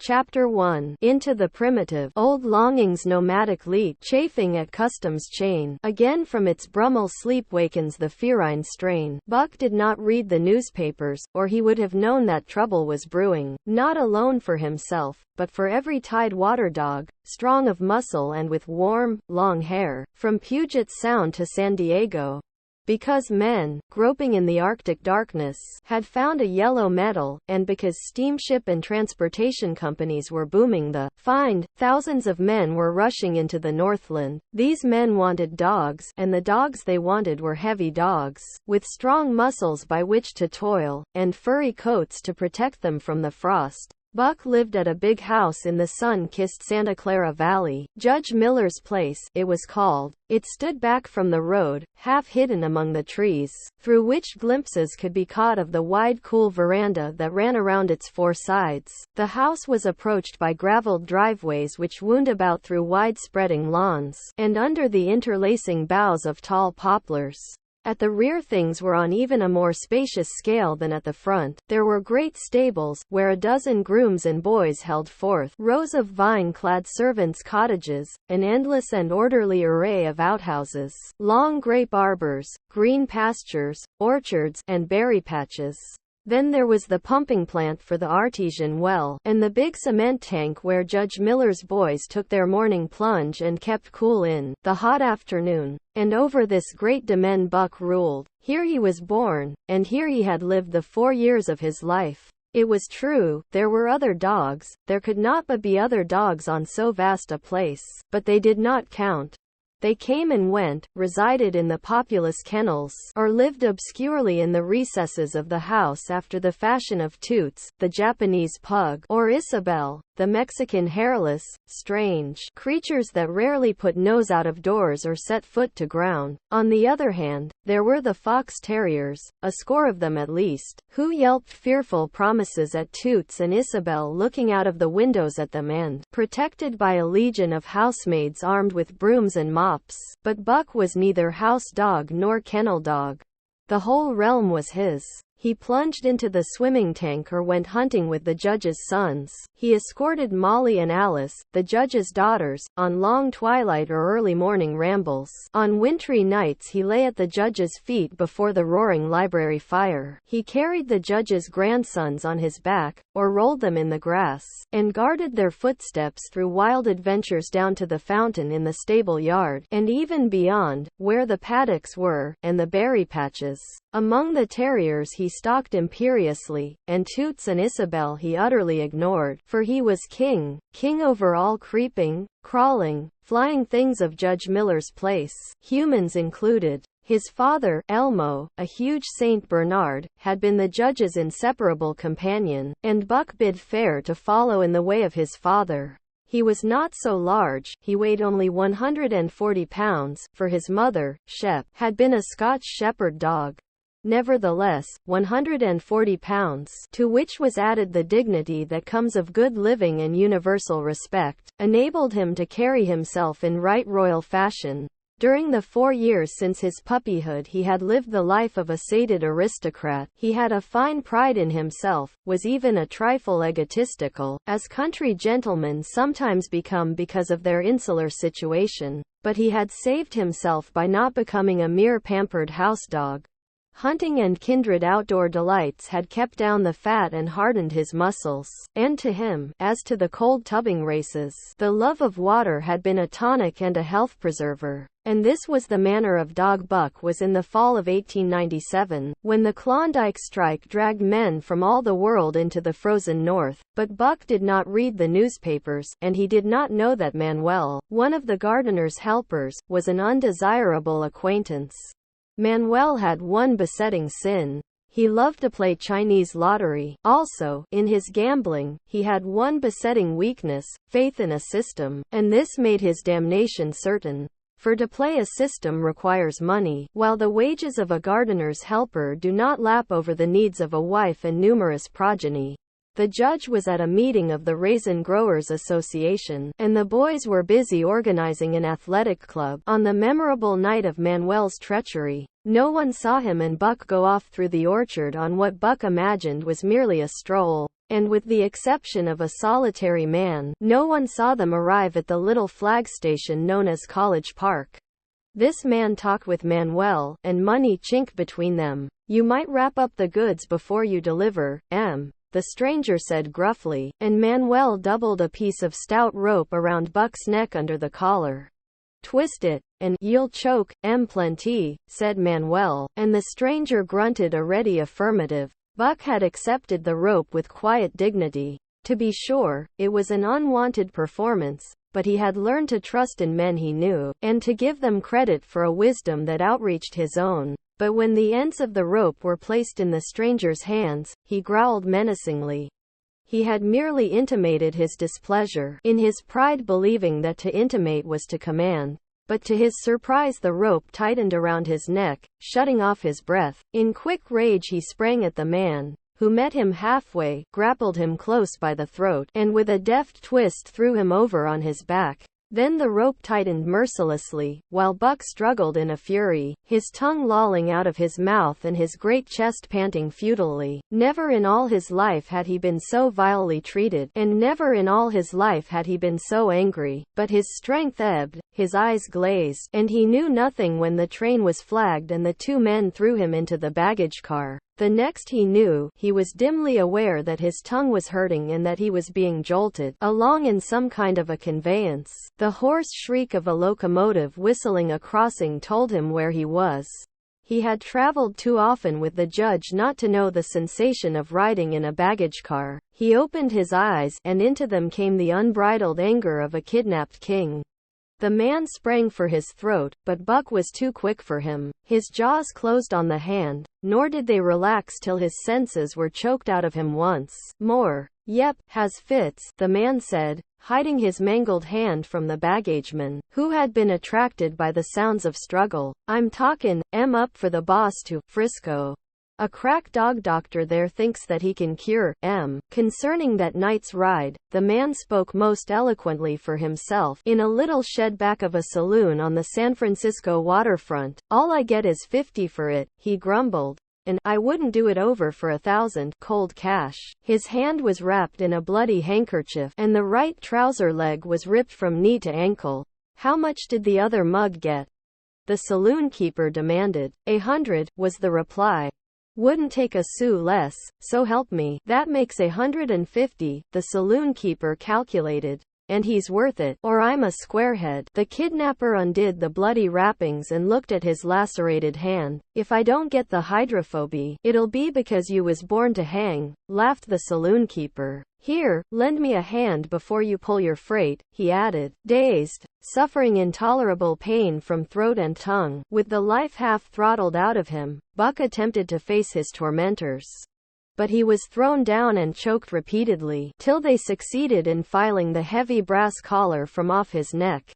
Chapter 1. Into the primitive, old longings nomadic leap, chafing at customs chain. Again from its Brummel sleep wakens the ferine strain. Buck did not read the newspapers, or he would have known that trouble was brewing, not alone for himself, but for every Tidewater dog, strong of muscle and with warm, long hair, from Puget Sound to San Diego. Because men, groping in the Arctic darkness, had found a yellow metal, and because steamship and transportation companies were booming the find, thousands of men were rushing into the Northland. These men wanted dogs, and the dogs they wanted were heavy dogs, with strong muscles by which to toil, and furry coats to protect them from the frost. Buck lived at a big house in the sun-kissed Santa Clara Valley, Judge Miller's Place, it was called. It stood back from the road, half hidden among the trees, through which glimpses could be caught of the wide cool veranda that ran around its four sides. The house was approached by graveled driveways which wound about through wide-spreading lawns, and under the interlacing boughs of tall poplars. At the rear things were on even a more spacious scale than at the front. There were great stables, where a dozen grooms and boys held forth, rows of vine-clad servants' cottages, an endless and orderly array of outhouses, long grape arbors, green pastures, orchards, and berry patches. Then there was the pumping plant for the artesian well, and the big cement tank where Judge Miller's boys took their morning plunge and kept cool in the hot afternoon. And over this great domain Buck ruled. Here he was born, and here he had lived the 4 years of his life. It was true, there were other dogs, there could not but be other dogs on so vast a place, but they did not count. They came and went, resided in the populous kennels, or lived obscurely in the recesses of the house after the fashion of Toots, the Japanese pug, or Isabel, the Mexican hairless, strange creatures that rarely put nose out of doors or set foot to ground. On the other hand, there were the fox terriers, a score of them at least, who yelped fearful promises at Toots and Isabel looking out of the windows at them and, protected by a legion of housemaids armed with brooms and mops. But Buck was neither house dog nor kennel dog. The whole realm was his. He plunged into the swimming tank or went hunting with the judge's sons. He escorted Molly and Alice, the judge's daughters, on long twilight or early morning rambles. On wintry nights he lay at the judge's feet before the roaring library fire. He carried the judge's grandsons on his back, or rolled them in the grass, and guarded their footsteps through wild adventures down to the fountain in the stable yard, and even beyond, where the paddocks were, and the berry patches. Among the terriers he stalked imperiously, and Toots and Isabel he utterly ignored, for he was king over all creeping, crawling, flying things of Judge Miller's Place, humans included. His father, Elmo, a huge Saint Bernard, had been the judge's inseparable companion, and Buck bid fair to follow in the way of his father. He was not so large, he weighed only 140 pounds, for his mother, Shep, had been a Scotch shepherd dog. Nevertheless, 140 pounds, to which was added the dignity that comes of good living and universal respect, enabled him to carry himself in right royal fashion. During the 4 years since his puppyhood he had lived the life of a sated aristocrat. He had a fine pride in himself, was even a trifle egotistical, as country gentlemen sometimes become because of their insular situation, but he had saved himself by not becoming a mere pampered house dog. Hunting and kindred outdoor delights had kept down the fat and hardened his muscles, and to him, as to the cold tubbing races, the love of water had been a tonic and a health preserver. And this was the manner of dog Buck was in the fall of 1897, when the Klondike strike dragged men from all the world into the frozen north. But Buck did not read the newspapers, and he did not know that Manuel, one of the gardener's helpers, was an undesirable acquaintance. Manuel had one besetting sin. He loved to play Chinese lottery. Also, in his gambling, he had one besetting weakness, faith in a system, and this made his damnation certain. For to play a system requires money, while the wages of a gardener's helper do not lap over the needs of a wife and numerous progeny. The judge was at a meeting of the Raisin Growers Association, and the boys were busy organizing an athletic club. On the memorable night of Manuel's treachery, no one saw him and Buck go off through the orchard on what Buck imagined was merely a stroll. and with the exception of a solitary man, no one saw them arrive at the little flag station known as College Park. This man talked with Manuel, and money chinked between them. "You might wrap up the goods before you deliver, the stranger said gruffly, and Manuel doubled a piece of stout rope around Buck's neck under the collar. "Twist it, and you'll choke, plenty," said Manuel, and the stranger grunted a ready affirmative. Buck had accepted the rope with quiet dignity. To be sure, it was an unwanted performance, but he had learned to trust in men he knew, and to give them credit for a wisdom that outreached his own. But when the ends of the rope were placed in the stranger's hands, he growled menacingly. He had merely intimated his displeasure, in his pride believing that to intimate was to command. But to his surprise the rope tightened around his neck, shutting off his breath. In quick rage he sprang at the man, who met him halfway, grappled him close by the throat, and with a deft twist threw him over on his back. Then the rope tightened mercilessly, while Buck struggled in a fury, his tongue lolling out of his mouth and his great chest panting futilely. Never in all his life had he been so vilely treated, and never in all his life had he been so angry. But his strength ebbed, his eyes glazed, and he knew nothing when the train was flagged and the two men threw him into the baggage car. The next he knew, he was dimly aware that his tongue was hurting and that he was being jolted along in some kind of a conveyance. The hoarse shriek of a locomotive whistling a crossing told him where he was. He had traveled too often with the judge not to know the sensation of riding in a baggage car. He opened his eyes, and into them came the unbridled anger of a kidnapped king. The man sprang for his throat, but Buck was too quick for him. His jaws closed on the hand, nor did they relax till his senses were choked out of him once more. "Yep, has fits," the man said, hiding his mangled hand from the baggageman, who had been attracted by the sounds of struggle. "I'm talkin', up for the boss to Frisco. A crack dog doctor there thinks that he can cure, Concerning that night's ride, the man spoke most eloquently for himself. "In a little shed back of a saloon on the San Francisco waterfront. All I get is $50 for it," he grumbled. "And I wouldn't do it over for $1,000, cold cash." His hand was wrapped in a bloody handkerchief, and the right trouser leg was ripped from knee to ankle. "How much did the other mug get?" the saloon keeper demanded. "100, was the reply. "Wouldn't take a sou less, so help me." "That makes $150, the saloon keeper calculated. "And he's worth it, or I'm a squarehead." The kidnapper undid the bloody wrappings and looked at his lacerated hand. "If I don't get the hydrophobia, it'll be because you was born to hang," laughed the saloon keeper. "Here, lend me a hand before you pull your freight," he added. Dazed, suffering intolerable pain from throat and tongue, with the life half throttled out of him, Buck attempted to face his tormentors. But he was thrown down and choked repeatedly, till they succeeded in filing the heavy brass collar from off his neck.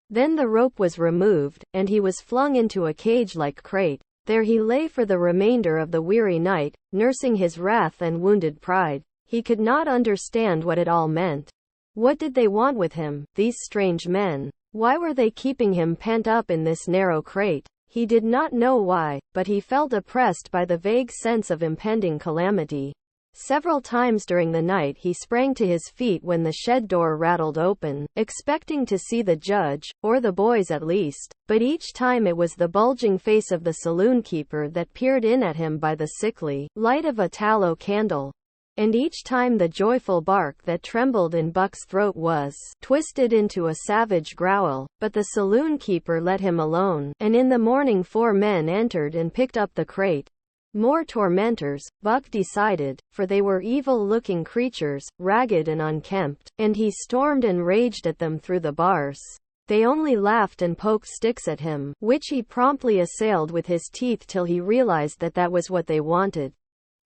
Then the rope was removed, and he was flung into a cage-like crate. There he lay for the remainder of the weary night, nursing his wrath and wounded pride. He could not understand what it all meant. What did they want with him, these strange men? Why were they keeping him pent up in this narrow crate? He did not know why, but he felt oppressed by the vague sense of impending calamity. Several times during the night he sprang to his feet when the shed door rattled open, expecting to see the judge, or the boys at least, but each time it was the bulging face of the saloon keeper that peered in at him by the sickly light of a tallow candle. And each time the joyful bark that trembled in Buck's throat was twisted into a savage growl. But the saloon keeper let him alone, and in the morning 4 men entered and picked up the crate. More tormentors, Buck decided, for they were evil-looking creatures, ragged and unkempt, and he stormed and raged at them through the bars. They only laughed and poked sticks at him, which he promptly assailed with his teeth till he realized that that was what they wanted.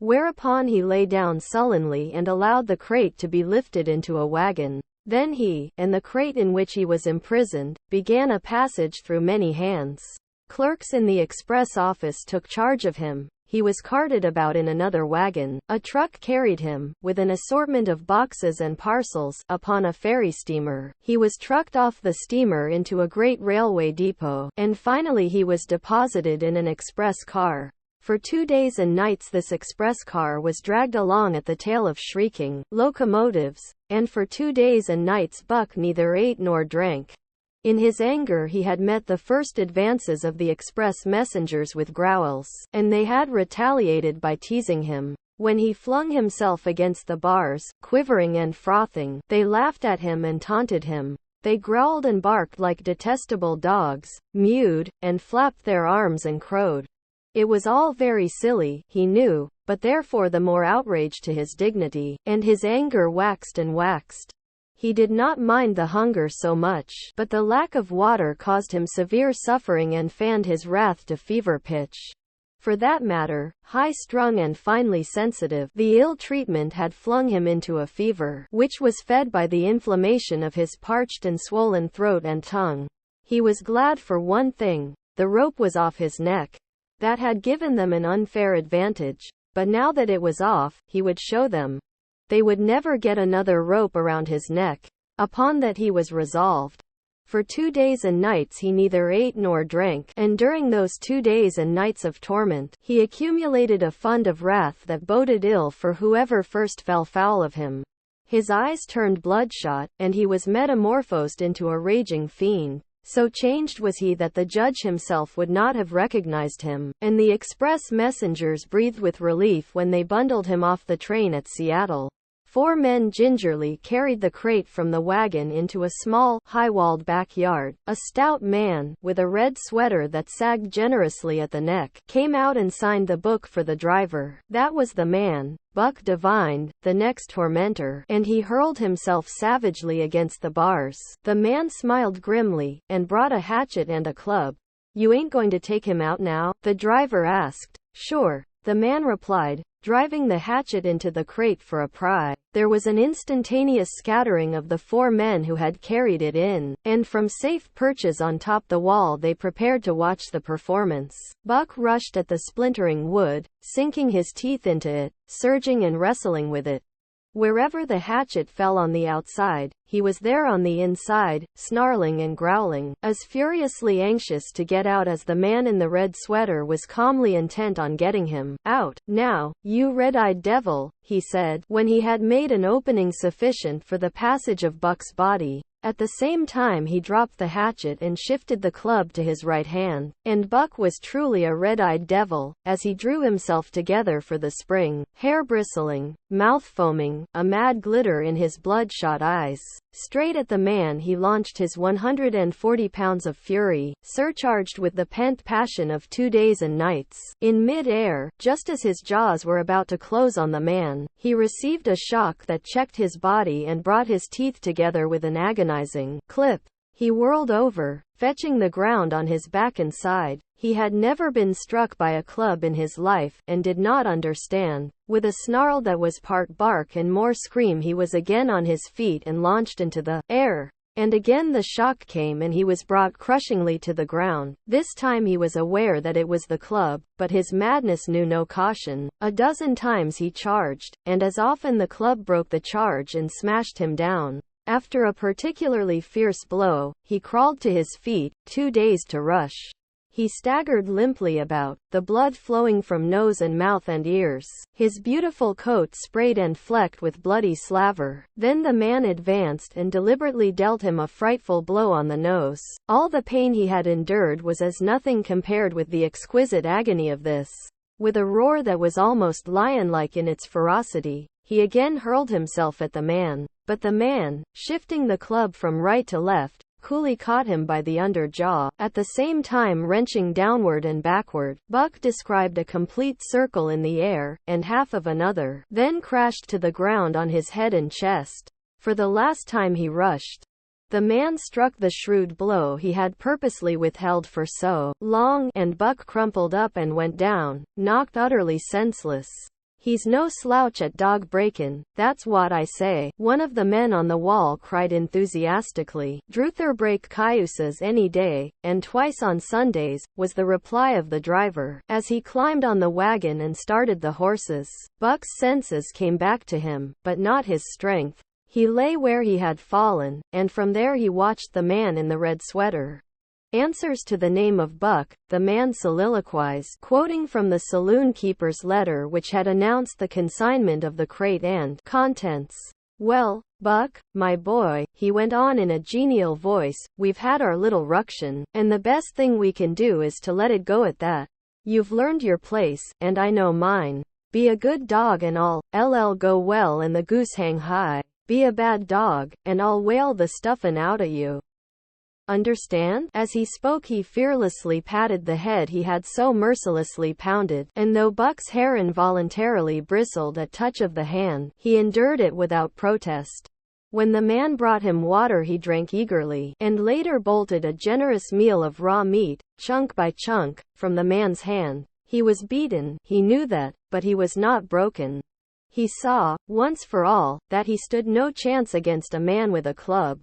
Whereupon he lay down sullenly and allowed the crate to be lifted into a wagon. Then he, and the crate in which he was imprisoned, began a passage through many hands. Clerks in the express office took charge of him. He was carted about in another wagon. A truck carried him, with an assortment of boxes and parcels, upon a ferry steamer. He was trucked off the steamer into a great railway depot, and finally he was deposited in an express car. For 2 days and nights this express car was dragged along at the tail of shrieking locomotives, and for 2 days and nights Buck neither ate nor drank. In his anger he had met the first advances of the express messengers with growls, and they had retaliated by teasing him. When he flung himself against the bars, quivering and frothing, they laughed at him and taunted him. They growled and barked like detestable dogs, mewed, and flapped their arms and crowed. It was all very silly, he knew, but therefore the more outrage to his dignity, and his anger waxed and waxed. He did not mind the hunger so much, but the lack of water caused him severe suffering and fanned his wrath to fever pitch. For that matter, high-strung and finely sensitive, the ill treatment had flung him into a fever, which was fed by the inflammation of his parched and swollen throat and tongue. He was glad for one thing: the rope was off his neck. That had given them an unfair advantage, but now that it was off, he would show them. They would never get another rope around his neck. Upon that he was resolved. For 2 days and nights he neither ate nor drank, and during those 2 days and nights of torment, he accumulated a fund of wrath that boded ill for whoever first fell foul of him. His eyes turned bloodshot, and he was metamorphosed into a raging fiend. So changed was he that the judge himself would not have recognized him, and the express messengers breathed with relief when they bundled him off the train at Seattle. 4 men gingerly carried the crate from the wagon into a small, high-walled backyard. A stout man, with a red sweater that sagged generously at the neck, came out and signed the book for the driver. That was the man, Buck divined, the next tormentor, and he hurled himself savagely against the bars. The man smiled grimly, and brought a hatchet and a club. "You ain't going to take him out now?" the driver asked. "Sure," the man replied, driving the hatchet into the crate for a pry. There was an instantaneous scattering of the 4 men who had carried it in, and from safe perches on top the wall they prepared to watch the performance. Buck rushed at the splintering wood, sinking his teeth into it, surging and wrestling with it. Wherever the hatchet fell on the outside, he was there on the inside, snarling and growling, as furiously anxious to get out as the man in the red sweater was calmly intent on getting him out. "Now, you red-eyed devil," he said, when he had made an opening sufficient for the passage of Buck's body. At the same time he dropped the hatchet and shifted the club to his right hand, and Buck was truly a red-eyed devil, as he drew himself together for the spring, hair bristling, mouth foaming, a mad glitter in his bloodshot eyes. Straight at the man he launched his 140 pounds of fury, surcharged with the pent passion of 2 days and nights. In mid-air, just as his jaws were about to close on the man, he received a shock that checked his body and brought his teeth together with an agonizing clip. He whirled over, fetching the ground on his back and side. He had never been struck by a club in his life, and did not understand. With a snarl that was part bark and more scream he was again on his feet and launched into the air. And again the shock came and he was brought crushingly to the ground. This time he was aware that it was the club, but his madness knew no caution. A dozen times he charged, and as often the club broke the charge and smashed him down. After a particularly fierce blow, he crawled to his feet, too dazed to rush. He staggered limply about, the blood flowing from nose and mouth and ears, his beautiful coat sprayed and flecked with bloody slaver. Then the man advanced and deliberately dealt him a frightful blow on the nose. All the pain he had endured was as nothing compared with the exquisite agony of this. With a roar that was almost lion-like in its ferocity, he again hurled himself at the man. But the man, shifting the club from right to left, coolly caught him by the under jaw, at the same time wrenching downward and backward. Buck described a complete circle in the air, and half of another, then crashed to the ground on his head and chest. For the last time he rushed. The man struck the shrewd blow he had purposely withheld for so long, and Buck crumpled up and went down, knocked utterly senseless. "He's no slouch at dog breakin', that's what I say," one of the men on the wall cried enthusiastically. "Druther break cayuses any day, and twice on Sundays," was the reply of the driver, as he climbed on the wagon and started the horses. Buck's senses came back to him, but not his strength. He lay where he had fallen, and from there he watched the man in the red sweater. Answers to the name of Buck, the man soliloquized, quoting from the saloon keeper's letter which had announced the consignment of the crate and contents. Well, Buck, my boy, he went on in a genial voice, we've had our little ruction, and the best thing we can do is to let it go at that. You've learned your place, and I know mine. Be a good dog and I'll go well and the goose hang high. Be a bad dog, and I'll whale the stuffin' out o' you. Understand? As he spoke he fearlessly patted the head he had so mercilessly pounded, and though Buck's hair involuntarily bristled at touch of the hand, he endured it without protest. When the man brought him water he drank eagerly, and later bolted a generous meal of raw meat, chunk by chunk, from the man's hand. He was beaten, he knew that, but he was not broken. He saw, once for all, that he stood no chance against a man with a club.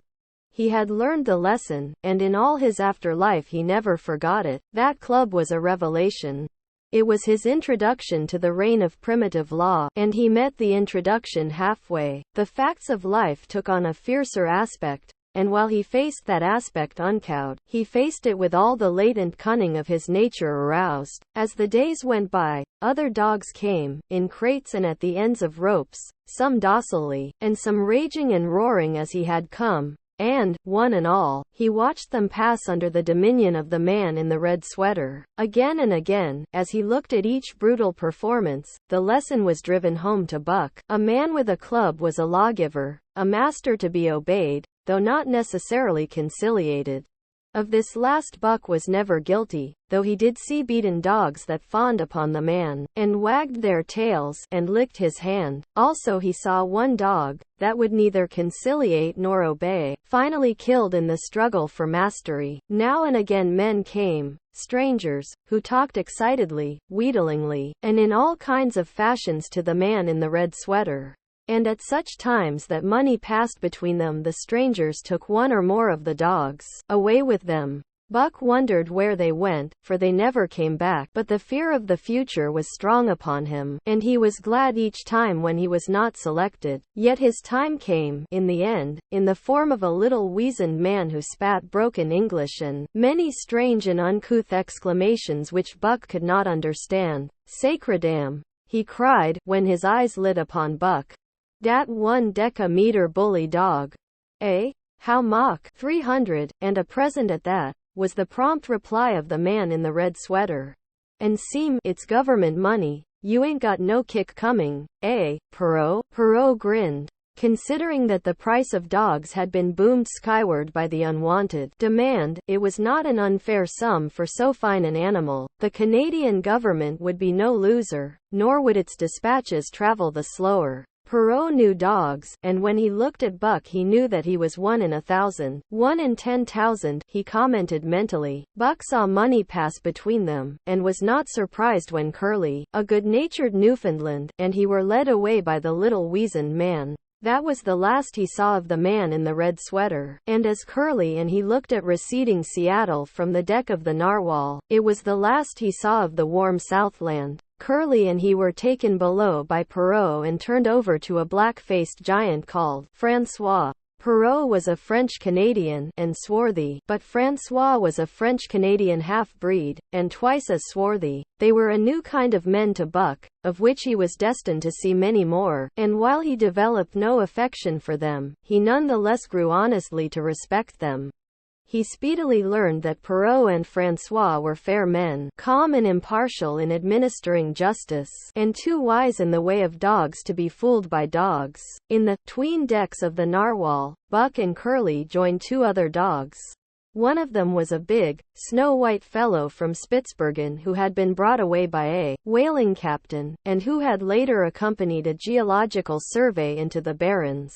He had learned the lesson, and in all his afterlife he never forgot it. That club was a revelation. It was his introduction to the reign of primitive law, and he met the introduction halfway. The facts of life took on a fiercer aspect, and while he faced that aspect uncowed, he faced it with all the latent cunning of his nature aroused. As the days went by, other dogs came, in crates and at the ends of ropes, some docilely, and some raging and roaring as he had come. And, one and all, he watched them pass under the dominion of the man in the red sweater. Again and again, as he looked at each brutal performance, the lesson was driven home to Buck. A man with a club was a lawgiver, a master to be obeyed, though not necessarily conciliated. Of this last Buck was never guilty, though he did see beaten dogs that fawned upon the man, and wagged their tails, and licked his hand. Also he saw one dog, that would neither conciliate nor obey, finally killed in the struggle for mastery. Now and again men came, strangers, who talked excitedly, wheedlingly, and in all kinds of fashions to the man in the red sweater. And at such times that money passed between them the strangers took one or more of the dogs away with them. Buck wondered where they went, for they never came back, but the fear of the future was strong upon him, and he was glad each time when he was not selected. Yet his time came, in the end, in the form of a little weazened man who spat broken English and many strange and uncouth exclamations which Buck could not understand. "Sacredam!" he cried, when his eyes lit upon Buck. "Dat one deca-meter bully dog. Eh? How mock? 300, and a present at that," was the prompt reply of the man in the red sweater. "And seem, it's government money. You ain't got no kick coming, eh, Perrault?" Perrault grinned, considering that the price of dogs had been boomed skyward by the unwanted demand. It was not an unfair sum for so fine an animal. The Canadian government would be no loser, nor would its dispatches travel the slower. Perrault knew dogs, and when he looked at Buck he knew that he was 1 in 1,000, 1 in 10,000, he commented mentally. Buck saw money pass between them, and was not surprised when Curly, a good-natured Newfoundland, and he were led away by the little weazened man. That was the last he saw of the man in the red sweater, and as Curly and he looked at receding Seattle from the deck of the Narwhal, it was the last he saw of the warm Southland. Curly and he were taken below by Perrault and turned over to a black-faced giant called François. Perrault was a French-Canadian, and swarthy, but François was a French-Canadian half-breed, and twice as swarthy. They were a new kind of men to Buck, of which he was destined to see many more, and while he developed no affection for them, he none the less grew honestly to respect them. He speedily learned that Perrault and François were fair men, calm and impartial in administering justice, and too wise in the way of dogs to be fooled by dogs. In the 'tween decks of the Narwhal, Buck and Curly joined 2 other dogs. One of them was a big, snow-white fellow from Spitsbergen who had been brought away by a whaling captain, and who had later accompanied a geological survey into the Barrens.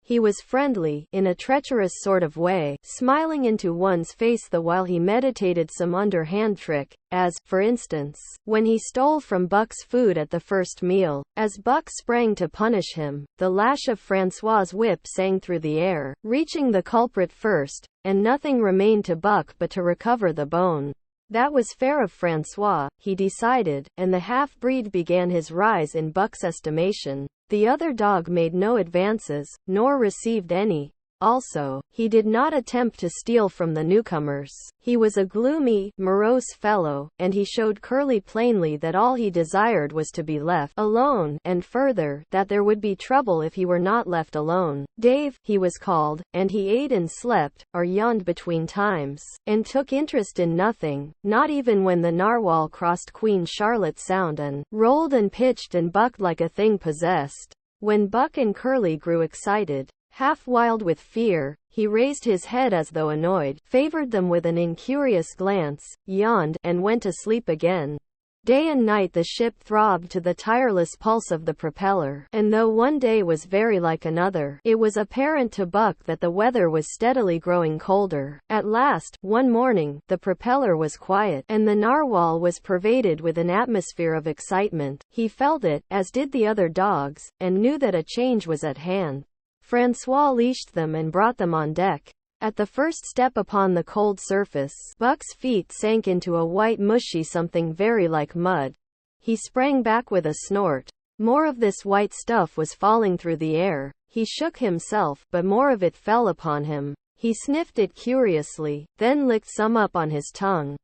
He was friendly, in a treacherous sort of way, smiling into one's face the while he meditated some underhand trick, as, for instance, when he stole from Buck's food at the first meal. As Buck sprang to punish him, the lash of François' whip sang through the air, reaching the culprit first, and nothing remained to Buck but to recover the bone. That was fair of François, he decided, and the half-breed began his rise in Buck's estimation. The other dog made no advances, nor received any. Also, he did not attempt to steal from the newcomers. He was a gloomy, morose fellow, and he showed Curly plainly that all he desired was to be left alone, and further, that there would be trouble if he were not left alone. Dave, he was called, and he ate and slept, or yawned between times, and took interest in nothing, not even when the narwhal crossed Queen Charlotte Sound and rolled and pitched and bucked like a thing possessed. When Buck and Curly grew excited, half wild with fear, he raised his head as though annoyed, favored them with an incurious glance, yawned, and went to sleep again. Day and night the ship throbbed to the tireless pulse of the propeller, and though one day was very like another, it was apparent to Buck that the weather was steadily growing colder. At last, one morning, the propeller was quiet, and the narwhal was pervaded with an atmosphere of excitement. He felt it, as did the other dogs, and knew that a change was at hand. Francois leashed them and brought them on deck. At the first step upon the cold surface, Buck's feet sank into a white mushy something very like mud. He sprang back with a snort. More of this white stuff was falling through the air. He shook himself, but more of it fell upon him. He sniffed it curiously, then licked some up on his tongue.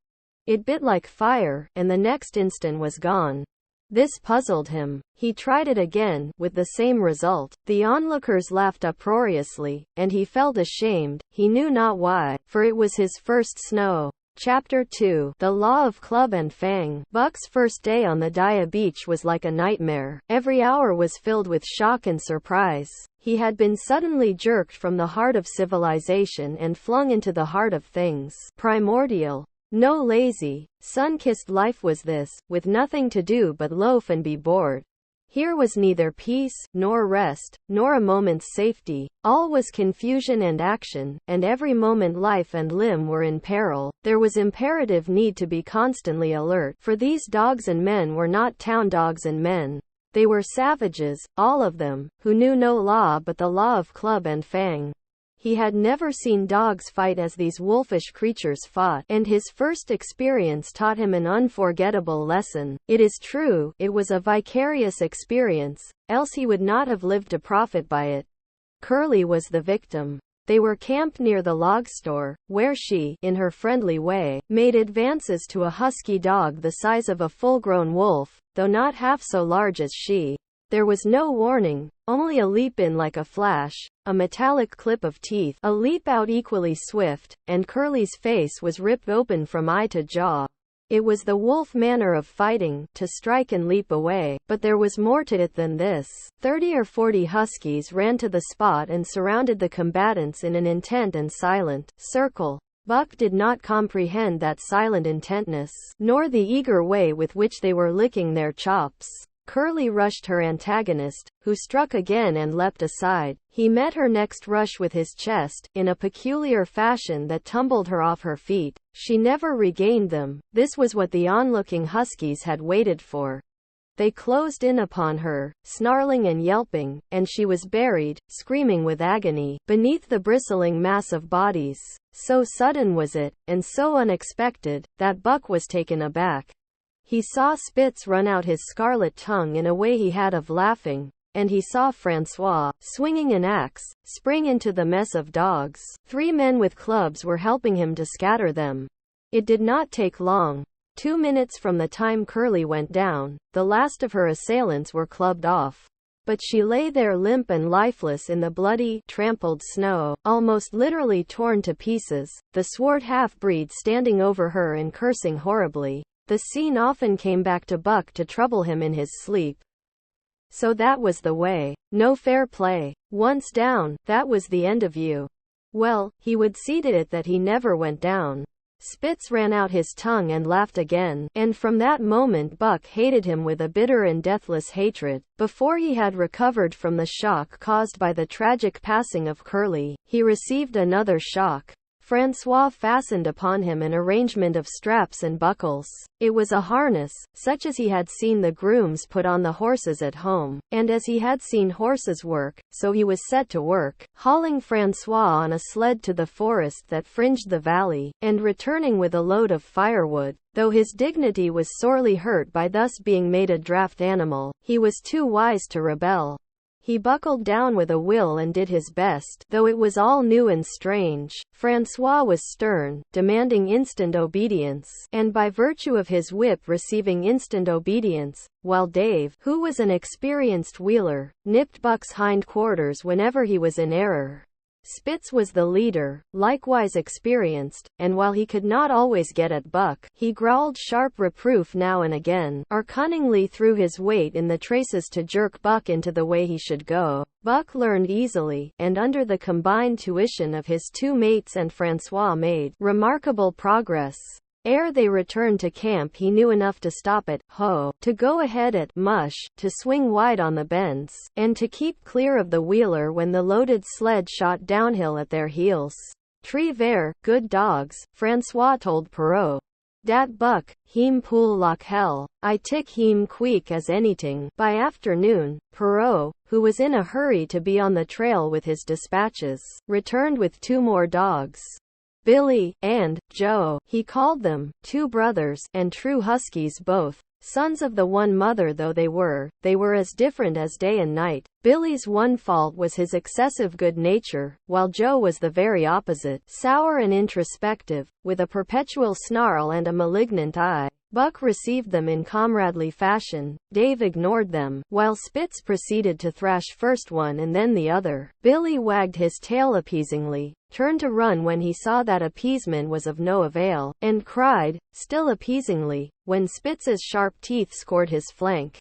It bit like fire, and the next instant was gone. This puzzled him. He tried it again, with the same result. The onlookers laughed uproariously, and he felt ashamed, he knew not why, for it was his first snow. Chapter 2. The Law of Club and Fang. Buck's first day on the Daya beach was like a nightmare. Every hour was filled with shock and surprise. He had been suddenly jerked from the heart of civilization and flung into the heart of things primordial. No lazy, sun-kissed life was this, with nothing to do but loaf and be bored. Here was neither peace, nor rest, nor a moment's safety. All was confusion and action, and every moment life and limb were in peril. There was imperative need to be constantly alert, for these dogs and men were not town dogs and men. They were savages, all of them, who knew no law but the law of club and fang. He had never seen dogs fight as these wolfish creatures fought, and his first experience taught him an unforgettable lesson. It is true, it was a vicarious experience, else he would not have lived to profit by it. Curly was the victim. They were camped near the log store, where she, in her friendly way, made advances to a husky dog the size of a full-grown wolf, though not half so large as she. There was no warning, only a leap in like a flash, a metallic clip of teeth, a leap out equally swift, and Curly's face was ripped open from eye to jaw. It was the wolf manner of fighting, to strike and leap away, but there was more to it than this. 30 or 40 huskies ran to the spot and surrounded the combatants in an intent and silent circle. Buck did not comprehend that silent intentness, nor the eager way with which they were licking their chops. Curly rushed her antagonist, who struck again and leapt aside. He met her next rush with his chest, in a peculiar fashion that tumbled her off her feet. She never regained them. This was what the onlooking huskies had waited for. They closed in upon her, snarling and yelping, and she was buried, screaming with agony, beneath the bristling mass of bodies. So sudden was it, and so unexpected, that Buck was taken aback. He saw Spitz run out his scarlet tongue in a way he had of laughing, and he saw Francois, swinging an axe, spring into the mess of dogs. 3 men with clubs were helping him to scatter them. It did not take long. 2 minutes from the time Curly went down, the last of her assailants were clubbed off. But she lay there limp and lifeless in the bloody, trampled snow, almost literally torn to pieces, the swart half-breed standing over her and cursing horribly. The scene often came back to Buck to trouble him in his sleep. So that was the way. No fair play. Once down, that was the end of you. Well, he would see to it that he never went down. Spitz ran out his tongue and laughed again, and from that moment Buck hated him with a bitter and deathless hatred. Before he had recovered from the shock caused by the tragic passing of Curly, he received another shock. Francois fastened upon him an arrangement of straps and buckles. It was a harness, such as he had seen the grooms put on the horses at home, and as he had seen horses work, so he was set to work, hauling Francois on a sled to the forest that fringed the valley, and returning with a load of firewood. Though his dignity was sorely hurt by thus being made a draft animal, he was too wise to rebel. He buckled down with a will and did his best, though it was all new and strange. Francois was stern, demanding instant obedience, and by virtue of his whip receiving instant obedience, while Dave, who was an experienced wheeler, nipped Buck's hindquarters whenever he was in error. Spitz was the leader, likewise experienced, and while he could not always get at Buck, he growled sharp reproof now and again, or cunningly threw his weight in the traces to jerk Buck into the way he should go. Buck learned easily, and under the combined tuition of his two mates and Francois made remarkable progress. Ere they returned to camp he knew enough to stop at Ho, to go ahead at Mush, to swing wide on the bends, and to keep clear of the wheeler when the loaded sled shot downhill at their heels. Très vert, good dogs, Francois told Perrault. Dat Buck, heem pool lock hell, I tick heem queek as anyting. By afternoon, Perrault, who was in a hurry to be on the trail with his dispatches, returned with two more dogs. Billy, and Joe, he called them, two brothers, and true huskies both. Sons of the one mother though they were as different as day and night. Billy's one fault was his excessive good nature, while Joe was the very opposite, sour and introspective, with a perpetual snarl and a malignant eye. Buck received them in comradely fashion. Dave ignored them, while Spitz proceeded to thrash first one and then the other. Billy wagged his tail appeasingly, turned to run when he saw that appeasement was of no avail, and cried, still appeasingly, when Spitz's sharp teeth scored his flank.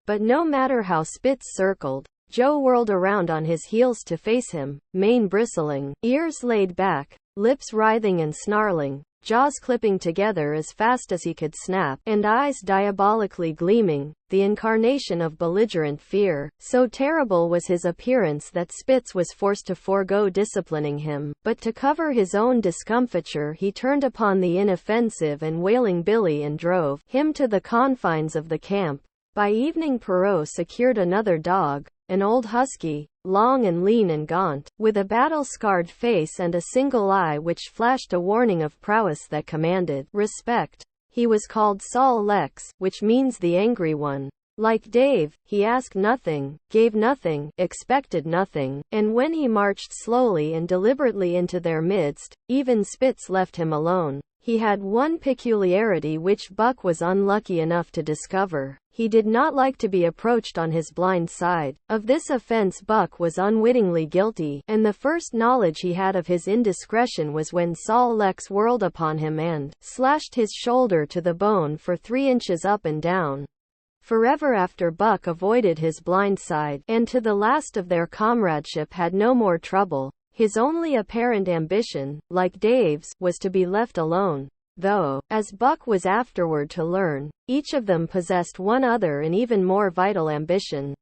But no matter how Spitz circled, Joe whirled around on his heels to face him, mane bristling, ears laid back, lips writhing and snarling, jaws clipping together as fast as he could snap, and eyes diabolically gleaming, the incarnation of belligerent fear. So terrible was his appearance that Spitz was forced to forego disciplining him, but to cover his own discomfiture he turned upon the inoffensive and wailing Billy and drove him to the confines of the camp. By evening Perrault secured another dog, an old husky, long and lean and gaunt, with a battle-scarred face and a single eye which flashed a warning of prowess that commanded respect. He was called Sol Lex, which means the angry one. Like Dave, he asked nothing, gave nothing, expected nothing, and when he marched slowly and deliberately into their midst, even Spitz left him alone. He had one peculiarity which Buck was unlucky enough to discover. He did not like to be approached on his blind side. Of this offense Buck was unwittingly guilty, and the first knowledge he had of his indiscretion was when Sol Lex whirled upon him and slashed his shoulder to the bone for 3 inches up and down. Forever after Buck avoided his blind side, and to the last of their comradeship had no more trouble. His only apparent ambition, like Dave's, was to be left alone. Though, as Buck was afterward to learn, each of them possessed one other and even more vital ambition.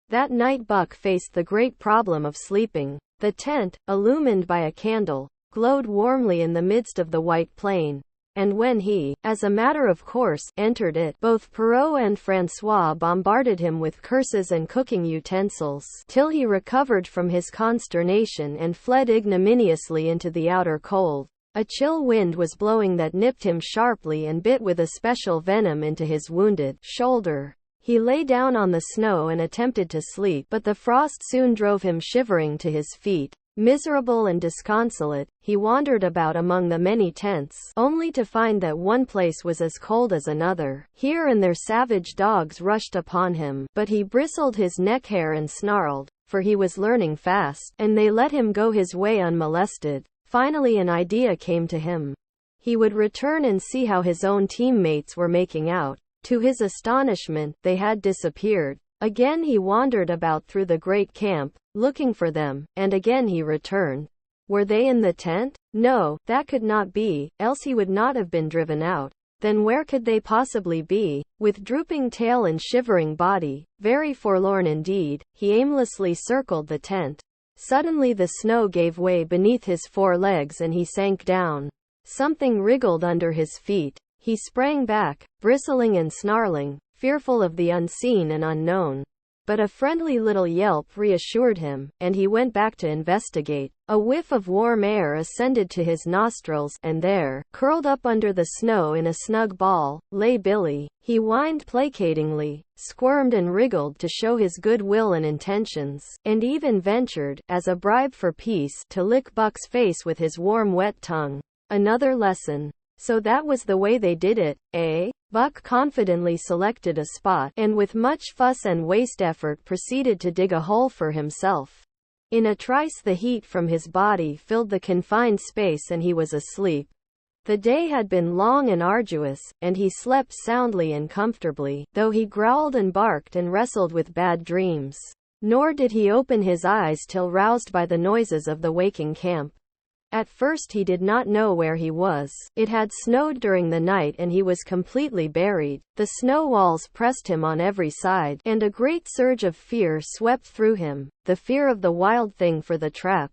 That night Buck faced the great problem of sleeping. The tent, illumined by a candle, glowed warmly in the midst of the white plain. And when he, as a matter of course, entered it, both Perrault and Francois bombarded him with curses and cooking utensils, till he recovered from his consternation and fled ignominiously into the outer cold. A chill wind was blowing that nipped him sharply and bit with a special venom into his wounded shoulder. He lay down on the snow and attempted to sleep, but the frost soon drove him shivering to his feet. Miserable and disconsolate, he wandered about among the many tents, only to find that one place was as cold as another. Here and there savage dogs rushed upon him, but he bristled his neck hair and snarled, for he was learning fast, and they let him go his way unmolested. Finally an idea came to him. He would return and see how his own teammates were making out. To his astonishment, they had disappeared. Again he wandered about through the great camp, looking for them, and again he returned. Were they in the tent? No, that could not be, else he would not have been driven out. Then where could they possibly be? With drooping tail and shivering body, very forlorn indeed, he aimlessly circled the tent. Suddenly the snow gave way beneath his 4 legs and he sank down. Something wriggled under his feet. He sprang back, bristling and snarling, fearful of the unseen and unknown. but a friendly little yelp reassured him, and he went back to investigate. A whiff of warm air ascended to his nostrils, and there, curled up under the snow in a snug ball, lay Billy. He whined placatingly, squirmed and wriggled to show his good will and intentions, and even ventured, as a bribe for peace, to lick Buck's face with his warm wet tongue. Another lesson. So that was the way they did it, eh? Buck confidently selected a spot, and with much fuss and waste effort proceeded to dig a hole for himself. In a trice the heat from his body filled the confined space and he was asleep. The day had been long and arduous, and he slept soundly and comfortably, though he growled and barked and wrestled with bad dreams. Nor did he open his eyes till roused by the noises of the waking camp. At first he did not know where he was. It had snowed during the night and he was completely buried. The snow walls pressed him on every side, and a great surge of fear swept through him, the fear of the wild thing for the trap.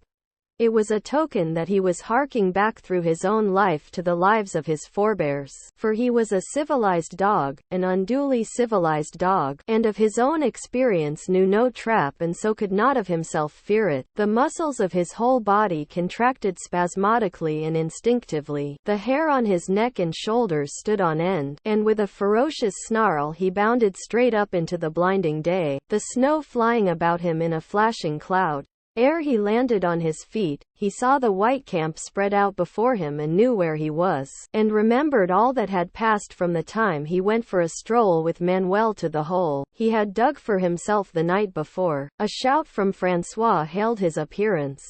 It was a token that he was harking back through his own life to the lives of his forebears, for he was a civilized dog, an unduly civilized dog, and of his own experience knew no trap and so could not of himself fear it. The muscles of his whole body contracted spasmodically and instinctively. The hair on his neck and shoulders stood on end, and with a ferocious snarl he bounded straight up into the blinding day, the snow flying about him in a flashing cloud. Ere he landed on his feet, he saw the white camp spread out before him and knew where he was, and remembered all that had passed from the time he went for a stroll with Manuel to the hole he had dug for himself the night before. A shout from Francois hailed his appearance.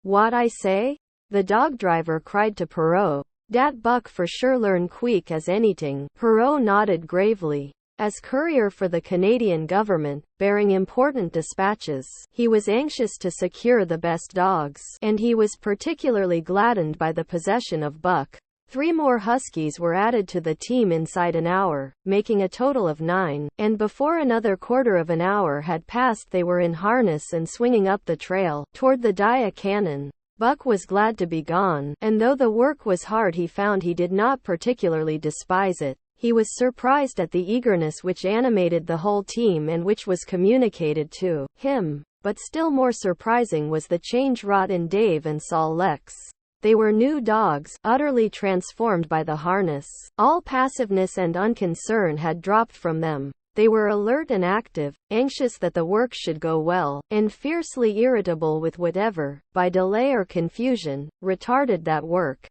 "What I say?" the dog driver cried to Perrault. "Dat Buck for sure learn queek as anyting." Perrault nodded gravely. As courier for the Canadian government, bearing important dispatches, he was anxious to secure the best dogs, and he was particularly gladdened by the possession of Buck. 3 more huskies were added to the team inside an hour, making a total of 9, and before another quarter of an hour had passed they were in harness and swinging up the trail, toward the Dia Cannon. Buck was glad to be gone, and though the work was hard he found he did not particularly despise it. He was surprised at the eagerness which animated the whole team and which was communicated to him, but still more surprising was the change wrought in Dave and Sol Lex. They were new dogs, utterly transformed by the harness. All passiveness and unconcern had dropped from them. They were alert and active, anxious that the work should go well, and fiercely irritable with whatever, by delay or confusion, retarded that work.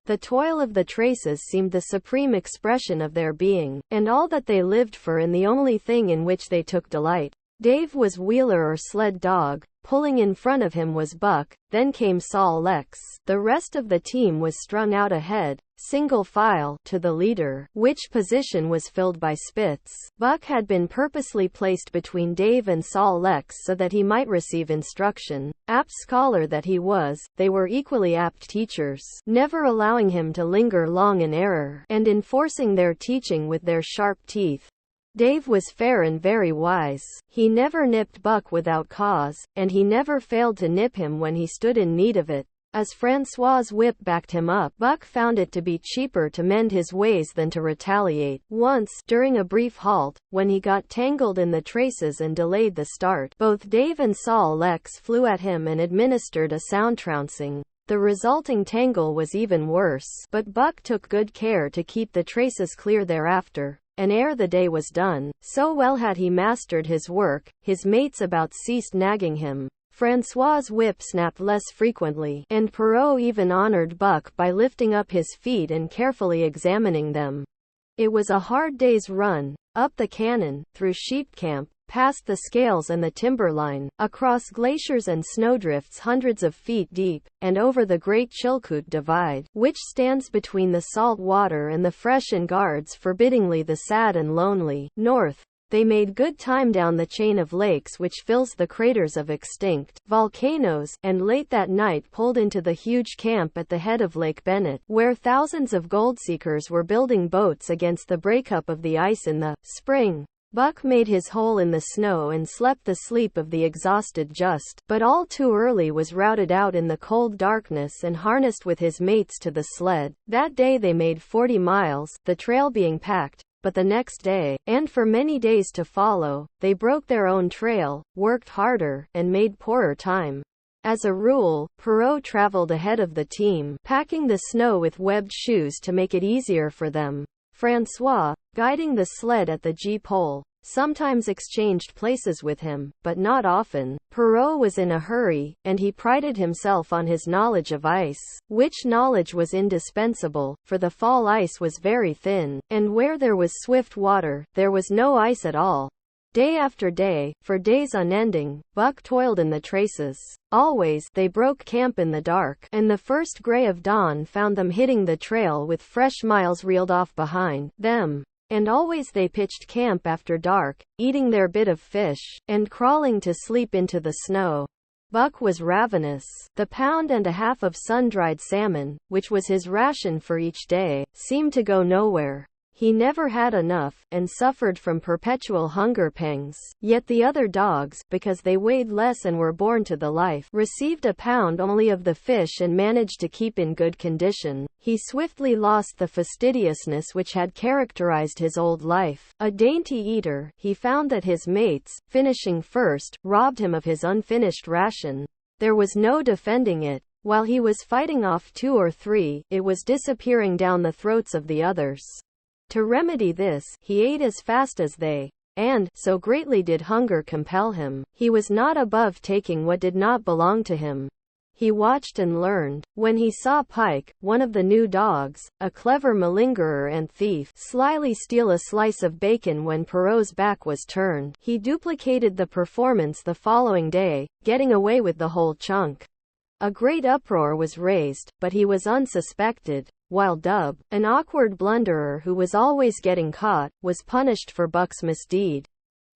The toil of the traces seemed the supreme expression of their being, and all that they lived for and the only thing in which they took delight. Dave was wheeler or sled dog, pulling in front of him was Buck, then came Sol Lex. The rest of the team was strung out ahead, single file, to the leader, which position was filled by Spitz. Buck had been purposely placed between Dave and Sol Lex so that he might receive instruction. Apt scholar that he was, they were equally apt teachers, never allowing him to linger long in error, and enforcing their teaching with their sharp teeth. Dave was fair and very wise. He never nipped Buck without cause, and he never failed to nip him when he stood in need of it. As Francois's whip backed him up, Buck found it to be cheaper to mend his ways than to retaliate. Once, during a brief halt, when he got tangled in the traces and delayed the start, both Dave and Sol Lex flew at him and administered a sound trouncing. The resulting tangle was even worse, but Buck took good care to keep the traces clear thereafter. And ere the day was done, so well had he mastered his work, his mates about ceased nagging him. Francois's whip snapped less frequently, and Perrault even honored Buck by lifting up his feet and carefully examining them. It was a hard day's run, up the cannon, through sheep camp, past the scales and the timberline, across glaciers and snowdrifts hundreds of feet deep, and over the great Chilkoot Divide, which stands between the salt water and the fresh and guards forbiddingly the sad and lonely north. They made good time down the chain of lakes which fills the craters of extinct volcanoes, and late that night pulled into the huge camp at the head of Lake Bennett, where thousands of goldseekers were building boats against the breakup of the ice in the spring. Buck made his hole in the snow and slept the sleep of the exhausted just, but all too early was routed out in the cold darkness and harnessed with his mates to the sled. That day they made 40 miles, the trail being packed, but the next day, and for many days to follow, they broke their own trail, worked harder, and made poorer time. As a rule, Perrault traveled ahead of the team, packing the snow with webbed shoes to make it easier for them. François, guiding the sled at the G-pole, sometimes exchanged places with him, but not often. Perrault was in a hurry, and he prided himself on his knowledge of ice, which knowledge was indispensable, for the fall ice was very thin, and where there was swift water, there was no ice at all. Day after day, for days unending, Buck toiled in the traces. Always, they broke camp in the dark, and the first gray of dawn found them hitting the trail with fresh miles reeled off behind them. And always they pitched camp after dark, eating their bit of fish, and crawling to sleep into the snow. Buck was ravenous. The pound and a half of sun-dried salmon, which was his ration for each day, seemed to go nowhere. He never had enough, and suffered from perpetual hunger pangs. Yet the other dogs, because they weighed less and were born to the life, received a pound only of the fish and managed to keep in good condition. He swiftly lost the fastidiousness which had characterized his old life. A dainty eater, he found that his mates, finishing first, robbed him of his unfinished ration. There was no defending it. While he was fighting off 2 or 3, it was disappearing down the throats of the others. To remedy this, he ate as fast as they, and, so greatly did hunger compel him, he was not above taking what did not belong to him. He watched and learned. When he saw Pike, one of the new dogs, a clever malingerer and thief, slyly steal a slice of bacon when Perrault's back was turned, he duplicated the performance the following day, getting away with the whole chunk. A great uproar was raised, but he was unsuspected, while Dub, an awkward blunderer who was always getting caught, was punished for Buck's misdeed.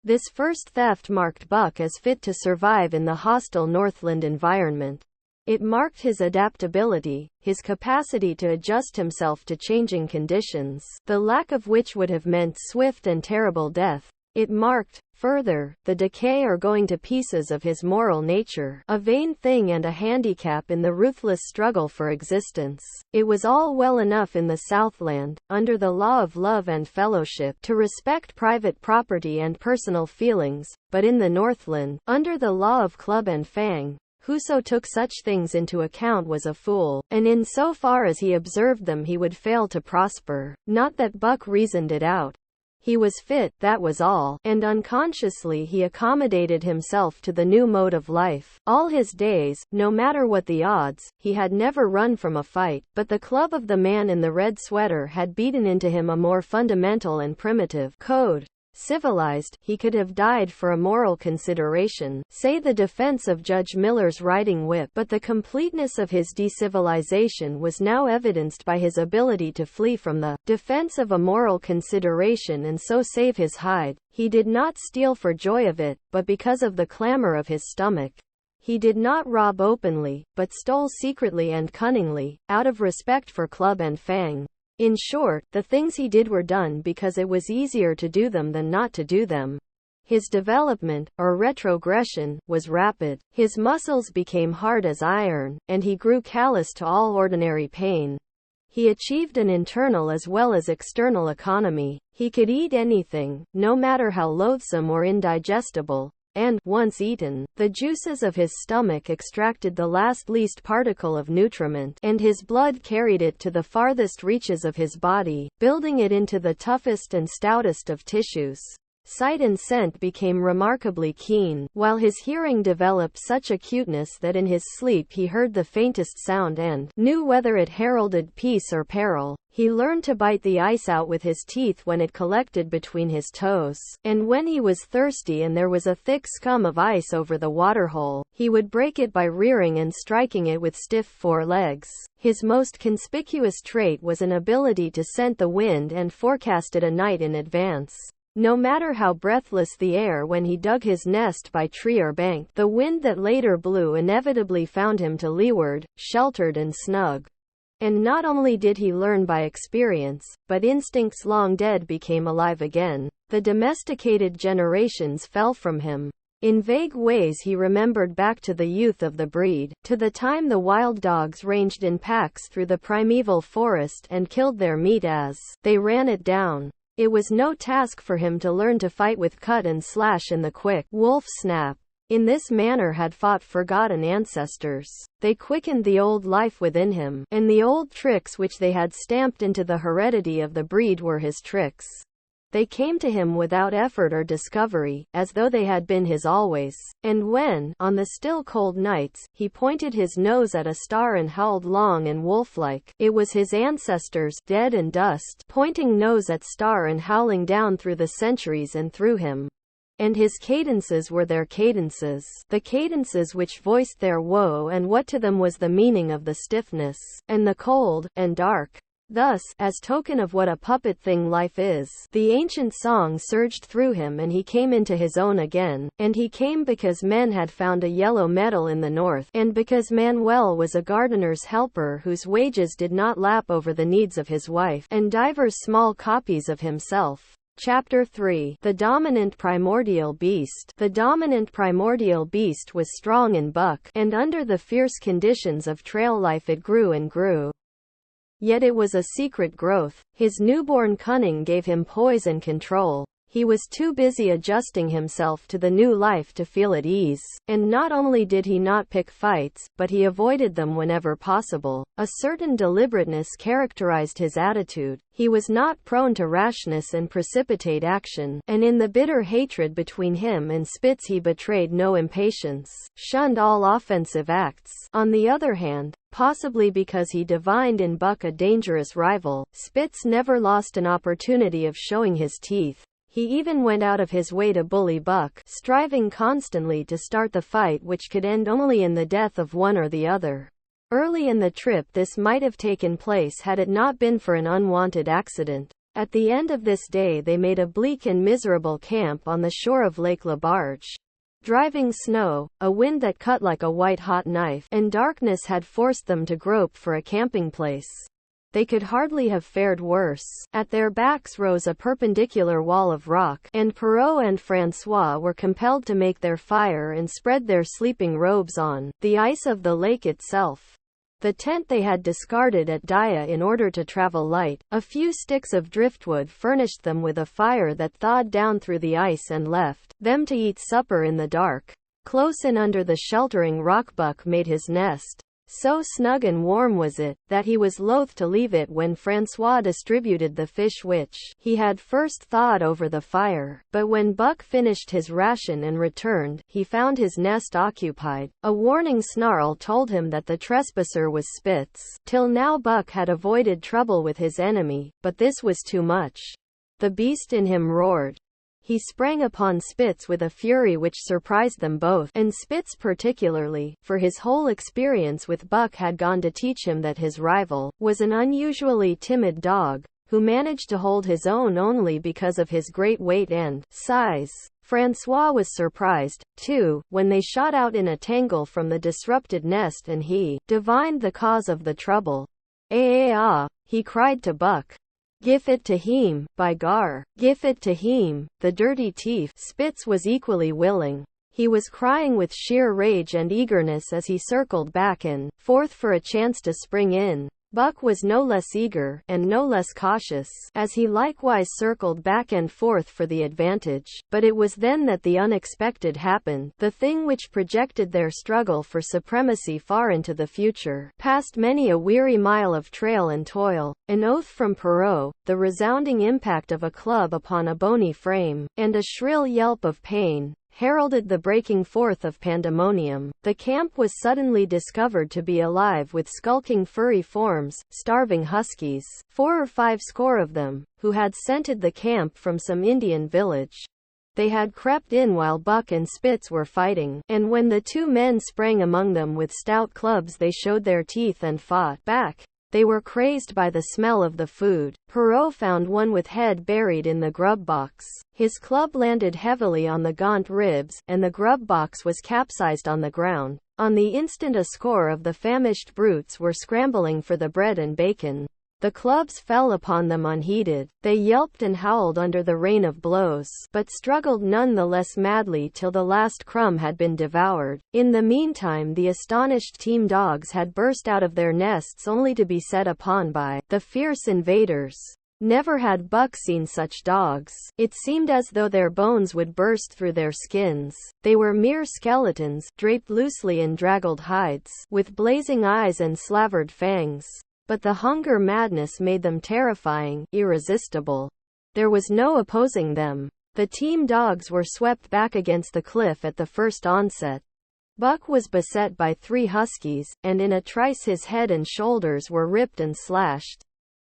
This first theft marked Buck as fit to survive in the hostile Northland environment. It marked his adaptability, his capacity to adjust himself to changing conditions, the lack of which would have meant swift and terrible death. It marked, further, the decay or going to pieces of his moral nature, a vain thing and a handicap in the ruthless struggle for existence. It was all well enough in the Southland, under the law of love and fellowship, to respect private property and personal feelings, but in the Northland, under the law of club and fang, whoso took such things into account was a fool, and in so far as he observed them he would fail to prosper. Not that Buck reasoned it out. He was fit, that was all, and unconsciously he accommodated himself to the new mode of life. All his days, no matter what the odds, he had never run from a fight, but the club of the man in the red sweater had beaten into him a more fundamental and primitive code. Civilized, he could have died for a moral consideration, say the defense of Judge Miller's riding whip, but the completeness of his decivilization was now evidenced by his ability to flee from the defense of a moral consideration and so save his hide. He did not steal for joy of it, but because of the clamor of his stomach. He did not rob openly, but stole secretly and cunningly, out of respect for club and fang. In short, the things he did were done because it was easier to do them than not to do them. His development, or retrogression, was rapid. His muscles became hard as iron, and he grew callous to all ordinary pain. He achieved an internal as well as external economy. He could eat anything, no matter how loathsome or indigestible. And, once eaten, the juices of his stomach extracted the last least particle of nutriment, and his blood carried it to the farthest reaches of his body, building it into the toughest and stoutest of tissues. Sight and scent became remarkably keen, while his hearing developed such acuteness that in his sleep he heard the faintest sound and knew whether it heralded peace or peril. He learned to bite the ice out with his teeth when it collected between his toes, and when he was thirsty and there was a thick scum of ice over the waterhole, he would break it by rearing and striking it with stiff forelegs. His most conspicuous trait was an ability to scent the wind and forecast it a night in advance. No matter how breathless the air when he dug his nest by tree or bank, the wind that later blew inevitably found him to leeward, sheltered and snug. And not only did he learn by experience, but instincts long dead became alive again. The domesticated generations fell from him. In vague ways he remembered back to the youth of the breed, to the time the wild dogs ranged in packs through the primeval forest and killed their meat as they ran it down. It was no task for him to learn to fight with cut and slash and the quick wolf snap. In this manner had fought forgotten ancestors. They quickened the old life within him, and the old tricks which they had stamped into the heredity of the breed were his tricks. They came to him without effort or discovery, as though they had been his always. And when, on the still cold nights, he pointed his nose at a star and howled long and wolf-like, it was his ancestors, dead and dust, pointing nose at star and howling down through the centuries and through him. And his cadences were their cadences, the cadences which voiced their woe and what to them was the meaning of the stiffness, and the cold, and dark. Thus, as token of what a puppet thing life is, the ancient song surged through him and he came into his own again, and he came because men had found a yellow metal in the north, and because Manuel was a gardener's helper whose wages did not lap over the needs of his wife, and divers small copies of himself. Chapter 3. The Dominant Primordial Beast. The dominant primordial beast was strong in buck, and under the fierce conditions of trail life it grew and grew. Yet it was a secret growth. His newborn cunning gave him poise and control. He was too busy adjusting himself to the new life to feel at ease, and not only did he not pick fights, but he avoided them whenever possible. A certain deliberateness characterized his attitude. He was not prone to rashness and precipitate action, and in the bitter hatred between him and Spitz he betrayed no impatience, shunned all offensive acts. On the other hand, possibly because he divined in Buck a dangerous rival, Spitz never lost an opportunity of showing his teeth. He even went out of his way to bully Buck, striving constantly to start the fight which could end only in the death of one or the other. Early in the trip this might have taken place had it not been for an unwanted accident. At the end of this day they made a bleak and miserable camp on the shore of Lake Labarge. Driving snow, a wind that cut like a white-hot knife, and darkness had forced them to grope for a camping place. They could hardly have fared worse. At their backs rose a perpendicular wall of rock, and Perrault and Francois were compelled to make their fire and spread their sleeping robes on the ice of the lake itself. The tent they had discarded at Daya in order to travel light. A few sticks of driftwood furnished them with a fire that thawed down through the ice and left them to eat supper in the dark. Close in under the sheltering rock Buck made his nest. So snug and warm was it, that he was loath to leave it when Francois distributed the fish which he had first thawed over the fire. But when Buck finished his ration and returned, he found his nest occupied. A warning snarl told him that the trespasser was Spitz. Till now Buck had avoided trouble with his enemy, but this was too much. The beast in him roared. He sprang upon Spitz with a fury which surprised them both, and Spitz particularly, for his whole experience with Buck had gone to teach him that his rival was an unusually timid dog, who managed to hold his own only because of his great weight and size. Francois was surprised, too, when they shot out in a tangle from the disrupted nest and he divined the cause of the trouble. He cried to Buck. "Gif it to heem, by gar, gif it to heem, the dirty thief." Spitz was equally willing. He was crying with sheer rage and eagerness as he circled back and forth for a chance to spring in. Buck was no less eager, and no less cautious, as he likewise circled back and forth for the advantage. But it was then that the unexpected happened, the thing which projected their struggle for supremacy far into the future, past many a weary mile of trail and toil. An oath from Perrault, the resounding impact of a club upon a bony frame, and a shrill yelp of pain heralded the breaking forth of pandemonium. The camp was suddenly discovered to be alive with skulking furry forms, starving huskies, 4 or 5 score of them, who had scented the camp from some Indian village. They had crept in while Buck and Spitz were fighting, and when the 2 men sprang among them with stout clubs they showed their teeth and fought back. They were crazed by the smell of the food. Perrault found one with head buried in the grub box. His club landed heavily on the gaunt ribs, and the grub box was capsized on the ground. On the instant a score of the famished brutes were scrambling for the bread and bacon. The clubs fell upon them unheeded. They yelped and howled under the rain of blows, but struggled none the less madly till the last crumb had been devoured. In the meantime the astonished team dogs had burst out of their nests only to be set upon by the fierce invaders. Never had Buck seen such dogs. It seemed as though their bones would burst through their skins. They were mere skeletons, draped loosely in draggled hides, with blazing eyes and slavered fangs. But the hunger madness made them terrifying, irresistible. There was no opposing them. The team dogs were swept back against the cliff at the first onset. Buck was beset by 3 huskies, and in a trice his head and shoulders were ripped and slashed.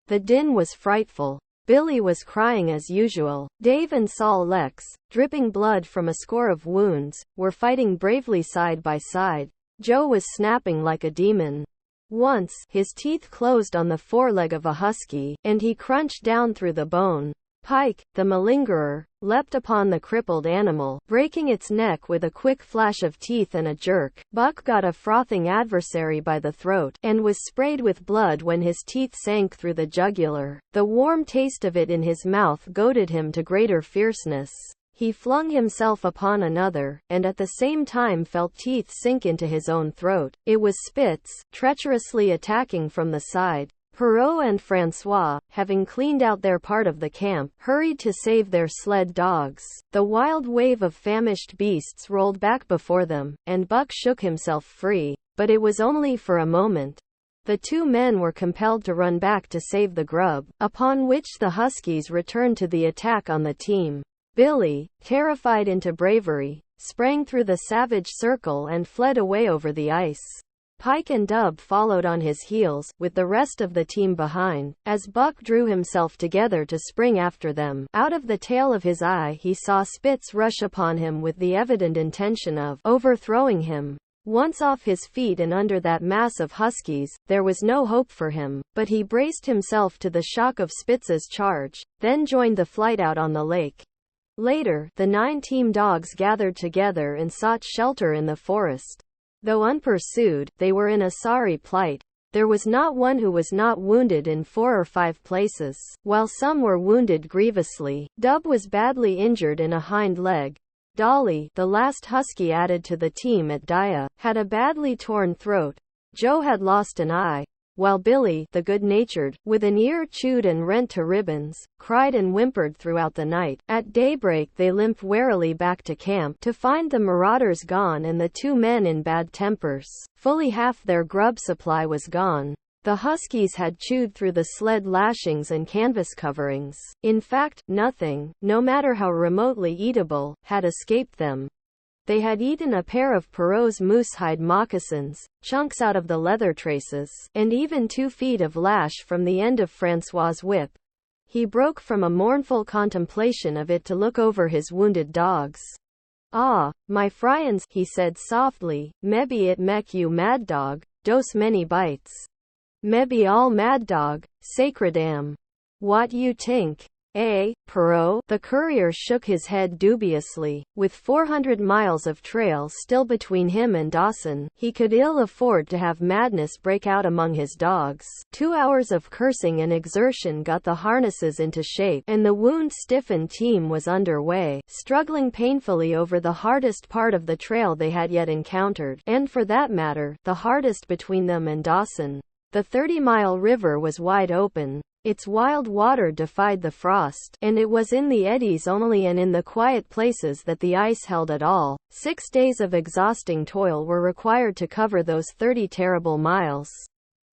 The din was frightful. Billy was crying as usual. Dave and Sol Lex, dripping blood from a score of wounds, were fighting bravely side by side. Joe was snapping like a demon. Once, his teeth closed on the foreleg of a husky, and he crunched down through the bone. Pike, the malingerer, leapt upon the crippled animal, breaking its neck with a quick flash of teeth and a jerk. Buck got a frothing adversary by the throat, and was sprayed with blood when his teeth sank through the jugular. The warm taste of it in his mouth goaded him to greater fierceness. He flung himself upon another, and at the same time felt teeth sink into his own throat. It was Spitz, treacherously attacking from the side. Perrault and Francois, having cleaned out their part of the camp, hurried to save their sled dogs. The wild wave of famished beasts rolled back before them, and Buck shook himself free. But it was only for a moment. The 2 men were compelled to run back to save the grub, upon which the huskies returned to the attack on the team. Billy, terrified into bravery, sprang through the savage circle and fled away over the ice. Pike and Dub followed on his heels, with the rest of the team behind, as Buck drew himself together to spring after them. Out of the tail of his eye he saw Spitz rush upon him with the evident intention of overthrowing him. Once off his feet and under that mass of huskies, there was no hope for him, but he braced himself to the shock of Spitz's charge, then joined the flight out on the lake. Later, the 9 team dogs gathered together and sought shelter in the forest. Though unpursued, they were in a sorry plight. There was not one who was not wounded in 4 or 5 places, while some were wounded grievously. Dub was badly injured in a hind leg. Dolly, the last husky added to the team at Dia, had a badly torn throat. Joe had lost an eye, while Billy, the good-natured, with an ear chewed and rent to ribbons, cried and whimpered throughout the night. At daybreak they limped warily back to camp, to find the marauders gone and the 2 men in bad tempers. Fully half their grub supply was gone. The huskies had chewed through the sled lashings and canvas coverings. In fact, nothing, no matter how remotely eatable, had escaped them. They had eaten a pair of Perrault's moosehide moccasins, chunks out of the leather traces, and even 2 feet of lash from the end of Francois's whip. He broke from a mournful contemplation of it to look over his wounded dogs. "Ah, my friends," he said softly, "maybe it mek you mad dog, dose many bites. Maybe all mad dog, sacredam. What you tink? Eh, Perrault?" The courier shook his head dubiously. With 400 miles of trail still between him and Dawson, he could ill afford to have madness break out among his dogs. 2 hours of cursing and exertion got the harnesses into shape, and the wound-stiffened team was under way, struggling painfully over the hardest part of the trail they had yet encountered, and for that matter, the hardest between them and Dawson. The 30-mile river was wide open. Its wild water defied the frost, and it was in the eddies only and in the quiet places that the ice held at all. 6 days of exhausting toil were required to cover those 30 terrible miles.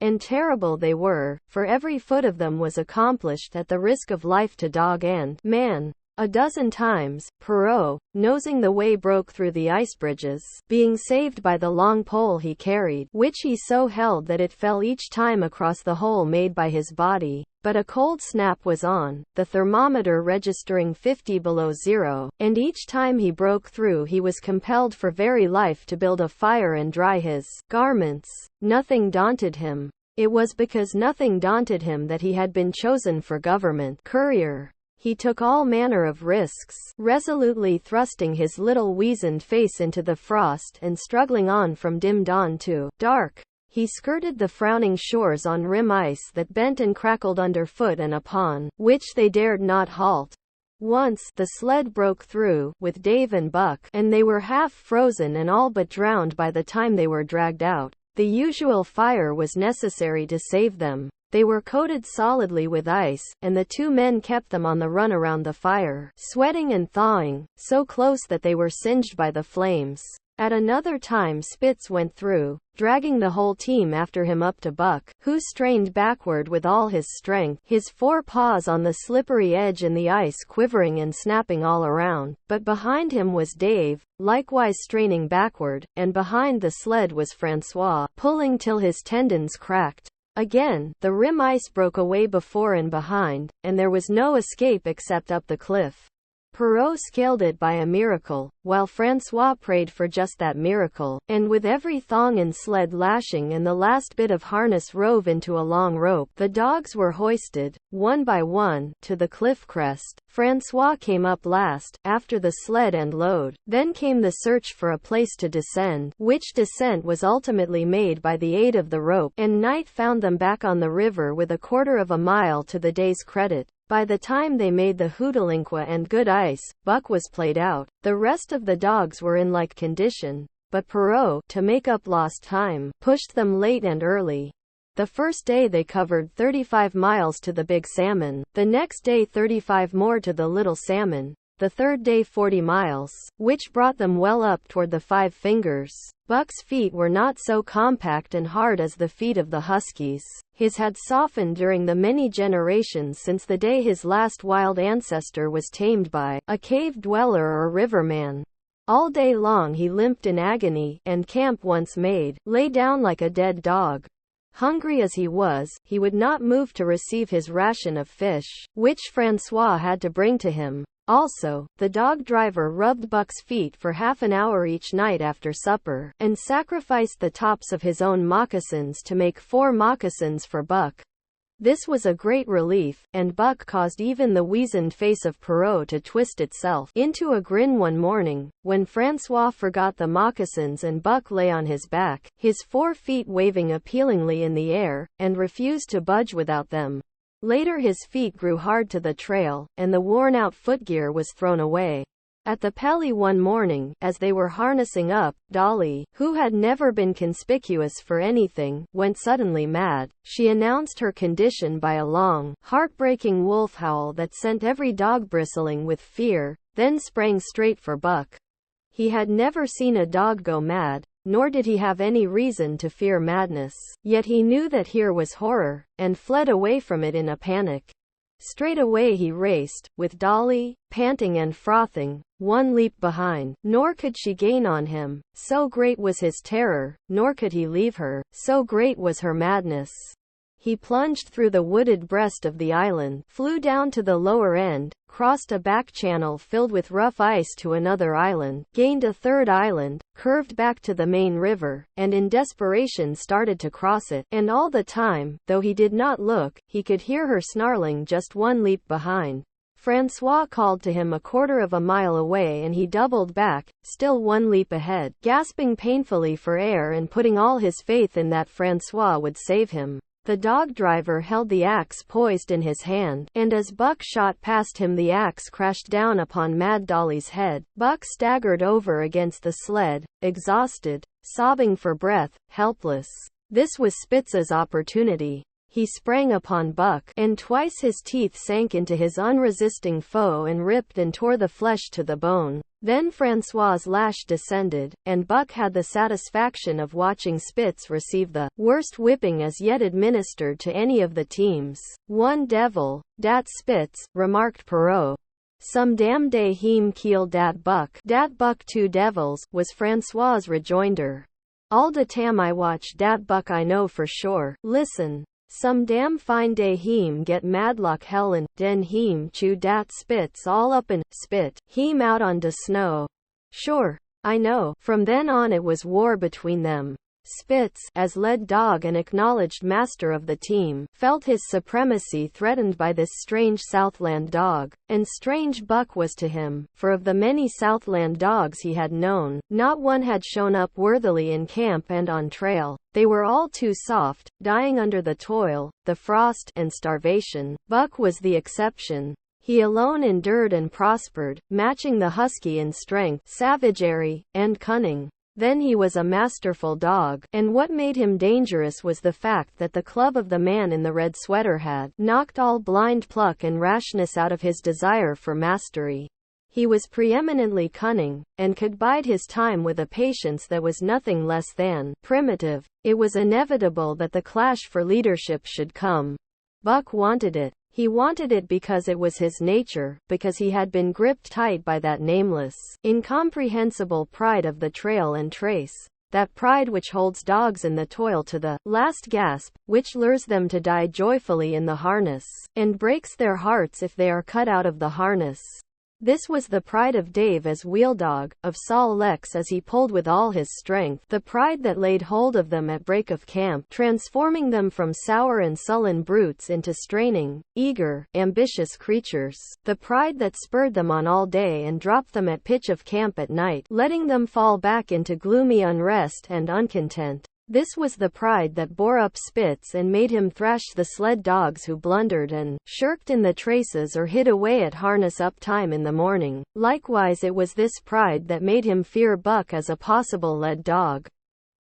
And terrible they were, for every foot of them was accomplished at the risk of life to dog and man. A dozen times, Perrault, nosing the way, broke through the ice bridges, being saved by the long pole he carried, which he so held that it fell each time across the hole made by his body. But a cold snap was on, the thermometer registering 50 below zero, and each time he broke through he was compelled for very life to build a fire and dry his garments. Nothing daunted him. It was because nothing daunted him that he had been chosen for government courier. He took all manner of risks, resolutely thrusting his little weazened face into the frost and struggling on from dim dawn to dark. He skirted the frowning shores on rim ice that bent and crackled underfoot and upon which they dared not halt. Once, the sled broke through, with Dave and Buck, and they were half frozen and all but drowned by the time they were dragged out. The usual fire was necessary to save them. They were coated solidly with ice, and the two men kept them on the run around the fire, sweating and thawing, so close that they were singed by the flames. At another time Spitz went through, dragging the whole team after him up to Buck, who strained backward with all his strength, his four paws on the slippery edge and the ice quivering and snapping all around. But behind him was Dave, likewise straining backward, and behind the sled was Francois, pulling till his tendons cracked. Again, the rim ice broke away before and behind, and there was no escape except up the cliff. Perrault scaled it by a miracle, while Francois prayed for just that miracle, and with every thong and sled lashing and the last bit of harness rove into a long rope, the dogs were hoisted, one by one, to the cliff crest. Francois came up last, after the sled and load. Then came the search for a place to descend, which descent was ultimately made by the aid of the rope, and night found them back on the river with a quarter of a mile to the day's credit. By the time they made the Hootalinqua and good ice, Buck was played out. The rest of the dogs were in like condition, but Perrault, to make up lost time, pushed them late and early. The first day they covered 35 miles to the Big Salmon, the next day 35 more to the Little Salmon, the third day 40 miles, which brought them well up toward the Five Fingers. Buck's feet were not so compact and hard as the feet of the huskies. His had softened during the many generations since the day his last wild ancestor was tamed by a cave dweller or riverman. All day long he limped in agony, and camp once made, lay down like a dead dog. Hungry as he was, he would not move to receive his ration of fish, which Francois had to bring to him. Also, the dog driver rubbed Buck's feet for half an hour each night after supper, and sacrificed the tops of his own moccasins to make 4 moccasins for Buck. This was a great relief, and Buck caused even the weazened face of Perrault to twist itself into a grin one morning, when Francois forgot the moccasins and Buck lay on his back, his 4 feet waving appealingly in the air, and refused to budge without them. Later his feet grew hard to the trail, and the worn-out footgear was thrown away. At the Pelly one morning, as they were harnessing up, Dolly, who had never been conspicuous for anything, went suddenly mad. She announced her condition by a long, heartbreaking wolf howl that sent every dog bristling with fear, then sprang straight for Buck. He had never seen a dog go mad, nor did he have any reason to fear madness. Yet he knew that here was horror, and fled away from it in a panic. Straight away he raced, with Dolly, panting and frothing, one leap behind. Nor could she gain on him, so great was his terror, nor could he leave her, so great was her madness. He plunged through the wooded breast of the island, flew down to the lower end, crossed a back channel filled with rough ice to another island, gained a third island, curved back to the main river, and in desperation started to cross it. And all the time, though he did not look, he could hear her snarling just one leap behind. Francois called to him a quarter of a mile away and he doubled back, still one leap ahead, gasping painfully for air and putting all his faith in that Francois would save him. The dog driver held the axe poised in his hand, and as Buck shot past him the axe crashed down upon Mad Dolly's head. Buck staggered over against the sled, exhausted, sobbing for breath, helpless. This was Spitz's opportunity. He sprang upon Buck, and twice his teeth sank into his unresisting foe and ripped and tore the flesh to the bone. Then Francois's lash descended, and Buck had the satisfaction of watching Spitz receive the worst whipping as yet administered to any of the teams. "One devil, dat Spitz," remarked Perrault. "Some damn day heem keel dat Buck." "Dat Buck 2 devils," was Francois's rejoinder. "All de tam I watch dat Buck I know for sure. Listen. Some damn fine day heem get madlock hellen, den heem chew dat Spitz all up and spit heem out on de snow." "Sure. I know." From then on it was war between them. Spitz, as lead dog and acknowledged master of the team, felt his supremacy threatened by this strange Southland dog, and strange Buck was to him, for of the many Southland dogs he had known, not one had shown up worthily in camp and on trail. They were all too soft, dying under the toil, the frost, and starvation. Buck was the exception. He alone endured and prospered, matching the husky in strength, savagery, and cunning. then he was a masterful dog. And what made him dangerous was the fact that the club of the man in the red sweater had knocked all blind pluck and rashness out of his desire for mastery. He was preeminently cunning, and could bide his time with a patience that was nothing less than primitive. It was inevitable that the clash for leadership should come. Buck wanted it. He wanted it because it was his nature, because he had been gripped tight by that nameless, incomprehensible pride of the trail and trace. That pride which holds dogs in the toil to the last gasp, which lures them to die joyfully in the harness, and breaks their hearts if they are cut out of the harness. This was the pride of Dave as wheel dog, of Sol Leks as he pulled with all his strength, the pride that laid hold of them at break of camp, transforming them from sour and sullen brutes into straining, eager, ambitious creatures, the pride that spurred them on all day and dropped them at pitch of camp at night, letting them fall back into gloomy unrest and uncontent. This was the pride that bore up Spitz and made him thrash the sled dogs who blundered and shirked in the traces or hid away at harness-up time in the morning. Likewise, it was this pride that made him fear Buck as a possible lead dog.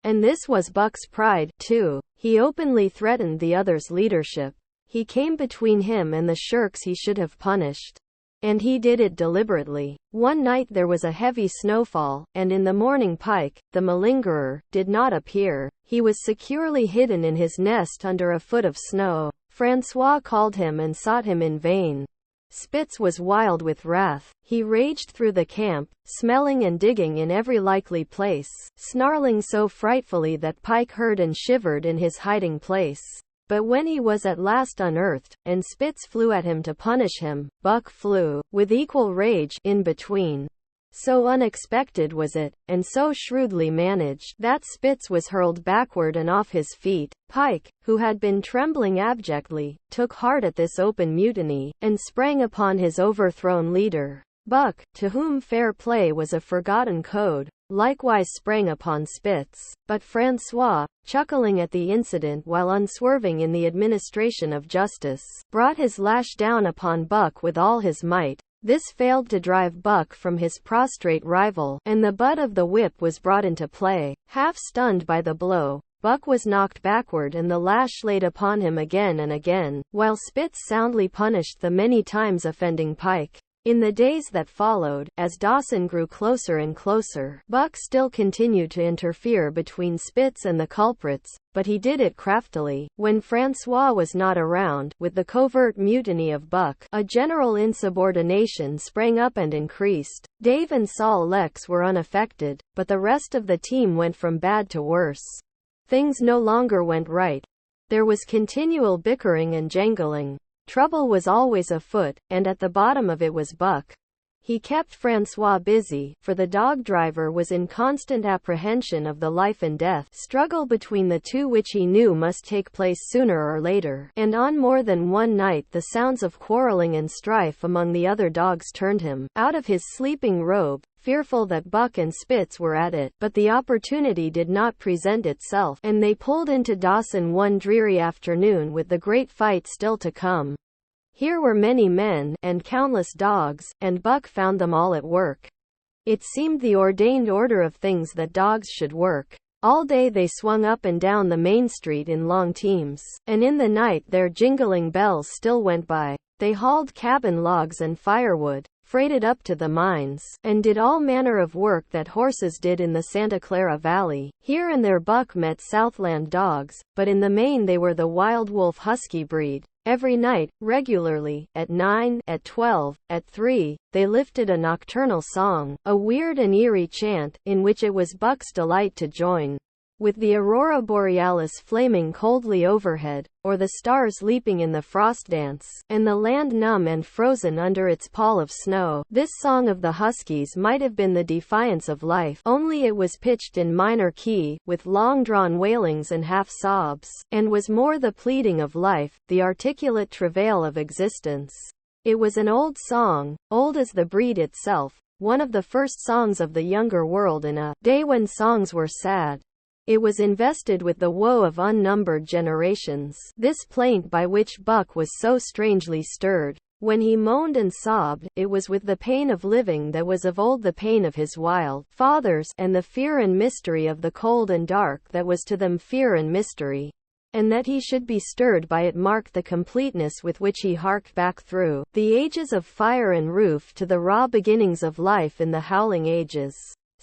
And this was Buck's pride, too. He openly threatened the other's leadership. He came between him and the shirks he should have punished. And he did it deliberately. One night there was a heavy snowfall, and in the morning Pike, the malingerer, did not appear. He was securely hidden in his nest under a foot of snow. Francois called him and sought him in vain. Spitz was wild with wrath. He raged through the camp, smelling and digging in every likely place, snarling so frightfully that Pike heard and shivered in his hiding place. But when he was at last unearthed, and Spitz flew at him to punish him, Buck flew, with equal rage, in between. So unexpected was it, and so shrewdly managed, that Spitz was hurled backward and off his feet. Pike, who had been trembling abjectly, took heart at this open mutiny, and sprang upon his overthrown leader. Buck, to whom fair play was a forgotten code, likewise sprang upon Spitz. But Francois, chuckling at the incident while unswerving in the administration of justice, brought his lash down upon Buck with all his might. This failed to drive Buck from his prostrate rival, and the butt of the whip was brought into play. Half stunned by the blow, Buck was knocked backward and the lash laid upon him again and again, while Spitz soundly punished the many times offending Pike. In the days that followed, as Dawson grew closer and closer, Buck still continued to interfere between Spitz and the culprits, but he did it craftily. When Francois was not around, with the covert mutiny of Buck, a general insubordination sprang up and increased. Dave and Sol Leks were unaffected, but the rest of the team went from bad to worse. Things no longer went right. There was continual bickering and jangling. Trouble was always afoot, and at the bottom of it was Buck. He kept Francois busy, for the dog driver was in constant apprehension of the life and death struggle between the two, which he knew must take place sooner or later, and on more than one night the sounds of quarreling and strife among the other dogs turned him out of his sleeping robe, fearful that Buck and Spitz were at it. But the opportunity did not present itself, and they pulled into Dawson one dreary afternoon with the great fight still to come. Here were many men, and countless dogs, and Buck found them all at work. It seemed the ordained order of things that dogs should work. All day they swung up and down the main street in long teams, and in the night their jingling bells still went by. They hauled cabin logs and firewood, freighted up to the mines, and did all manner of work that horses did in the Santa Clara Valley. Here and there Buck met Southland dogs, but in the main they were the wild wolf husky breed. Every night, regularly, at 9, at 12, at 3, they lifted a nocturnal song, a weird and eerie chant, in which it was Buck's delight to join. With the aurora borealis flaming coldly overhead, or the stars leaping in the frost dance, and the land numb and frozen under its pall of snow, this song of the Huskies might have been the defiance of life, only it was pitched in minor key, with long-drawn wailings and half-sobs, and was more the pleading of life, the articulate travail of existence. It was an old song, old as the breed itself, one of the first songs of the younger world in a day when songs were sad. It was invested with the woe of unnumbered generations. This plaint by which Buck was so strangely stirred When he moaned and sobbed, it was with the pain of living that was of old the pain of his wild fathers, and the fear and mystery of the cold and dark that was to them fear and mystery. And that he should be stirred by it marked the completeness with which he harked back through the ages of fire and roof to the raw beginnings of life in the howling ages.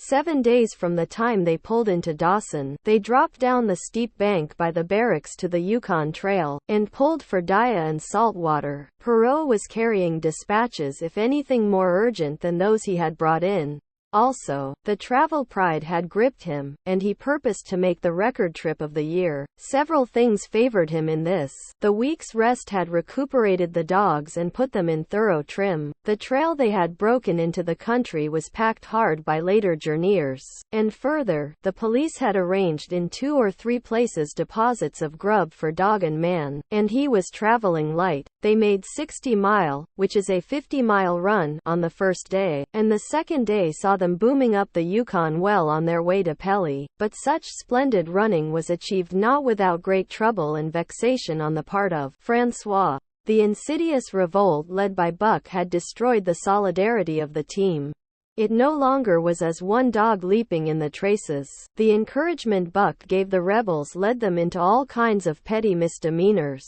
7 days from the time they pulled into Dawson, they dropped down the steep bank by the barracks to the Yukon Trail, and pulled for Dyea and Saltwater. Perot was carrying dispatches if anything more urgent than those he had brought in. Also, the travel pride had gripped him, and he purposed to make the record trip of the year. Several things favored him in this. The week's rest had recuperated the dogs and put them in thorough trim. The trail they had broken into the country was packed hard by later journeyers. And further, the police had arranged in 2 or 3 places deposits of grub for dog and man, and he was traveling light. They made 60 Mile, which is a 50-mile run, on the first day, and the second day saw them booming up the Yukon well on their way to Pelly. But such splendid running was achieved not without great trouble and vexation on the part of Francois. The insidious revolt led by Buck had destroyed the solidarity of the team. It no longer was as one dog leaping in the traces. The encouragement Buck gave the rebels led them into all kinds of petty misdemeanors.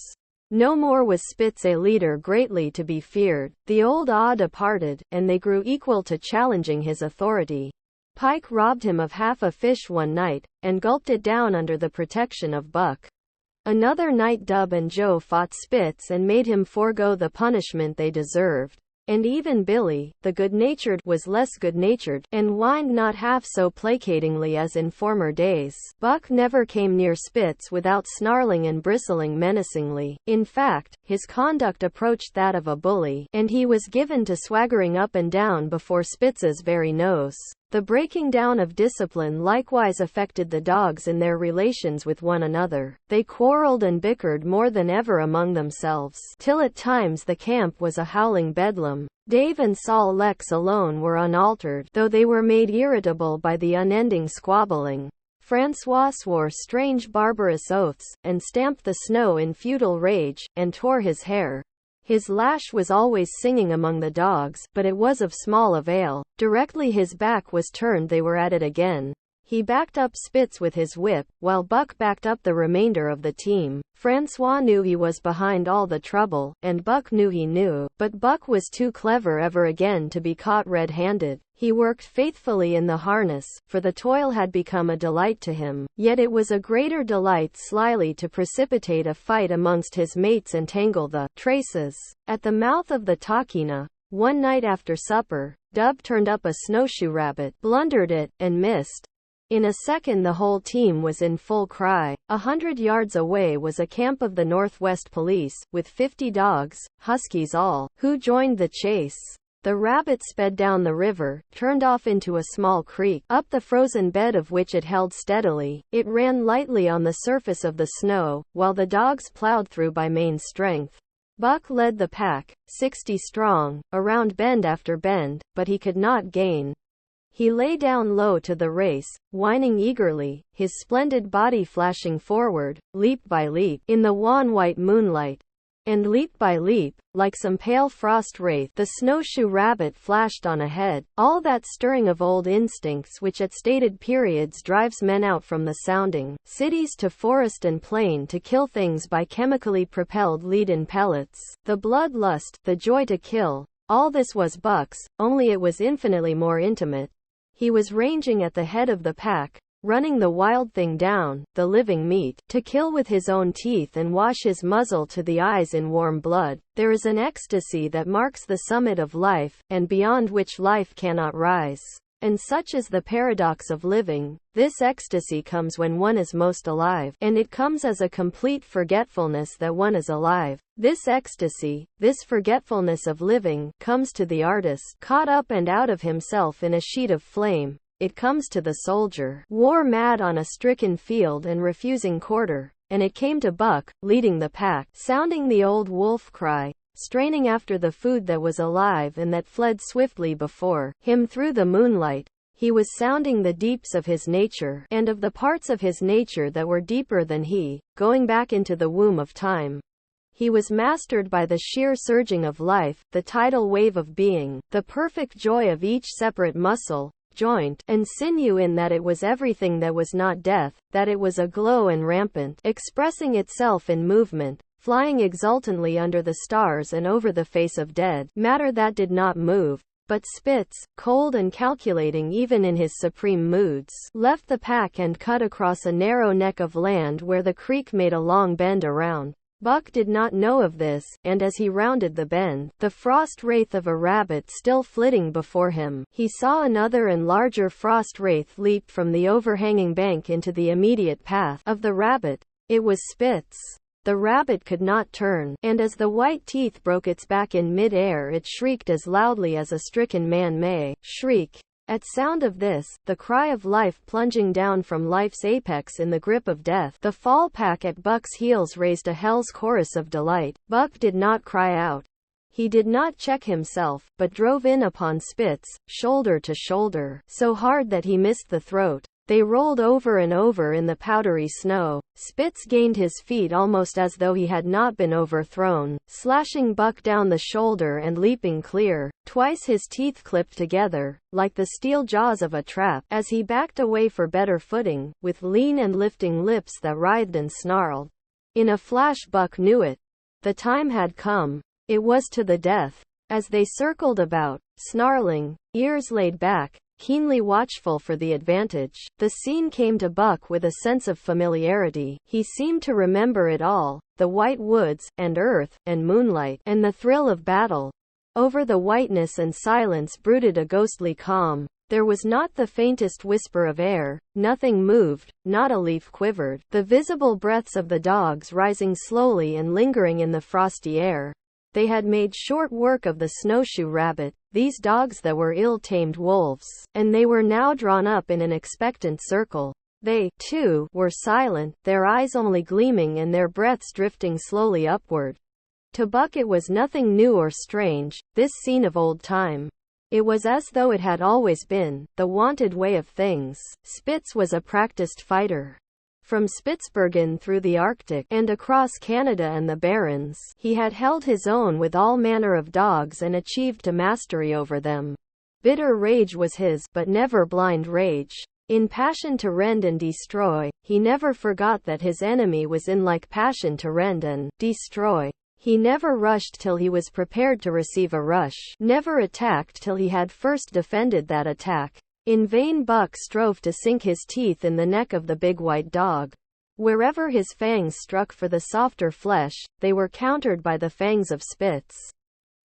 No more was Spitz a leader greatly to be feared. The old awe departed, and they grew equal to challenging his authority. Pike robbed him of half a fish one night, and gulped it down under the protection of Buck. Another night Dub and Joe fought Spitz and made him forego the punishment they deserved. And even Billy, the good-natured, was less good-natured, and whined not half so placatingly as in former days. Buck never came near Spitz without snarling and bristling menacingly. In fact, his conduct approached that of a bully, and he was given to swaggering up and down before Spitz's very nose. The breaking down of discipline likewise affected the dogs in their relations with one another. They quarreled and bickered more than ever among themselves, till at times the camp was a howling bedlam. Dave and Sol Lex alone were unaltered, though they were made irritable by the unending squabbling. Francois swore strange barbarous oaths, and stamped the snow in futile rage, and tore his hair. His lash was always singing among the dogs, but it was of small avail. Directly his back was turned they were at it again. He backed up Spitz with his whip, while Buck backed up the remainder of the team. Francois knew he was behind all the trouble, and Buck knew he knew, but Buck was too clever ever again to be caught red-handed. He worked faithfully in the harness, for the toil had become a delight to him. Yet it was a greater delight slyly to precipitate a fight amongst his mates and tangle the traces. At the mouth of the Tahkeena, one night after supper, Dub turned up a snowshoe rabbit, blundered it, and missed. In a second the whole team was in full cry. 100 yards away was a camp of the Northwest Police, with 50 dogs, huskies all, who joined the chase. The rabbit sped down the river, turned off into a small creek, up the frozen bed of which it held steadily. It ran lightly on the surface of the snow, while the dogs plowed through by main strength. Buck led the pack, 60 strong, around bend after bend, but he could not gain. He lay down low to the race, whining eagerly, his splendid body flashing forward, leap by leap, in the wan white moonlight. And leap by leap, like some pale frost wraith, the snowshoe rabbit flashed on ahead. All that stirring of old instincts which at stated periods drives men out from the sounding cities to forest and plain to kill things by chemically propelled lead-in pellets. The bloodlust, the joy to kill, all this was Buck's, only it was infinitely more intimate. He was ranging at the head of the pack, running the wild thing down, the living meat, to kill with his own teeth and wash his muzzle to the eyes in warm blood. There is an ecstasy that marks the summit of life, and beyond which life cannot rise. And such is the paradox of living. This ecstasy comes when one is most alive, and it comes as a complete forgetfulness that one is alive. This ecstasy, this forgetfulness of living, comes to the artist, caught up and out of himself in a sheet of flame. It comes to the soldier, war-mad on a stricken field and refusing quarter. And it came to Buck, leading the pack, sounding the old wolf cry, straining after the food that was alive and that fled swiftly before him through the moonlight. He was sounding the deeps of his nature, and of the parts of his nature that were deeper than he, going back into the womb of time. He was mastered by the sheer surging of life, the tidal wave of being, the perfect joy of each separate muscle, joint, and sinew, in that it was everything that was not death, that it was aglow and rampant, expressing itself in movement, flying exultantly under the stars and over the face of dead matter that did not move. But Spitz, cold and calculating even in his supreme moods, left the pack and cut across a narrow neck of land where the creek made a long bend around. Buck did not know of this, and as he rounded the bend, the frost wraith of a rabbit still flitting before him, he saw another and larger frost wraith leap from the overhanging bank into the immediate path of the rabbit. It was Spitz. The rabbit could not turn, and as the white teeth broke its back in mid-air, it shrieked as loudly as a stricken man may shriek. At sound of this, the cry of life plunging down from life's apex in the grip of death, the fall pack at Buck's heels raised a hell's chorus of delight. Buck did not cry out. He did not check himself, but drove in upon Spitz, shoulder to shoulder, so hard that he missed the throat. They rolled over and over in the powdery snow. Spitz gained his feet almost as though he had not been overthrown, slashing Buck down the shoulder and leaping clear. Twice his teeth clipped together, like the steel jaws of a trap, as he backed away for better footing, with lean and lifting lips that writhed and snarled. In a flash Buck knew it. The time had come. It was to the death. As they circled about, snarling, ears laid back, keenly watchful for the advantage, the scene came to Buck with a sense of familiarity. He seemed to remember it all, the white woods, and earth, and moonlight, and the thrill of battle. Over the whiteness and silence brooded a ghostly calm. There was not the faintest whisper of air, nothing moved, not a leaf quivered. The visible breaths of the dogs rising slowly and lingering in the frosty air. They had made short work of the snowshoe rabbit, these dogs that were ill-tamed wolves, and they were now drawn up in an expectant circle. They, too, were silent, their eyes only gleaming and their breaths drifting slowly upward. To Buck it was nothing new or strange, this scene of old time. It was as though it had always been, the wonted way of things. Spitz was a practiced fighter. From Spitsbergen through the Arctic, and across Canada and the Barrens, he had held his own with all manner of dogs and achieved a mastery over them. Bitter rage was his, but never blind rage. In passion to rend and destroy, he never forgot that his enemy was in like passion to rend and destroy. He never rushed till he was prepared to receive a rush, never attacked till he had first defended that attack. In vain Buck strove to sink his teeth in the neck of the big white dog. Wherever his fangs struck for the softer flesh, they were countered by the fangs of Spitz.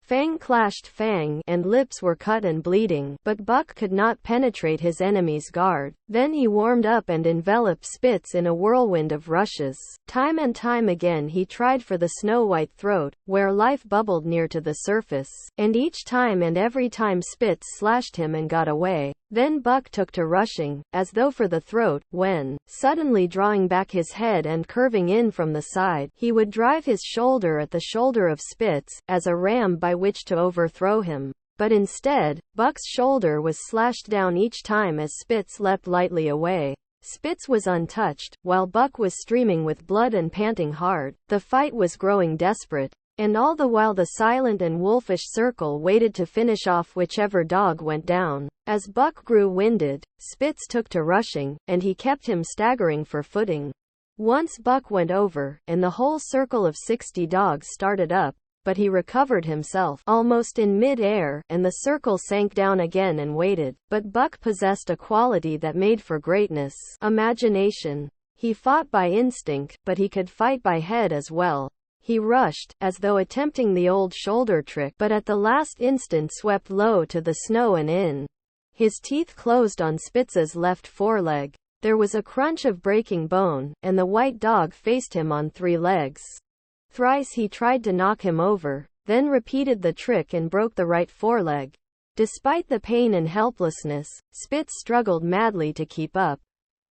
Fang clashed fang, and lips were cut and bleeding, but Buck could not penetrate his enemy's guard. Then he warmed up and enveloped Spitz in a whirlwind of rushes. Time and time again he tried for the snow-white throat, where life bubbled near to the surface, and each time and every time Spitz slashed him and got away. Then Buck took to rushing, as though for the throat, when, suddenly drawing back his head and curving in from the side, he would drive his shoulder at the shoulder of Spitz, as a ram by which to overthrow him. But instead, Buck's shoulder was slashed down each time as Spitz leapt lightly away. Spitz was untouched, while Buck was streaming with blood and panting hard. The fight was growing desperate. And all the while the silent and wolfish circle waited to finish off whichever dog went down. As Buck grew winded, Spitz took to rushing, and he kept him staggering for footing. Once Buck went over, and the whole circle of 60 dogs started up, but he recovered himself, almost in mid-air, and the circle sank down again and waited. But Buck possessed a quality that made for greatness: imagination. He fought by instinct, but he could fight by head as well. He rushed, as though attempting the old shoulder trick, but at the last instant swept low to the snow and in. His teeth closed on Spitz's left foreleg. There was a crunch of breaking bone, and the white dog faced him on 3 legs. Thrice he tried to knock him over, then repeated the trick and broke the right foreleg. Despite the pain and helplessness, Spitz struggled madly to keep up.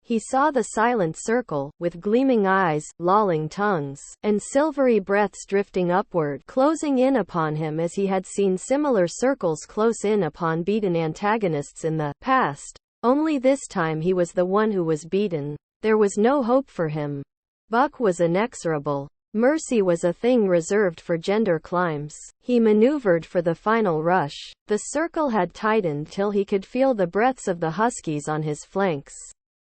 He saw the silent circle, with gleaming eyes, lolling tongues, and silvery breaths drifting upward, closing in upon him as he had seen similar circles close in upon beaten antagonists in the past. Only this time he was the one who was beaten. There was no hope for him. Buck was inexorable. Mercy was a thing reserved for gender climbs. He maneuvered for the final rush. The circle had tightened till he could feel the breaths of the huskies on his flanks.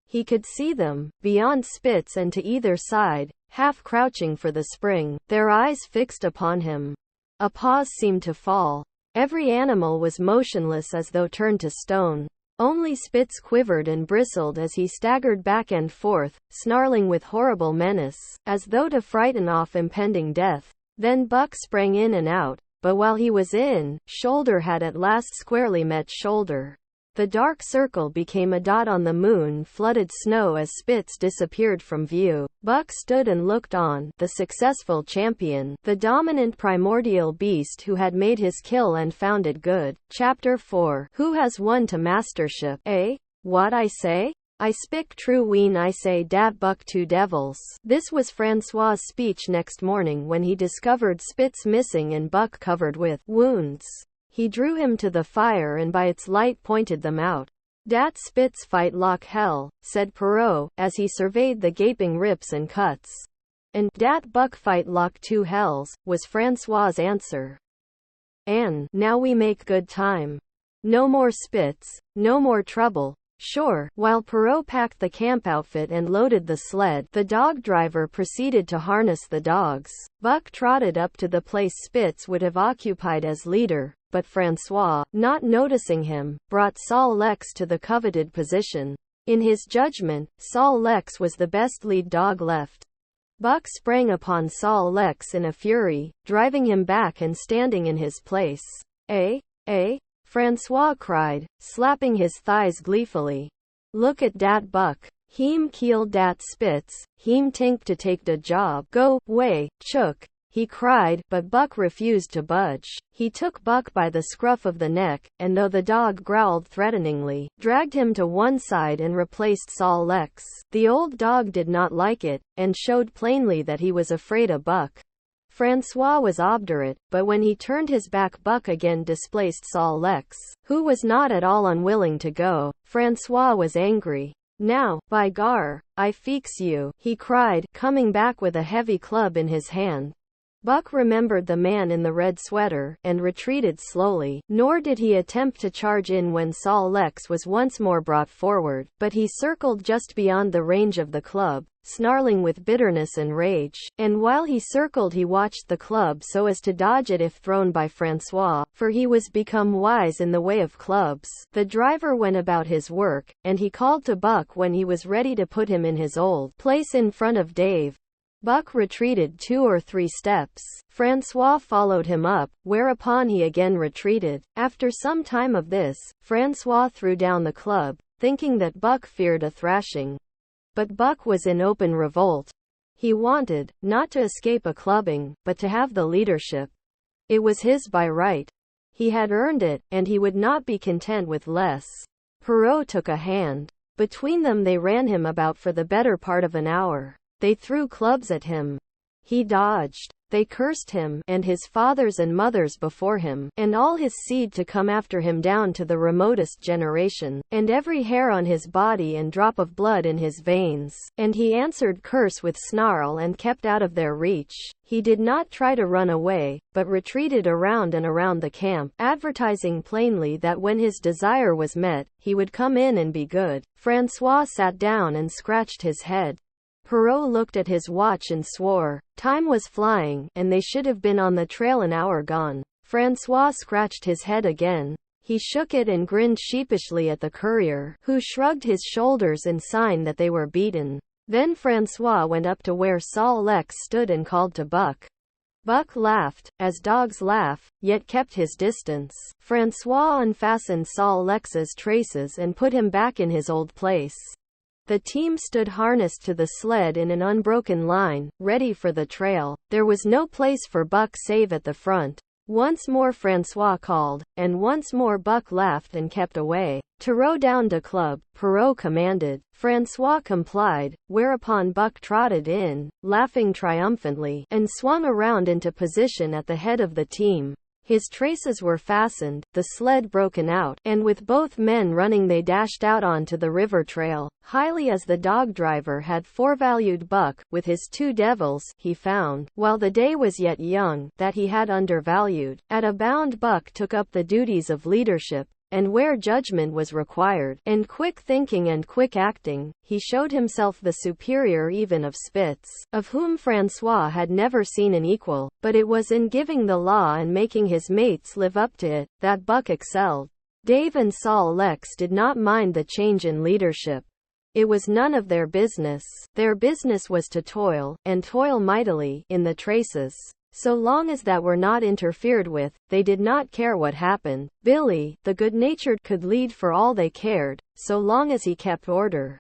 He could see them, beyond Spitz and to either side, half crouching for the spring, their eyes fixed upon him. A pause seemed to fall. Every animal was motionless as though turned to stone. Only Spitz quivered and bristled as he staggered back and forth, snarling with horrible menace, as though to frighten off impending death. Then Buck sprang in and out, but while he was in, shoulder had at last squarely met shoulder. The dark circle became a dot on the moon-flooded snow as Spitz disappeared from view. Buck stood and looked on, the successful champion, the dominant primordial beast who had made his kill and found it good. Chapter 4. Who has won to mastership? Eh? What I say? I spik true ween I say dat Buck two devils. This was Francois's speech next morning when he discovered Spitz missing and Buck covered with wounds. He drew him to the fire and by its light pointed them out. Dat Spitz fight like hell, said Perrault, as he surveyed the gaping rips and cuts. And dat Buck fight like two hells, was Francois's answer. And now we make good time. No more Spitz, no more trouble. Sure. While Perrault packed the camp outfit and loaded the sled, the dog driver proceeded to harness the dogs. Buck trotted up to the place Spitz would have occupied as leader, but Francois, not noticing him, brought Sol Lex to the coveted position. In his judgment, Sol Lex was the best lead dog left. Buck sprang upon Sol Lex in a fury, driving him back and standing in his place. Eh? Francois cried, slapping his thighs gleefully. Look at dat Buck. Heem keel dat Spitz, heem tink to take de job. Go way, chook, he cried, but Buck refused to budge. He took Buck by the scruff of the neck, and though the dog growled threateningly, dragged him to one side and replaced Sol Lex. The old dog did not like it, and showed plainly that he was afraid of Buck. Francois was obdurate, but when he turned his back Buck again displaced Sol Lex, who was not at all unwilling to go. Francois was angry. Now, by gar, I feeks you, he cried, coming back with a heavy club in his hand. Buck remembered the man in the red sweater, and retreated slowly, nor did he attempt to charge in when Sol Lex was once more brought forward, but he circled just beyond the range of the club, snarling with bitterness and rage, and while he circled he watched the club so as to dodge it if thrown by Francois, for he was become wise in the way of clubs. The driver went about his work, and he called to Buck when he was ready to put him in his old place in front of Dave. Buck retreated 2 or 3 steps. Francois followed him up, whereupon he again retreated. After some time of this, Francois threw down the club, thinking that Buck feared a thrashing. But Buck was in open revolt. He wanted, not to escape a clubbing, but to have the leadership. It was his by right. He had earned it, and he would not be content with less. Perrault took a hand. Between them they ran him about for the better part of an hour. They threw clubs at him. He dodged. They cursed him, and his fathers and mothers before him, and all his seed to come after him down to the remotest generation, and every hair on his body and drop of blood in his veins, and he answered curse with snarl and kept out of their reach. He did not try to run away, but retreated around and around the camp, advertising plainly that when his desire was met, he would come in and be good. Francois sat down and scratched his head. Perrault looked at his watch and swore. Time was flying, and they should have been on the trail an hour gone. Francois scratched his head again. He shook it and grinned sheepishly at the courier, who shrugged his shoulders in sign that they were beaten. Then Francois went up to where Sol Lex stood and called to Buck. Buck laughed, as dogs laugh, yet kept his distance. Francois unfastened Sol Lex's traces and put him back in his old place. The team stood harnessed to the sled in an unbroken line, ready for the trail. There was no place for Buck save at the front. Once more Francois called, and once more Buck laughed and kept away. To row down to club, Perrault commanded. Francois complied, whereupon Buck trotted in, laughing triumphantly, and swung around into position at the head of the team. His traces were fastened, the sled broken out, and with both men running they dashed out onto the river trail. Highly as the dog driver had forevalued Buck, with his two devils, he found, while the day was yet young, that he had undervalued. At a bound Buck took up the duties of leadership, and where judgment was required, and quick thinking and quick acting, he showed himself the superior even of Spitz, of whom Francois had never seen an equal, but it was in giving the law and making his mates live up to it, that Buck excelled. Dave and Sol Lex did not mind the change in leadership. It was none of their business. Their business was to toil, and toil mightily, in the traces. So long as that were not interfered with, they did not care what happened. Billy, the good-natured, could lead for all they cared, so long as he kept order.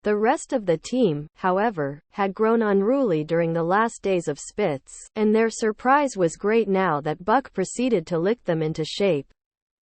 The rest of the team, however, had grown unruly during the last days of Spitz, and their surprise was great now that Buck proceeded to lick them into shape.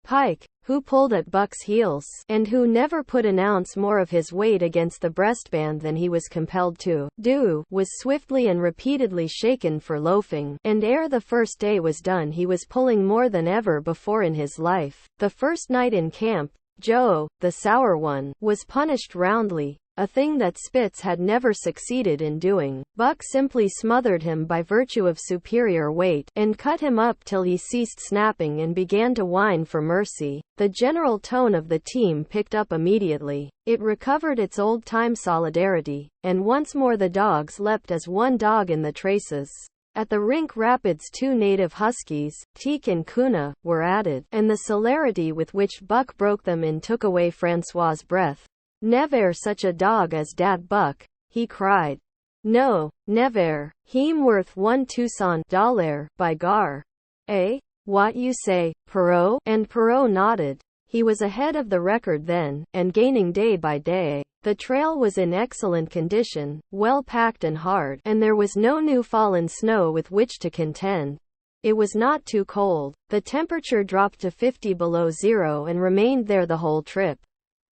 Pike, who pulled at Buck's heels, and who never put an ounce more of his weight against the breastband than he was compelled to do, was swiftly and repeatedly shaken for loafing, and ere the first day was done he was pulling more than ever before in his life. The first night in camp, Joe, the sour one, was punished roundly, a thing that Spitz had never succeeded in doing. Buck simply smothered him by virtue of superior weight, and cut him up till he ceased snapping and began to whine for mercy. The general tone of the team picked up immediately. It recovered its old-time solidarity, and once more the dogs leapt as one dog in the traces. At the Rink Rapids 2 native huskies, Teek and Kuna, were added, and the celerity with which Buck broke them in took away Francois's breath. "Never such a dog as dat Buck," he cried. "No, never. Heem worth $1,200, by gar." "Eh? What you say, Perrault?" And Perrault nodded. He was ahead of the record then, and gaining day by day. The trail was in excellent condition, well packed and hard, and there was no new fallen snow with which to contend. It was not too cold. The temperature dropped to 50 below zero and remained there the whole trip.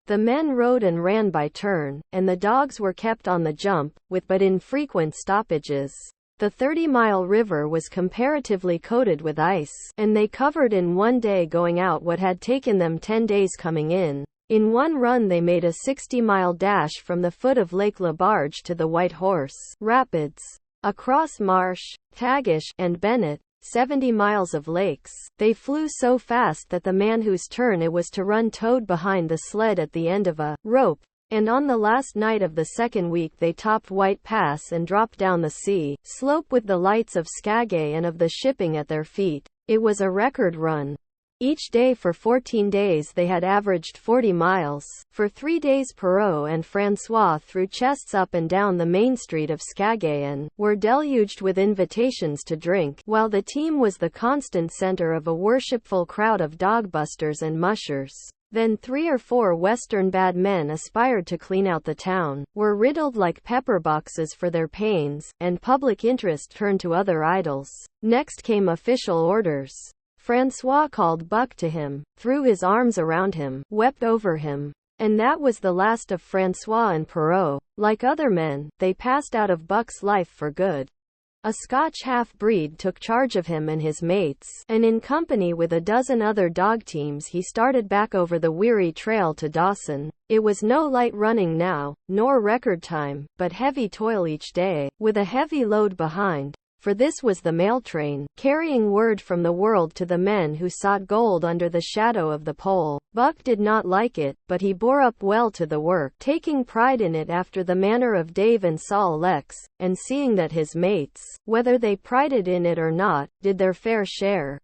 The men rode and ran by turn, and the dogs were kept on the jump, with but infrequent stoppages. The 30-mile river was comparatively coated with ice, and they covered in one day going out what had taken them 10 days coming in. In one run they made a 60-mile dash from the foot of Lake Labarge to the White Horse Rapids. Across Marsh, Tagish, and Bennett, 70 miles of lakes, they flew so fast that the man whose turn it was to run towed behind the sled at the end of a rope, and on the last night of the second week they topped White Pass and dropped down the sea slope with the lights of Skagay and of the shipping at their feet. It was a record run. Each day for 14 days they had averaged 40 miles. For 3 days Perrault and Francois threw chests up and down the main street of Skagay and were deluged with invitations to drink, while the team was the constant center of a worshipful crowd of dogbusters and mushers. Then 3 or 4 Western bad men aspired to clean out the town, were riddled like pepper boxes for their pains, and public interest turned to other idols. Next came official orders. Francois called Buck to him, threw his arms around him, wept over him. And that was the last of Francois and Perrault. Like other men, they passed out of Buck's life for good. A Scotch half-breed took charge of him and his mates, and in company with a dozen other dog teams he started back over the weary trail to Dawson. It was no light running now, nor record time, but heavy toil each day, with a heavy load behind. For this was the mail train, carrying word from the world to the men who sought gold under the shadow of the pole. Buck did not like it, but he bore up well to the work, taking pride in it after the manner of Dave and Sol Lex, and seeing that his mates, whether they prided in it or not, did their fair share.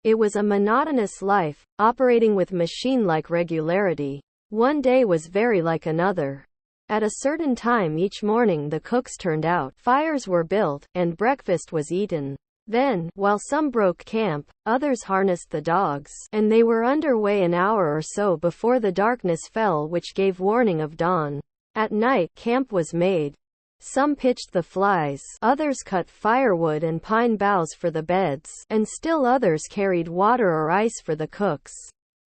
It was a monotonous life, operating with machine-like regularity. One day was very like another. At a certain time each morning the cooks turned out, fires were built, and breakfast was eaten. Then, while some broke camp, others harnessed the dogs, and they were under way an hour or so before the darkness fell which gave warning of dawn. At night, camp was made. Some pitched the flies, others cut firewood and pine boughs for the beds, and still others carried water or ice for the cooks.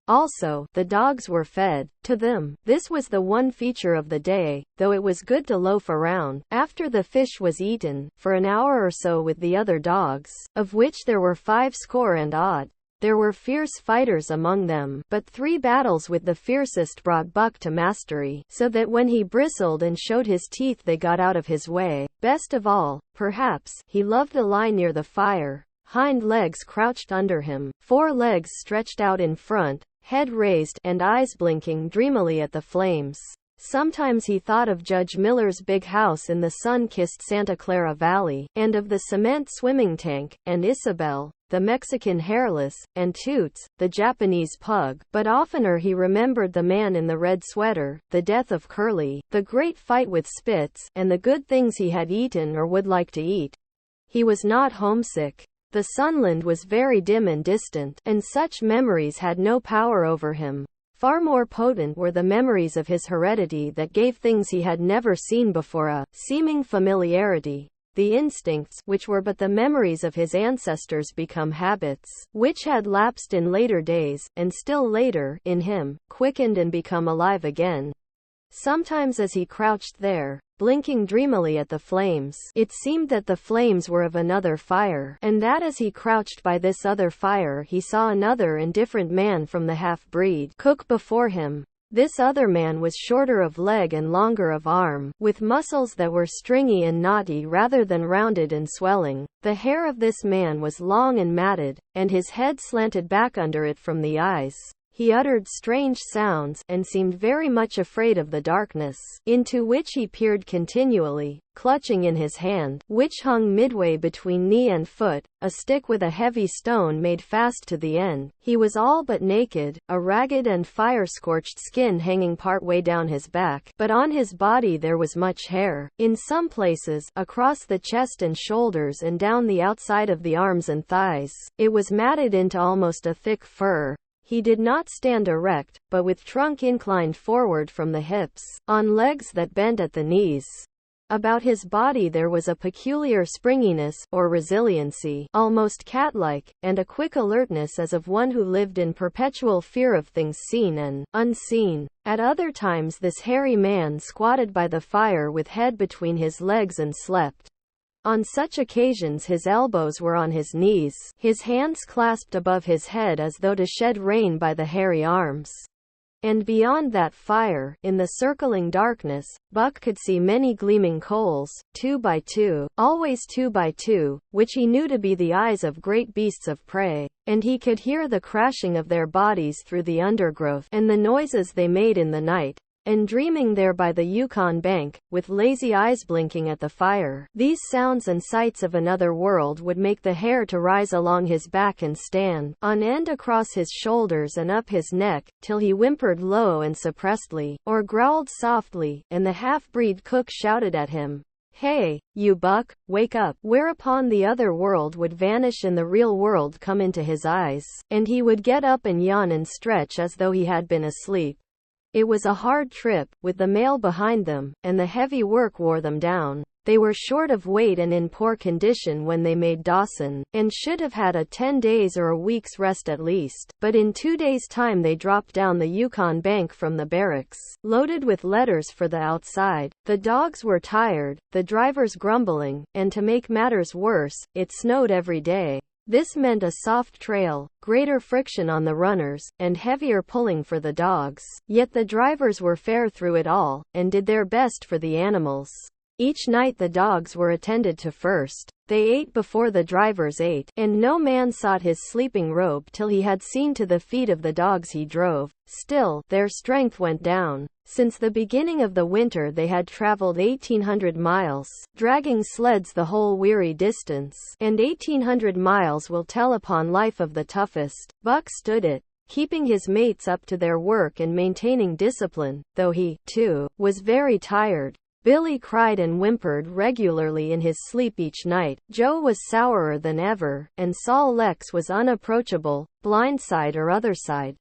Also, the dogs were fed. To them, this was the one feature of the day, though it was good to loaf around, after the fish was eaten, for an hour or so with the other dogs, of which there were 50 and odd. There were fierce fighters among them, but 3 battles with the fiercest brought Buck to mastery, so that when he bristled and showed his teeth they got out of his way. Best of all, perhaps, he loved to lie near the fire, hind legs crouched under him, 4 legs stretched out in front, head raised, and eyes blinking dreamily at the flames. Sometimes he thought of Judge Miller's big house in the sun-kissed Santa Clara Valley, and of the cement swimming tank, and Isabel, the Mexican hairless, and Toots, the Japanese pug, but oftener he remembered the man in the red sweater, the death of Curly, the great fight with Spitz, and the good things he had eaten or would like to eat. He was not homesick. The Sunland was very dim and distant, and such memories had no power over him. Far more potent were the memories of his heredity that gave things he had never seen before a seeming familiarity. The instincts, which were but the memories of his ancestors, become habits, which had lapsed in later days, and still later, in him, quickened and become alive again. Sometimes as he crouched there, blinking dreamily at the flames, it seemed that the flames were of another fire, and that as he crouched by this other fire he saw another and different man from the half-breed cook before him. This other man was shorter of leg and longer of arm, with muscles that were stringy and knotty rather than rounded and swelling. The hair of this man was long and matted, and his head slanted back under it from the eyes. He uttered strange sounds, and seemed very much afraid of the darkness, into which he peered continually, clutching in his hand, which hung midway between knee and foot, a stick with a heavy stone made fast to the end. He was all but naked, a ragged and fire-scorched skin hanging part way down his back, but on his body there was much hair, in some places, across the chest and shoulders and down the outside of the arms and thighs. It was matted into almost a thick fur. He did not stand erect, but with trunk inclined forward from the hips, on legs that bent at the knees. About his body there was a peculiar springiness, or resiliency, almost cat-like, and a quick alertness as of one who lived in perpetual fear of things seen and unseen. At other times this hairy man squatted by the fire with head between his legs and slept. On such occasions his elbows were on his knees, his hands clasped above his head as though to shed rain by the hairy arms. And beyond that fire, in the circling darkness, Buck could see many gleaming coals, 2 by 2, always 2 by 2, which he knew to be the eyes of great beasts of prey, and he could hear the crashing of their bodies through the undergrowth, and the noises they made in the night. And dreaming there by the Yukon bank, with lazy eyes blinking at the fire, these sounds and sights of another world would make the hair to rise along his back and stand on end across his shoulders and up his neck, till he whimpered low and suppressedly, or growled softly, and the half-breed cook shouted at him, "Hey, you Buck, wake up," whereupon the other world would vanish and the real world come into his eyes, and he would get up and yawn and stretch as though he had been asleep. It was a hard trip, with the mail behind them, and the heavy work wore them down. They were short of weight and in poor condition when they made Dawson, and should have had a 10 days or a week's rest at least. But in 2 days' time they dropped down the Yukon bank from the barracks, loaded with letters for the outside. The dogs were tired, the drivers grumbling, and to make matters worse, it snowed every day. This meant a soft trail, greater friction on the runners, and heavier pulling for the dogs. Yet the drivers were fair through it all, and did their best for the animals. Each night the dogs were attended to first. They ate before the drivers ate, and no man sought his sleeping robe till he had seen to the feet of the dogs he drove. Still, their strength went down. Since the beginning of the winter they had traveled 1,800 miles, dragging sleds the whole weary distance, and 1,800 miles will tell upon life of the toughest. Buck stood it, keeping his mates up to their work and maintaining discipline, though he, too, was very tired. Billy cried and whimpered regularly in his sleep each night. Joe was sourer than ever, and Sol Lex was unapproachable, blindside or other side.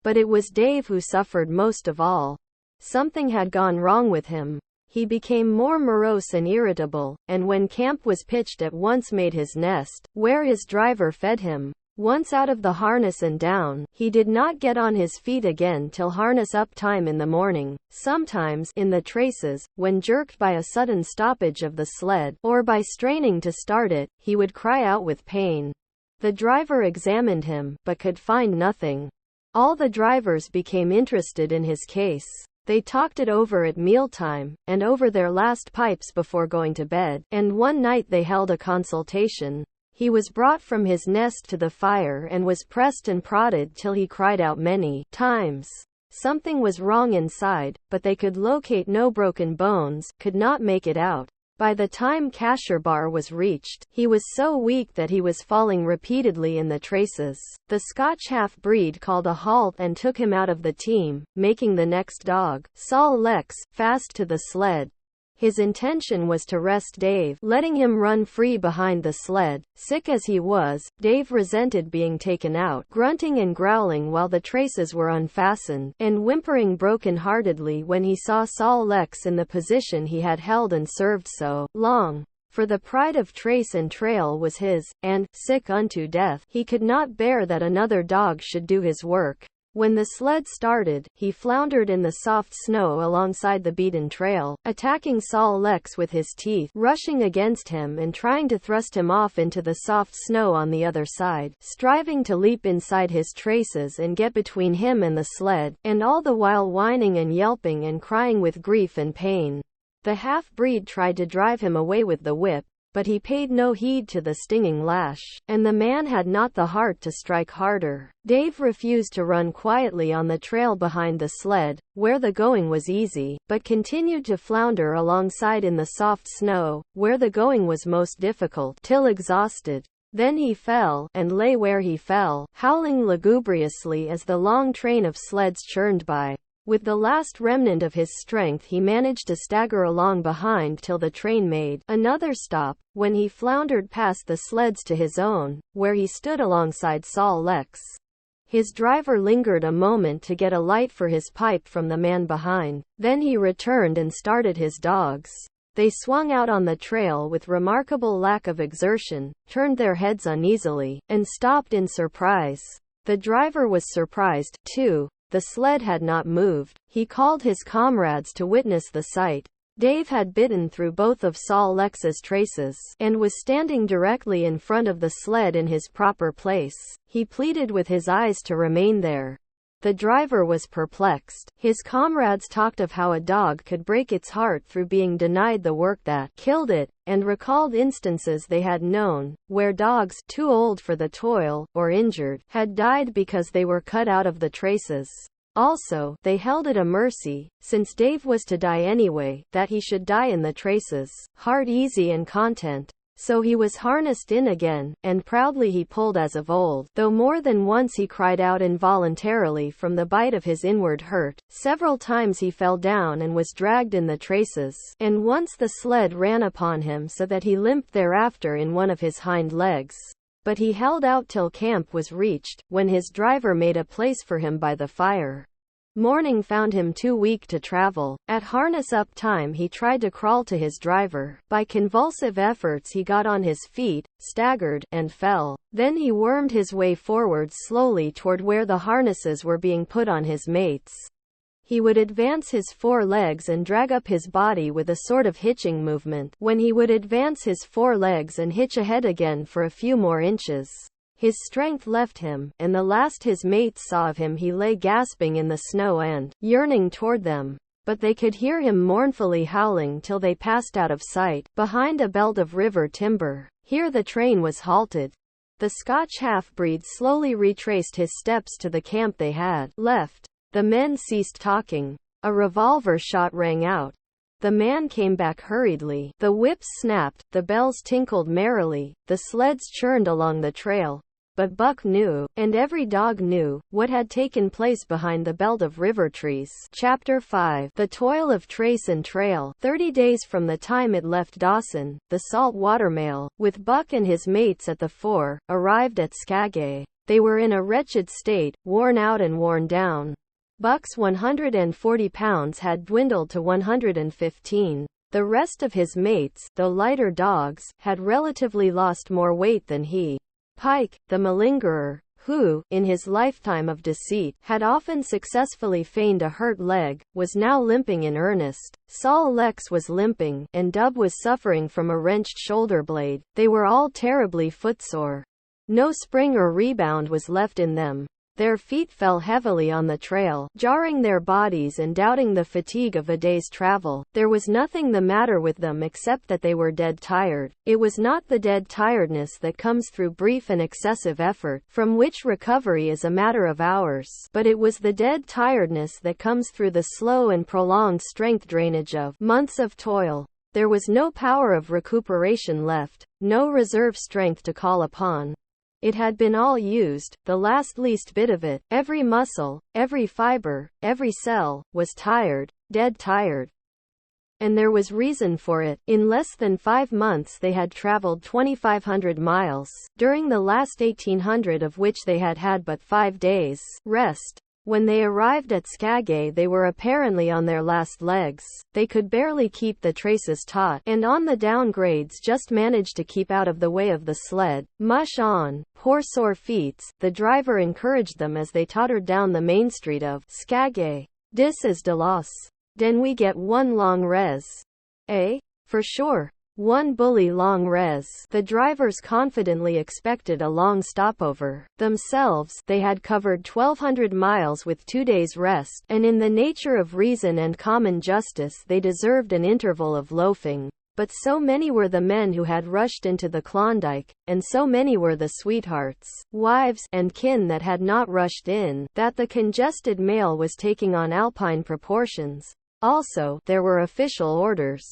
But it was Dave who suffered most of all. Something had gone wrong with him. He became more morose and irritable, and when camp was pitched at once made his nest, where his driver fed him. Once out of the harness and down, he did not get on his feet again till harness up time in the morning. Sometimes, in the traces, when jerked by a sudden stoppage of the sled, or by straining to start it, he would cry out with pain. The driver examined him, but could find nothing. All the drivers became interested in his case. They talked it over at mealtime, and over their last pipes before going to bed, and one night they held a consultation. He was brought from his nest to the fire and was pressed and prodded till he cried out many times. Something was wrong inside, but they could locate no broken bones, could not make it out. By the time Cashierbar was reached, he was so weak that he was falling repeatedly in the traces. The Scotch half-breed called a halt and took him out of the team, making the next dog, Sol Lex, fast to the sled. His intention was to rest Dave, letting him run free behind the sled. Sick as he was, Dave resented being taken out, grunting and growling while the traces were unfastened, and whimpering broken-heartedly when he saw Sol Lex in the position he had held and served so long. For the pride of trace and trail was his, and, sick unto death, he could not bear that another dog should do his work. When the sled started, he floundered in the soft snow alongside the beaten trail, attacking Sol Lex with his teeth, rushing against him and trying to thrust him off into the soft snow on the other side, striving to leap inside his traces and get between him and the sled, and all the while whining and yelping and crying with grief and pain. The half-breed tried to drive him away with the whip, but he paid no heed to the stinging lash, and the man had not the heart to strike harder. Dave refused to run quietly on the trail behind the sled, where the going was easy, but continued to flounder alongside in the soft snow, where the going was most difficult, till exhausted. Then he fell, and lay where he fell, howling lugubriously as the long train of sleds churned by. With the last remnant of his strength he managed to stagger along behind till the train made another stop, when he floundered past the sleds to his own, where he stood alongside Sol Lex. His driver lingered a moment to get a light for his pipe from the man behind. Then he returned and started his dogs. They swung out on the trail with remarkable lack of exertion, turned their heads uneasily, and stopped in surprise. The driver was surprised, too. The sled had not moved. He called his comrades to witness the sight. Dave had bitten through both of Sol Lex's traces, and was standing directly in front of the sled in his proper place. He pleaded with his eyes to remain there. The driver was perplexed. His comrades talked of how a dog could break its heart through being denied the work that killed it, and recalled instances they had known, where dogs, too old for the toil, or injured, had died because they were cut out of the traces. Also, they held it a mercy, since Dave was to die anyway, that he should die in the traces, heart easy and content. So he was harnessed in again, and proudly he pulled as of old, though more than once he cried out involuntarily from the bite of his inward hurt. Several times he fell down and was dragged in the traces, and once the sled ran upon him so that he limped thereafter in one of his hind legs. But he held out till camp was reached, when his driver made a place for him by the fire. Morning found him too weak to travel. At harness-up time he tried to crawl to his driver. By convulsive efforts he got on his feet, staggered, and fell. Then he wormed his way forward slowly toward where the harnesses were being put on his mates. He would advance his four legs and drag up his body with a sort of hitching movement, when he would advance his four legs and hitch ahead again for a few more inches. His strength left him, and the last his mates saw of him he lay gasping in the snow and yearning toward them. But they could hear him mournfully howling till they passed out of sight, behind a belt of river timber. Here the train was halted. The Scotch half-breed slowly retraced his steps to the camp they had left. The men ceased talking. A revolver shot rang out. The man came back hurriedly. The whips snapped, the bells tinkled merrily, the sleds churned along the trail. But Buck knew, and every dog knew, what had taken place behind the belt of river trees. Chapter 5. The Toil of Trace and Trail. 30 days from the time it left Dawson, the salt water mail, with Buck and his mates at the fore, arrived at Skagay. They were in a wretched state, worn out and worn down. Buck's 140 pounds had dwindled to 115. The rest of his mates, though lighter dogs, had relatively lost more weight than he. Pike, the malingerer, who, in his lifetime of deceit, had often successfully feigned a hurt leg, was now limping in earnest. Sol Lex was limping, and Dub was suffering from a wrenched shoulder blade. They were all terribly footsore. No spring or rebound was left in them. Their feet fell heavily on the trail, jarring their bodies and doubting the fatigue of a day's travel. There was nothing the matter with them except that they were dead tired. It was not the dead tiredness that comes through brief and excessive effort, from which recovery is a matter of hours, but it was the dead tiredness that comes through the slow and prolonged strength drainage of months of toil. There was no power of recuperation left, no reserve strength to call upon. It had been all used, the last least bit of it. Every muscle, every fiber, every cell, was tired, dead tired. And there was reason for it. In less than 5 months they had traveled 2,500 miles, during the last 1,800 of which they had had but 5 days' rest. When they arrived at Skagay they were apparently on their last legs. They could barely keep the traces taut, and on the downgrades just managed to keep out of the way of the sled. Mush on, poor sore feet, the driver encouraged them as they tottered down the main street of Skagay. Dis is de los. Den we get one long res. Eh? For sure. One bully long res. The drivers confidently expected a long stopover. Themselves, they had covered 1,200 miles with 2 days' rest, and in the nature of reason and common justice they deserved an interval of loafing. But so many were the men who had rushed into the Klondike, and so many were the sweethearts, wives, and kin that had not rushed in, that the congested mail was taking on alpine proportions. Also, there were official orders.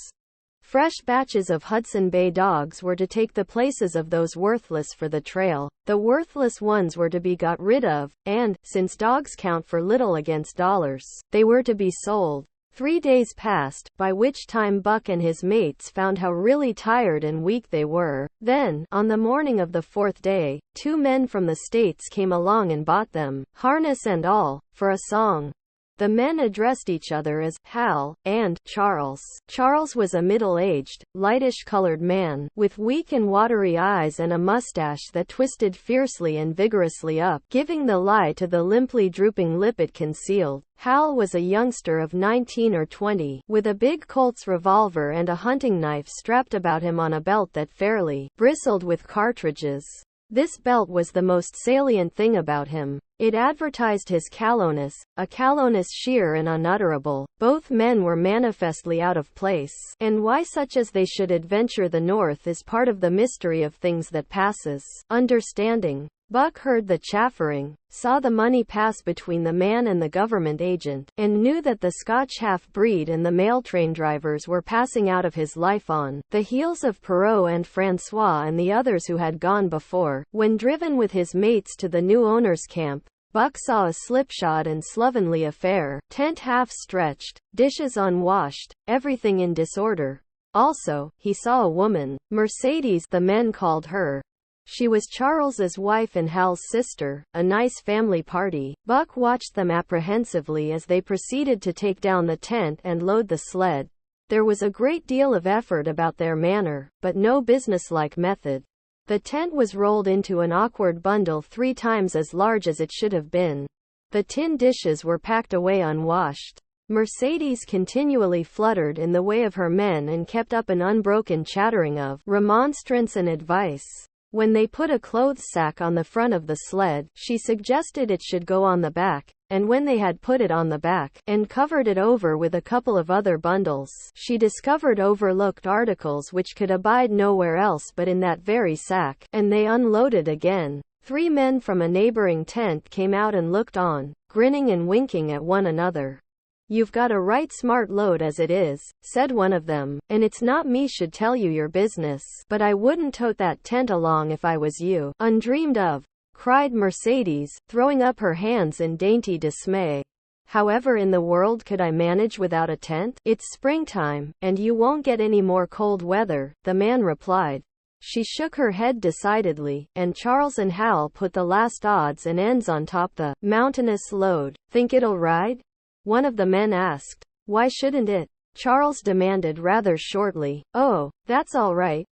Fresh batches of Hudson Bay dogs were to take the places of those worthless for the trail. The worthless ones were to be got rid of, and, since dogs count for little against dollars, they were to be sold. 3 days passed, by which time Buck and his mates found how really tired and weak they were. Then, on the morning of the 4th day, 2 men from the States came along and bought them, harness and all, for a song. The men addressed each other as Hal and Charles. Charles was a middle-aged, lightish-colored man, with weak and watery eyes and a mustache that twisted fiercely and vigorously up, giving the lie to the limply drooping lip it concealed. Hal was a youngster of 19 or 20, with a big Colt's revolver and a hunting knife strapped about him on a belt that fairly bristled with cartridges. This belt was the most salient thing about him. It advertised his callowness, a callowness sheer and unutterable. Both men were manifestly out of place, and why such as they should adventure the north is part of the mystery of things that passes understanding. Buck heard the chaffering, saw the money pass between the man and the government agent, and knew that the Scotch half-breed and the mail train drivers were passing out of his life on the heels of Perrault and Francois and the others who had gone before. When driven with his mates to the new owner's camp, Buck saw a slipshod and slovenly affair, tent half-stretched, dishes unwashed, everything in disorder. Also, he saw a woman, Mercedes the men called her. She was Charles's wife and Hal's sister, a nice family party. Buck watched them apprehensively as they proceeded to take down the tent and load the sled. There was a great deal of effort about their manner, but no businesslike method. The tent was rolled into an awkward bundle 3 times as large as it should have been. The tin dishes were packed away unwashed. Mercedes continually fluttered in the way of her men and kept up an unbroken chattering of remonstrance and advice. When they put a clothes sack on the front of the sled, she suggested it should go on the back, and when they had put it on the back, and covered it over with a couple of other bundles, she discovered overlooked articles which could abide nowhere else but in that very sack, and they unloaded again. 3 men from a neighboring tent came out and looked on, grinning and winking at one another. "You've got a right smart load as it is," said one of them, "and it's not me should tell you your business, but I wouldn't tote that tent along if I was you." "Undreamed of," cried Mercedes, throwing up her hands in dainty dismay. "However in the world could I manage without a tent? It's springtime, and you won't get any more cold weather," the man replied. She shook her head decidedly, and Charles and Hal put the last odds and ends on top the mountainous load. "Think it'll ride?" one of the men asked. "Why shouldn't it?" Charles demanded rather shortly. "Oh, that's all right,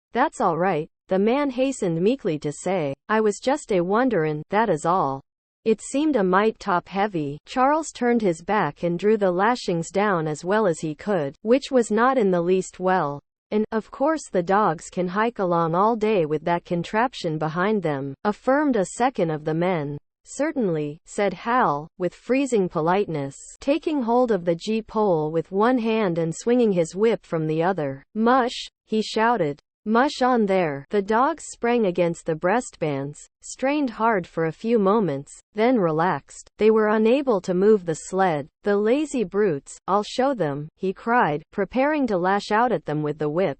the man hastened meekly to say. "I was just a wonderin', that is all." It seemed a mite top heavy. Charles turned his back and drew the lashings down as well as he could, which was not in the least well. And, of course the dogs can hike along all day with that contraption behind them, affirmed a second of the men. Certainly, said Hal, with freezing politeness, taking hold of the G-pole with one hand and swinging his whip from the other. Mush, he shouted. Mush on there. The dogs sprang against the breastbands, strained hard for a few moments, then relaxed. They were unable to move the sled. The lazy brutes, I'll show them, he cried, preparing to lash out at them with the whip.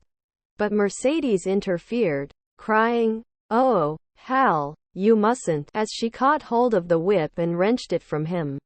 But Mercedes interfered, crying, "Oh, Hal, you mustn't," as she caught hold of the whip and wrenched it from him.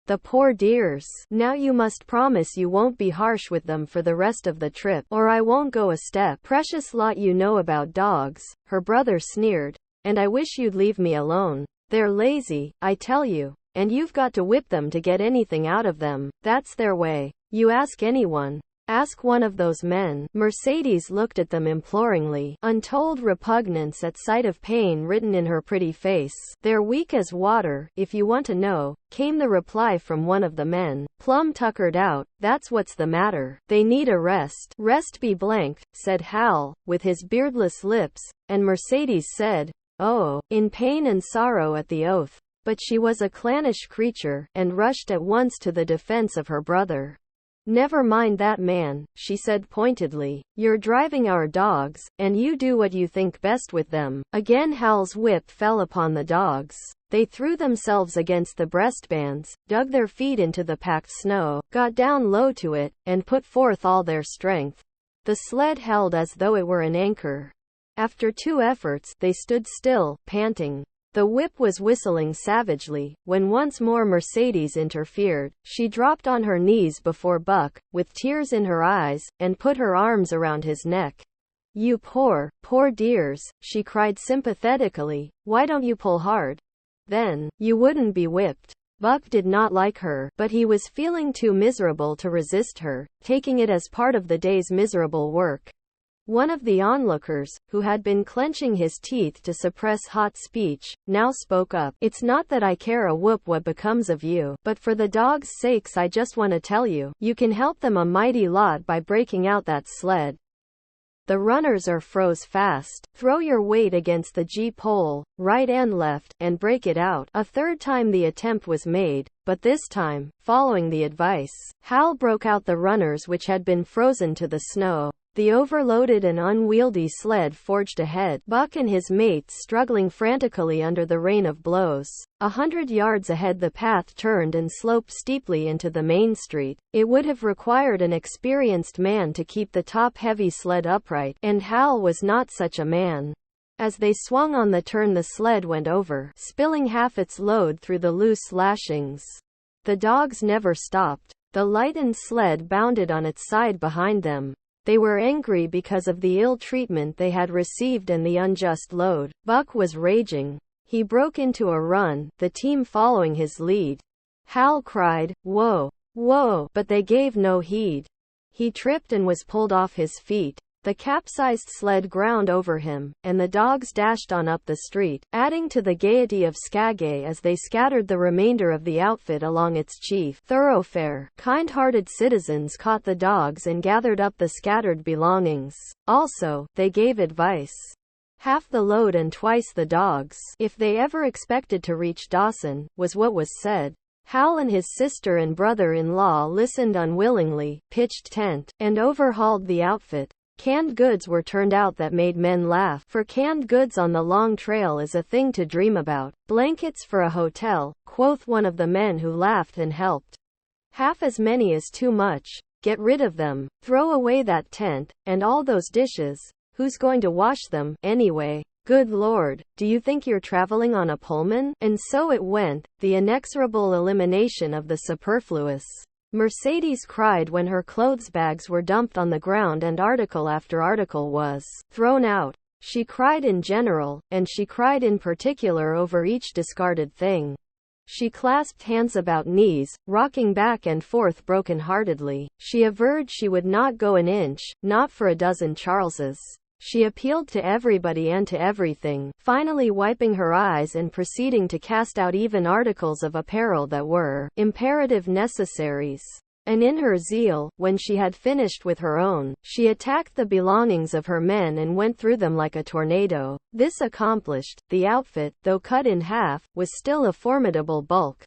The poor dears. Now you must promise you won't be harsh with them for the rest of the trip, or I won't go a step. Precious lot you know about dogs, her brother sneered. And I wish you'd leave me alone. They're lazy, I tell you. And you've got to whip them to get anything out of them. That's their way. You ask anyone. Ask one of those men. Mercedes looked at them imploringly, untold repugnance at sight of pain written in her pretty face. They're weak as water, if you want to know, came the reply from one of the men. Plumb tuckered out, that's what's the matter. They need a rest. Rest be blanked, said Hal, with his beardless lips, and Mercedes said, oh, in pain and sorrow at the oath. But she was a clannish creature, and rushed at once to the defense of her brother. Never mind that man, she said pointedly. You're driving our dogs, and you do what you think best with them. Again Hal's whip fell upon the dogs. They threw themselves against the breastbands, dug their feet into the packed snow, got down low to it, and put forth all their strength. The sled held as though it were an anchor. After 2 efforts, they stood still, panting. The whip was whistling savagely, when once more Mercedes interfered. She dropped on her knees before Buck, with tears in her eyes, and put her arms around his neck. You poor dears, she cried sympathetically, why don't you pull hard? Then, you wouldn't be whipped. Buck did not like her, but he was feeling too miserable to resist her, taking it as part of the day's miserable work. One of the onlookers, who had been clenching his teeth to suppress hot speech, now spoke up. It's not that I care a whoop what becomes of you, but for the dogs' sakes I just want to tell you, you can help them a mighty lot by breaking out that sled. The runners are froze fast. Throw your weight against the G-pole, right and left, and break it out. A third time the attempt was made, but this time, following the advice, Hal broke out the runners which had been frozen to the snow. The overloaded and unwieldy sled forged ahead, Buck and his mates struggling frantically under the rain of blows. 100 yards ahead the path turned and sloped steeply into the main street. It would have required an experienced man to keep the top-heavy sled upright, and Hal was not such a man. As they swung on the turn the sled went over, spilling half its load through the loose lashings. The dogs never stopped. The lightened sled bounded on its side behind them. They were angry because of the ill treatment they had received and the unjust load. Buck was raging. He broke into a run, the team following his lead. Hal cried, "Whoa! Whoa!" but they gave no heed. He tripped and was pulled off his feet. The capsized sled ground over him, and the dogs dashed on up the street, adding to the gaiety of Skagay as they scattered the remainder of the outfit along its chief thoroughfare. Kind-hearted citizens caught the dogs and gathered up the scattered belongings. Also, they gave advice. Half the load and twice the dogs, if they ever expected to reach Dawson, was what was said. Hal and his sister and brother-in-law listened unwillingly, pitched tent, and overhauled the outfit. Canned goods were turned out that made men laugh, for canned goods on the long trail is a thing to dream about. Blankets for a hotel, quoth one of the men who laughed and helped. Half as many is too much. Get rid of them. Throw away that tent, and all those dishes. Who's going to wash them, anyway? Good Lord, do you think you're traveling on a Pullman? And so it went, the inexorable elimination of the superfluous. Mercedes cried when her clothes bags were dumped on the ground and article after article was thrown out. She cried in general, and she cried in particular over each discarded thing. She clasped hands about knees, rocking back and forth broken-heartedly. She averred she would not go an inch, not for a dozen Charleses. She appealed to everybody and to everything, finally wiping her eyes and proceeding to cast out even articles of apparel that were imperative necessaries. And in her zeal, when she had finished with her own, she attacked the belongings of her men and went through them like a tornado. This accomplished, the outfit, though cut in half, was still a formidable bulk.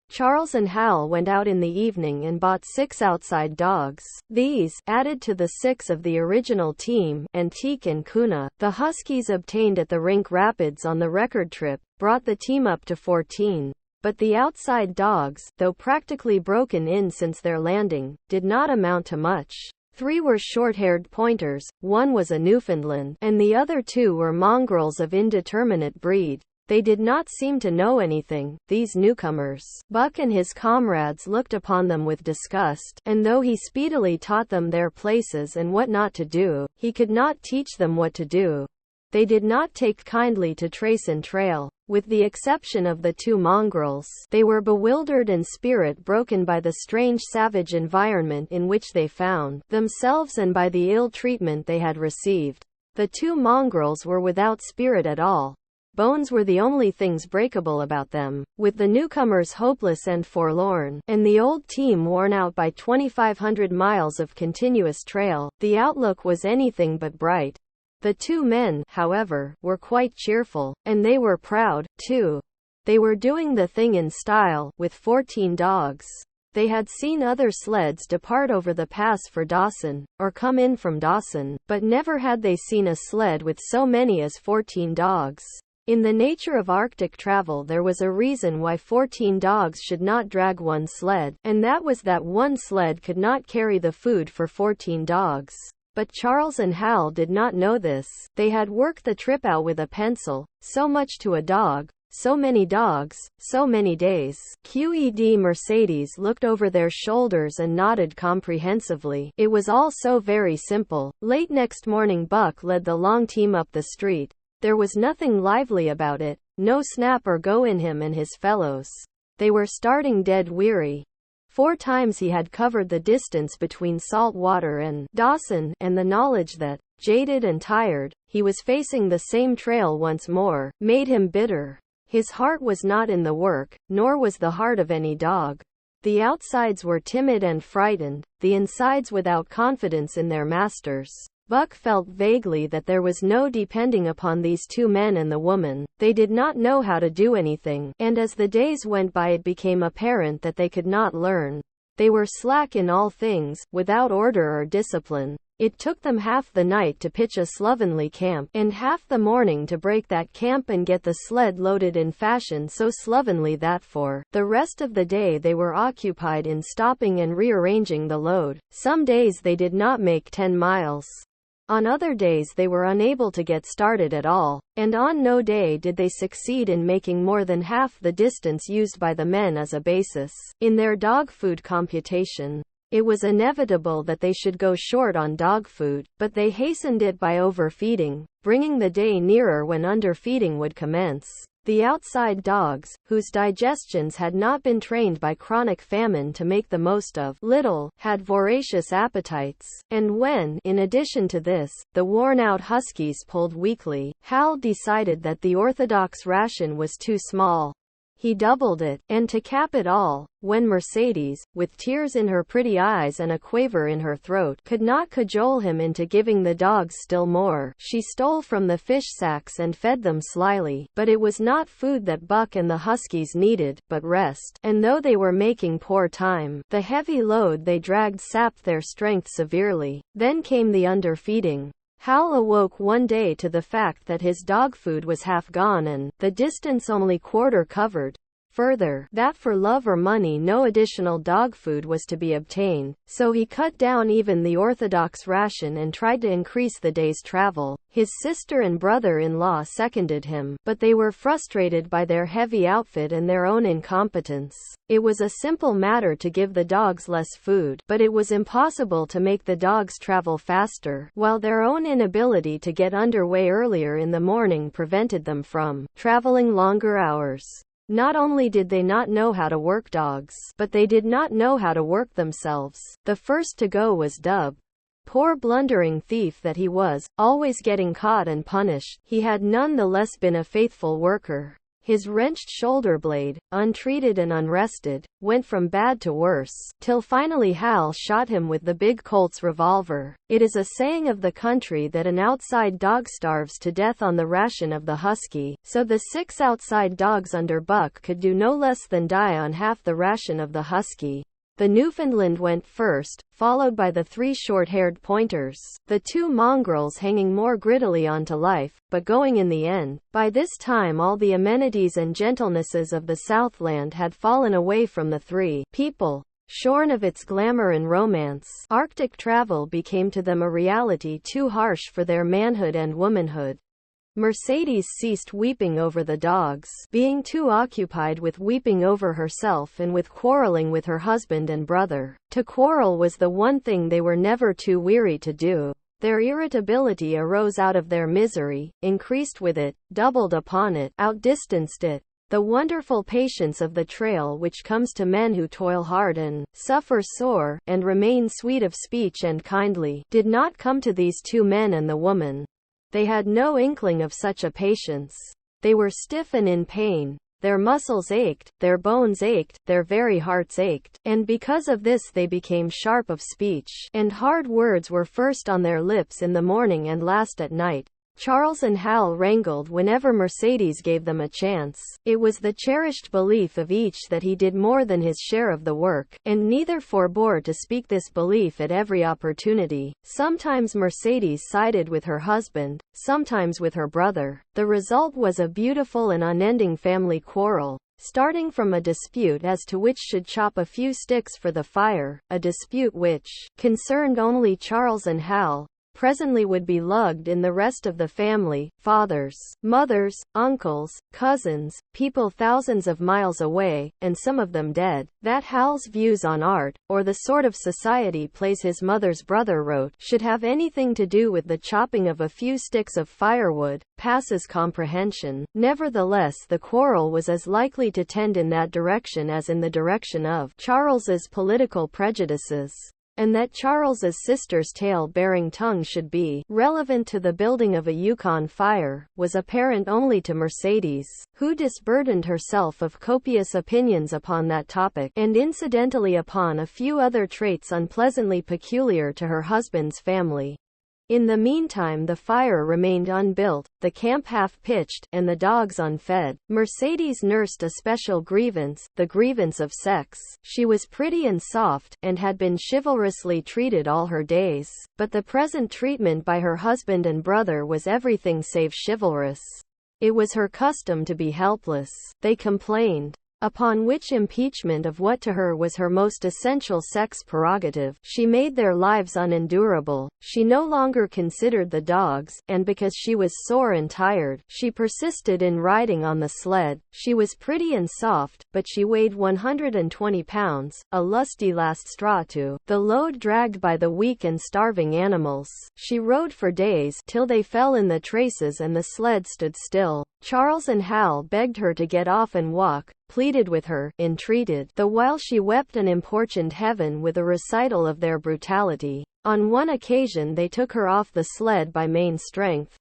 Charles and Hal went out in the evening and bought 6 outside dogs. These, added to the 6 of the original team, Antique and Kuna, the Huskies obtained at the Rink Rapids on the record trip, brought the team up to 14. But the outside dogs, though practically broken in since their landing, did not amount to much. 3 were short-haired pointers, 1 was a Newfoundland, and the other 2 were mongrels of indeterminate breed. They did not seem to know anything, these newcomers. Buck and his comrades looked upon them with disgust, and though he speedily taught them their places and what not to do, he could not teach them what to do. They did not take kindly to trace and trail. With the exception of the 2 mongrels, they were bewildered and spirit broken by the strange savage environment in which they found themselves and by the ill treatment they had received. The 2 mongrels were without spirit at all. Bones were the only things breakable about them. With the newcomers hopeless and forlorn, and the old team worn out by 2,500 miles of continuous trail, the outlook was anything but bright. The 2 men, however, were quite cheerful, and they were proud, too. They were doing the thing in style, with 14 dogs. They had seen other sleds depart over the pass for Dawson, or come in from Dawson, but never had they seen a sled with so many as 14 dogs. In the nature of Arctic travel there was a reason why 14 dogs should not drag one sled, and that was that one sled could not carry the food for 14 dogs. But Charles and Hal did not know this. They had worked the trip out with a pencil, so much to a dog, so many dogs, so many days. QED Mercedes looked over their shoulders and nodded comprehensively. It was all so very simple. Late next morning Buck led the long team up the street. There was nothing lively about it, no snap or go in him and his fellows. They were starting dead weary. 4 times he had covered the distance between Salt Water and Dawson, and the knowledge that, jaded and tired, he was facing the same trail once more, made him bitter. His heart was not in the work, nor was the heart of any dog. The outsides were timid and frightened, the insides without confidence in their masters. Buck felt vaguely that there was no depending upon these 2 men and the woman. They did not know how to do anything, and as the days went by it became apparent that they could not learn. They were slack in all things, without order or discipline. It took them half the night to pitch a slovenly camp, and half the morning to break that camp and get the sled loaded in fashion so slovenly that for the rest of the day they were occupied in stopping and rearranging the load. Some days they did not make 10 miles. On other days they were unable to get started at all, and on no day did they succeed in making more than half the distance used by the men as a basis in their dog food computation. It was inevitable that they should go short on dog food, but they hastened it by overfeeding, bringing the day nearer when underfeeding would commence. The outside dogs, whose digestions had not been trained by chronic famine to make the most of little, had voracious appetites, and when, in addition to this, the worn-out huskies pulled weakly, Hal decided that the orthodox ration was too small. He doubled it, and to cap it all, when Mercedes, with tears in her pretty eyes and a quaver in her throat, could not cajole him into giving the dogs still more, she stole from the fish sacks and fed them slyly. But it was not food that Buck and the huskies needed, but rest, and though they were making poor time, the heavy load they dragged sapped their strength severely. Then came the underfeeding. Hal awoke one day to the fact that his dog food was half gone and the distance only quarter covered. Further, that for love or money no additional dog food was to be obtained, so he cut down even the orthodox ration and tried to increase the day's travel. His sister and brother-in-law seconded him, but they were frustrated by their heavy outfit and their own incompetence. It was a simple matter to give the dogs less food, but it was impossible to make the dogs travel faster, while their own inability to get underway earlier in the morning prevented them from traveling longer hours. Not only did they not know how to work dogs, but they did not know how to work themselves. The first to go was Dub. Poor blundering thief that he was, always getting caught and punished, he had none the less been a faithful worker. His wrenched shoulder blade, untreated and unrested, went from bad to worse, till finally Hal shot him with the big Colt's revolver. It is a saying of the country that an outside dog starves to death on the ration of the husky, so the 6 outside dogs under Buck could do no less than die on half the ration of the husky. The Newfoundland went first, followed by the 3 short-haired pointers, the 2 mongrels hanging more grittily on to life, but going in the end. By this time all the amenities and gentlenesses of the Southland had fallen away from the 3 people. Shorn of its glamour and romance, Arctic travel became to them a reality too harsh for their manhood and womanhood. Mercedes ceased weeping over the dogs, being too occupied with weeping over herself and with quarreling with her husband and brother. To quarrel was the one thing they were never too weary to do. Their irritability arose out of their misery, increased with it, doubled upon it, outdistanced it. The wonderful patience of the trail which comes to men who toil hard and suffer sore, and remain sweet of speech and kindly, did not come to these 2 men and the woman. They had no inkling of such a patience. They were stiff and in pain. Their muscles ached, their bones ached, their very hearts ached, and because of this they became sharp of speech, and hard words were first on their lips in the morning and last at night. Charles and Hal wrangled whenever Mercedes gave them a chance. It was the cherished belief of each that he did more than his share of the work, and neither forbore to speak this belief at every opportunity. Sometimes Mercedes sided with her husband, sometimes with her brother. The result was a beautiful and unending family quarrel, starting from a dispute as to which should chop a few sticks for the fire, a dispute which concerned only Charles and Hal, presently would be lugged in the rest of the family, fathers, mothers, uncles, cousins, people thousands of miles away, and some of them dead. That Hal's views on art, or the sort of society plays his mother's brother wrote, should have anything to do with the chopping of a few sticks of firewood, passes comprehension. Nevertheless, the quarrel was as likely to tend in that direction as in the direction of Charles's political prejudices. And that Charles's sister's tale-bearing tongue should be relevant to the building of a Yukon fire, was apparent only to Mercedes, who disburdened herself of copious opinions upon that topic, and incidentally upon a few other traits unpleasantly peculiar to her husband's family. In the meantime the fire remained unbuilt, the camp half-pitched, and the dogs unfed. Mercedes nursed a special grievance, the grievance of sex. She was pretty and soft, and had been chivalrously treated all her days, but the present treatment by her husband and brother was everything save chivalrous. It was her custom to be helpless, they complained. Upon which impeachment of what to her was her most essential sex prerogative, she made their lives unendurable. She no longer considered the dogs, and because she was sore and tired, she persisted in riding on the sled. She was pretty and soft, but she weighed 120 pounds, a lusty last straw to the load dragged by the weak and starving animals. She rode for days, till they fell in the traces and the sled stood still. Charles and Hal begged her to get off and walk, pleaded with her, entreated, the while she wept and importuned heaven with a recital of their brutality. On one occasion they took her off the sled by main strength.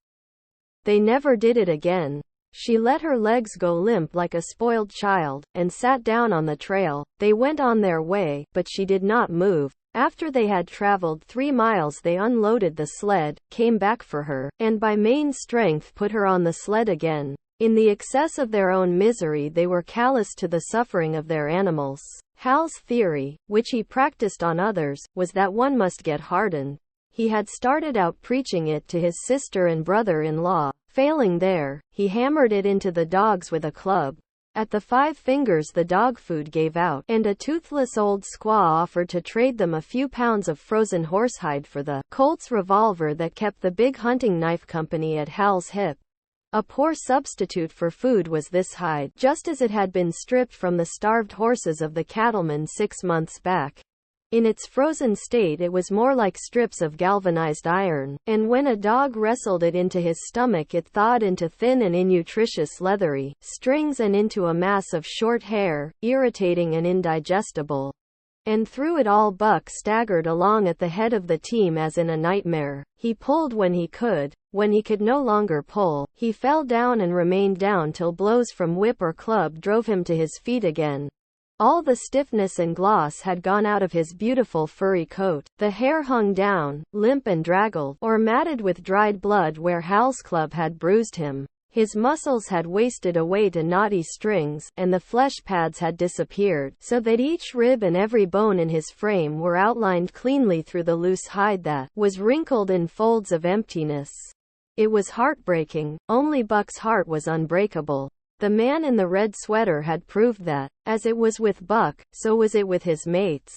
They never did it again. She let her legs go limp like a spoiled child, and sat down on the trail. They went on their way, but she did not move. After they had traveled 3 miles they unloaded the sled, came back for her, and by main strength put her on the sled again. In the excess of their own misery they were callous to the suffering of their animals. Hal's theory, which he practiced on others, was that one must get hardened. He had started out preaching it to his sister and brother-in-law. Failing there, he hammered it into the dogs with a club. At the 5 fingers the dog food gave out, and a toothless old squaw offered to trade them a few pounds of frozen horsehide for the Colt's revolver that kept the big hunting knife company at Hal's hip. A poor substitute for food was this hide, just as it had been stripped from the starved horses of the cattlemen 6 months back. In its frozen state it was more like strips of galvanized iron, and when a dog wrestled it into his stomach it thawed into thin and innutritious leathery strings and into a mass of short hair, irritating and indigestible. And through it all Buck staggered along at the head of the team as in a nightmare. He pulled when he could. When he could no longer pull, he fell down and remained down till blows from whip or club drove him to his feet again. All the stiffness and gloss had gone out of his beautiful furry coat. The hair hung down, limp and draggled, or matted with dried blood where Hal's club had bruised him. His muscles had wasted away to knotty strings, and the flesh pads had disappeared, so that each rib and every bone in his frame were outlined cleanly through the loose hide that was wrinkled in folds of emptiness. It was heartbreaking. Only Buck's heart was unbreakable. The man in the red sweater had proved that. As it was with Buck, so was it with his mates.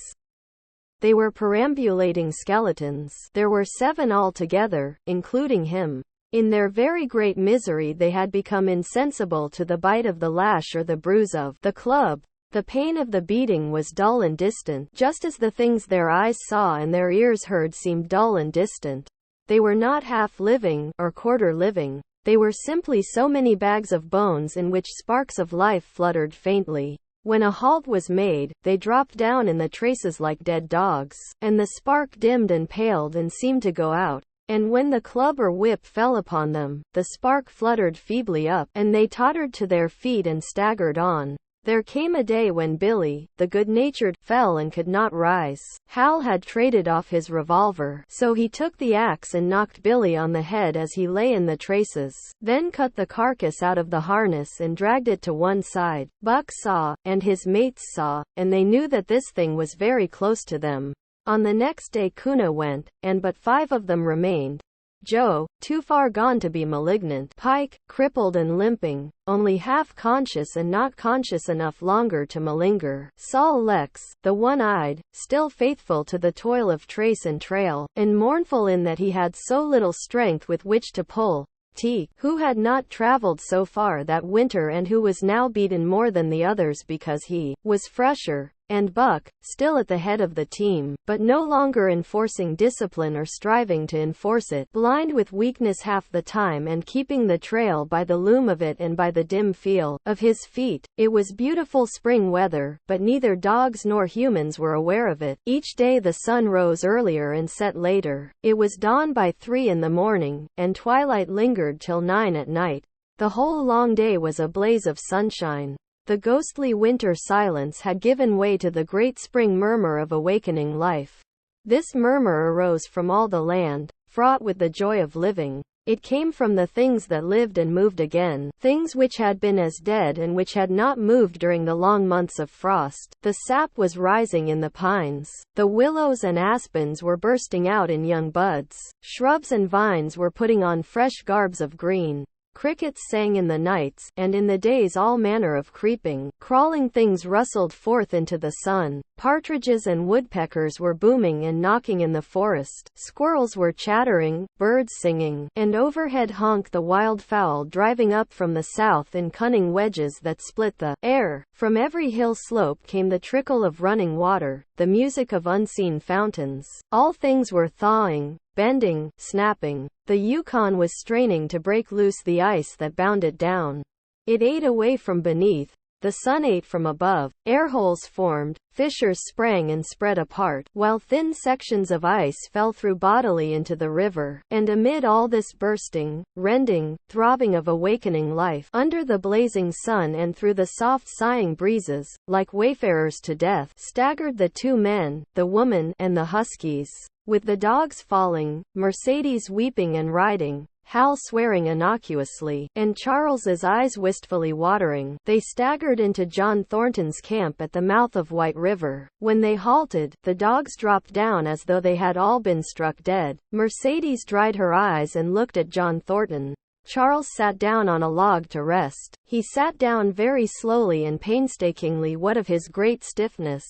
They were perambulating skeletons. There were 7 altogether, including him. In their very great misery they had become insensible to the bite of the lash or the bruise of the club. The pain of the beating was dull and distant, just as the things their eyes saw and their ears heard seemed dull and distant. They were not half living, or quarter living. They were simply so many bags of bones in which sparks of life fluttered faintly. When a halt was made, they dropped down in the traces like dead dogs, and the spark dimmed and paled and seemed to go out. And when the club or whip fell upon them, the spark fluttered feebly up, and they tottered to their feet and staggered on. There came a day when Billy, the good-natured, fell and could not rise. Hal had traded off his revolver, so he took the axe and knocked Billy on the head as he lay in the traces, then cut the carcass out of the harness and dragged it to one side. Buck saw, and his mates saw, and they knew that this thing was very close to them. On the next day Kuna went, and but 5 of them remained. Joe, too far gone to be malignant, Pike, crippled and limping, only half conscious and not conscious enough longer to malinger, Sol Lex, the one-eyed, still faithful to the toil of trace and trail, and mournful in that he had so little strength with which to pull, Teak, who had not traveled so far that winter and who was now beaten more than the others because he was fresher, and Buck, still at the head of the team, but no longer enforcing discipline or striving to enforce it, blind with weakness half the time and keeping the trail by the loom of it and by the dim feel of his feet. It was beautiful spring weather, but neither dogs nor humans were aware of it. Each day the sun rose earlier and set later. It was dawn by 3 in the morning, and twilight lingered till 9 at night. The whole long day was a blaze of sunshine. The ghostly winter silence had given way to the great spring murmur of awakening life. This murmur arose from all the land, fraught with the joy of living. It came from the things that lived and moved again, things which had been as dead and which had not moved during the long months of frost. The sap was rising in the pines. The willows and aspens were bursting out in young buds. Shrubs and vines were putting on fresh garbs of green. Crickets sang in the nights, and in the days all manner of creeping, crawling things rustled forth into the sun. Partridges and woodpeckers were booming and knocking in the forest. Squirrels were chattering, birds singing, and overhead honked the wild fowl driving up from the south in cunning wedges that split the air. From every hill slope came the trickle of running water, the music of unseen fountains. All things were thawing, bending, snapping. The Yukon was straining to break loose the ice that bound it down. It ate away from beneath. The sun ate from above. Airholes formed, fissures sprang and spread apart, while thin sections of ice fell through bodily into the river. And amid all this bursting, rending, throbbing of awakening life, under the blazing sun and through the soft sighing breezes, like wayfarers to death, staggered the 2 men, the woman, and the huskies. With the dogs falling, Mercedes weeping and riding, Hal swearing innocuously, and Charles's eyes wistfully watering, they staggered into John Thornton's camp at the mouth of White River. When they halted, the dogs dropped down as though they had all been struck dead. Mercedes dried her eyes and looked at John Thornton. Charles sat down on a log to rest. He sat down very slowly and painstakingly, what of his great stiffness.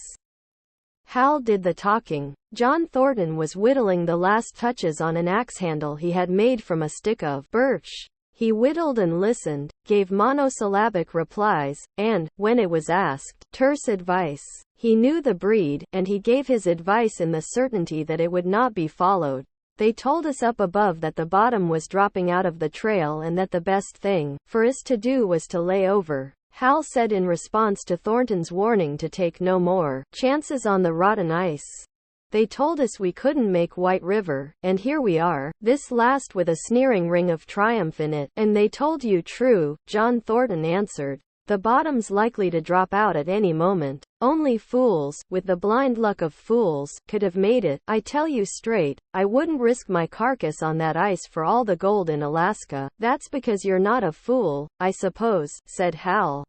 Hal did the talking. John Thornton was whittling the last touches on an axe handle he had made from a stick of birch. He whittled and listened, gave monosyllabic replies, and, when it was asked, terse advice. He knew the breed, and he gave his advice in the certainty that it would not be followed. They told us up above that the bottom was dropping out of the trail and that the best thing for us to do was to lay over. Hal said in response to Thornton's warning to take no more chances on the rotten ice. They told us we couldn't make White River, and here we are. This last with a sneering ring of triumph in it. And they told you true, John Thornton answered. The bottom's likely to drop out at any moment. Only fools, with the blind luck of fools, could have made it. I tell you straight, I wouldn't risk my carcass on that ice for all the gold in Alaska. That's because you're not a fool, I suppose, said Hal.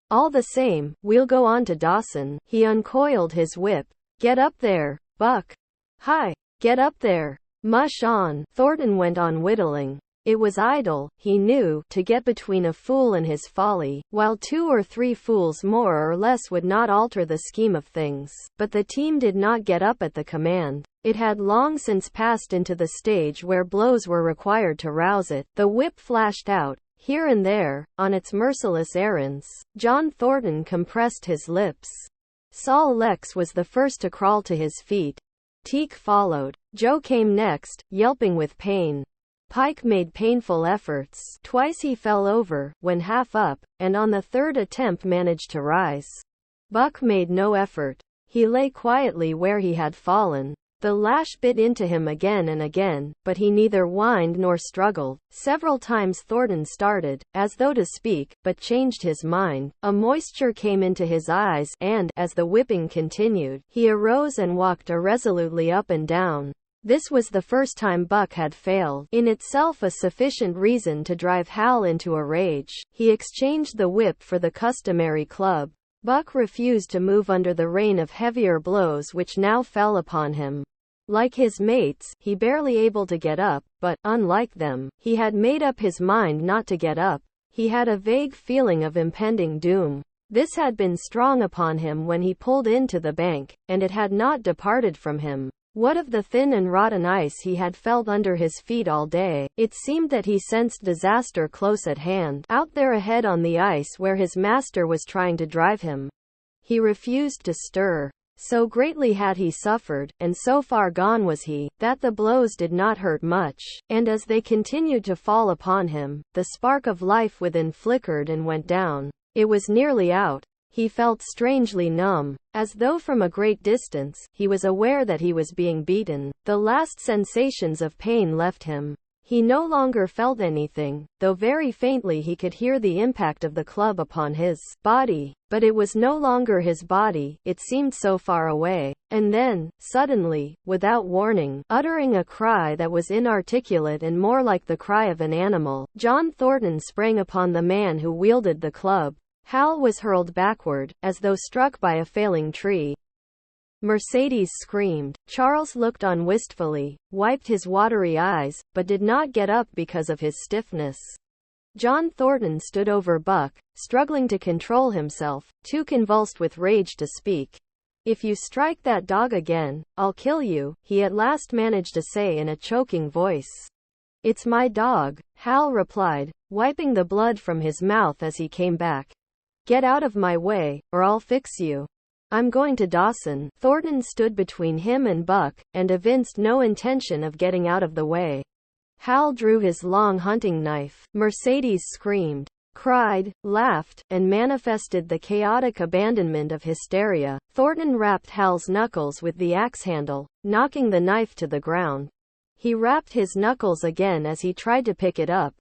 All the same, we'll go on to Dawson. He uncoiled his whip. Get up there, Buck. Hi. Get up there. Mush on. Thornton went on whittling. It was idle, he knew, to get between a fool and his folly, while 2 or 3 fools more or less would not alter the scheme of things. But the team did not get up at the command. It had long since passed into the stage where blows were required to rouse it. The whip flashed out, here and there, on its merciless errands. John Thornton compressed his lips. Sol Lex was the first to crawl to his feet. Teak followed. Joe came next, yelping with pain. Pike made painful efforts. Twice he fell over, when half up, and on the third attempt managed to rise. Buck made no effort. He lay quietly where he had fallen. The lash bit into him again and again, but he neither whined nor struggled. Several times Thornton started, as though to speak, but changed his mind. A moisture came into his eyes, and, as the whipping continued, he arose and walked irresolutely up and down. This was the first time Buck had failed, in itself a sufficient reason to drive Hal into a rage. He exchanged the whip for the customary club. Buck refused to move under the rain of heavier blows which now fell upon him. Like his mates, he barely able to get up, but, unlike them, he had made up his mind not to get up. He had a vague feeling of impending doom. This had been strong upon him when he pulled into the bank, and it had not departed from him. What of the thin and rotten ice he had felt under his feet all day? It seemed that he sensed disaster close at hand, out there ahead on the ice where his master was trying to drive him. He refused to stir. So greatly had he suffered, and so far gone was he, that the blows did not hurt much, and as they continued to fall upon him, the spark of life within flickered and went down. It was nearly out. He felt strangely numb. As though from a great distance, he was aware that he was being beaten. The last sensations of pain left him. He no longer felt anything, though very faintly he could hear the impact of the club upon his body. But it was no longer his body, it seemed so far away. And then, suddenly, without warning, uttering a cry that was inarticulate and more like the cry of an animal, John Thornton sprang upon the man who wielded the club. Hal was hurled backward, as though struck by a failing tree. Mercedes screamed. Charles looked on wistfully, wiped his watery eyes, but did not get up because of his stiffness. John Thornton stood over Buck, struggling to control himself, too convulsed with rage to speak. "If you strike that dog again, I'll kill you," he at last managed to say in a choking voice. "It's my dog," Hal replied, wiping the blood from his mouth as he came back. "Get out of my way, or I'll fix you. I'm going to Dawson." Thornton stood between him and Buck, and evinced no intention of getting out of the way. Hal drew his long hunting knife. Mercedes screamed, cried, laughed, and manifested the chaotic abandonment of hysteria. Thornton rapped Hal's knuckles with the axe handle, knocking the knife to the ground. He rapped his knuckles again as he tried to pick it up.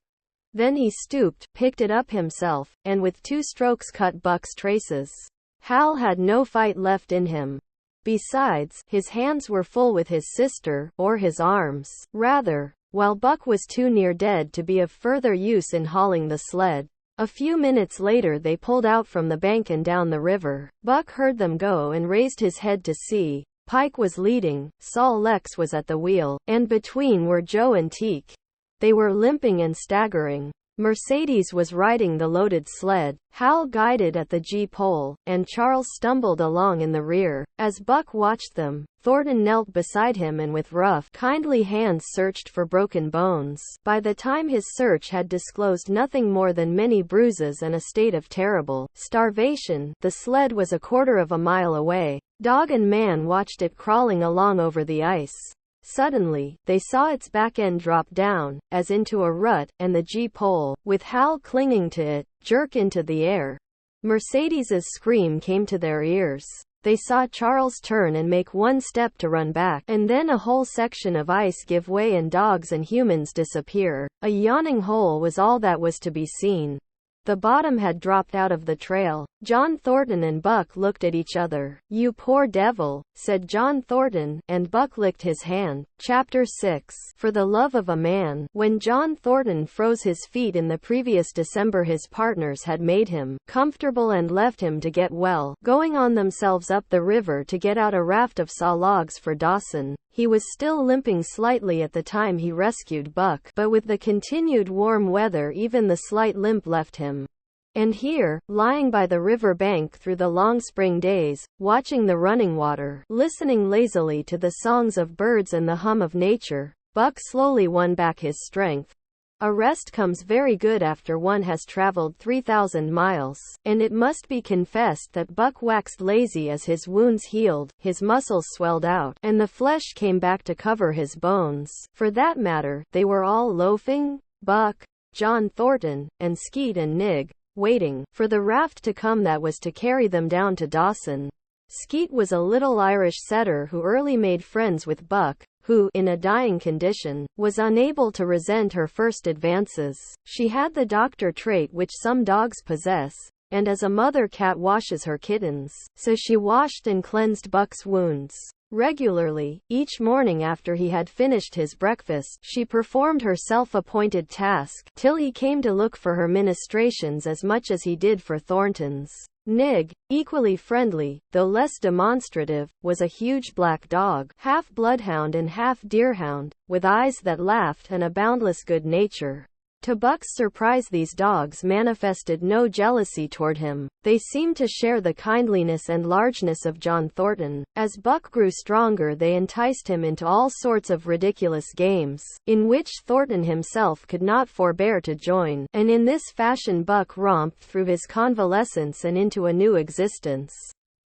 Then he stooped, picked it up himself, and with 2 strokes cut Buck's traces. Hal had no fight left in him. Besides, his hands were full with his sister, or his arms, rather, while Buck was too near dead to be of further use in hauling the sled. A few minutes later they pulled out from the bank and down the river. Buck heard them go and raised his head to see. Pike was leading, Sol Lex was at the wheel, and between were Joe and Teak. They were limping and staggering. Mercedes was riding the loaded sled. Hal guided at the G-pole, and Charles stumbled along in the rear. As Buck watched them, Thornton knelt beside him and with rough, kindly hands searched for broken bones. By the time his search had disclosed nothing more than many bruises and a state of terrible starvation, the sled was a quarter of a mile away. Dog and man watched it crawling along over the ice. Suddenly, they saw its back end drop down, as into a rut, and the G-pole, with Hal clinging to it, jerk into the air. Mercedes's scream came to their ears. They saw Charles turn and make one step to run back, and then a whole section of ice give way and dogs and humans disappear. A yawning hole was all that was to be seen. The bottom had dropped out of the trail. John Thornton and Buck looked at each other. "You poor devil," said John Thornton, and Buck licked his hand. Chapter 6. For the Love of a Man. When John Thornton froze his feet in the previous December, his partners had made him comfortable and left him to get well, going on themselves up the river to get out a raft of saw logs for Dawson. He was still limping slightly at the time he rescued Buck, but with the continued warm weather even the slight limp left him. And here, lying by the river bank through the long spring days, watching the running water, listening lazily to the songs of birds and the hum of nature, Buck slowly won back his strength. A rest comes very good after one has traveled 3,000 miles, and it must be confessed that Buck waxed lazy as his wounds healed, his muscles swelled out, and the flesh came back to cover his bones. For that matter, they were all loafing, Buck, John Thornton, and Skeet and Nig, waiting for the raft to come that was to carry them down to Dawson. Skeet was a little Irish setter who early made friends with Buck, who, in a dying condition, was unable to resent her first advances. She had the doctor trait which some dogs possess, and as a mother cat washes her kittens, so she washed and cleansed Buck's wounds regularly. Each morning after he had finished his breakfast, she performed her self-appointed task, till he came to look for her ministrations as much as he did for Thornton's. Nig, equally friendly, though less demonstrative, was a huge black dog, half bloodhound and half deerhound, with eyes that laughed and a boundless good nature. To Buck's surprise, these dogs manifested no jealousy toward him. They seemed to share the kindliness and largeness of John Thornton. As Buck grew stronger, they enticed him into all sorts of ridiculous games, in which Thornton himself could not forbear to join, and in this fashion Buck romped through his convalescence and into a new existence.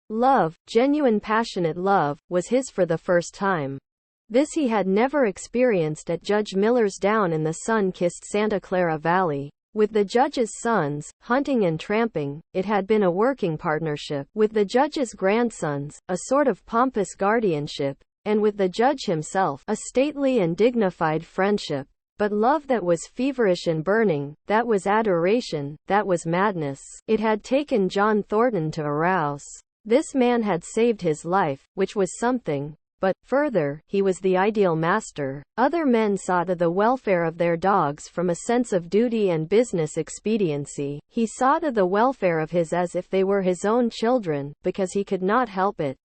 Love, genuine passionate love, was his for the first time. This he had never experienced at Judge Miller's down in the sun-kissed Santa Clara Valley. With the judge's sons, hunting and tramping, it had been a working partnership. With the judge's grandsons, a sort of pompous guardianship. And with the judge himself, a stately and dignified friendship. But love that was feverish and burning, that was adoration, that was madness, it had taken John Thornton to arouse. This man had saved his life, which was something. But, further, he was the ideal master. Other men saw to the welfare of their dogs from a sense of duty and business expediency. He saw to the welfare of his as if they were his own children, because he could not help it.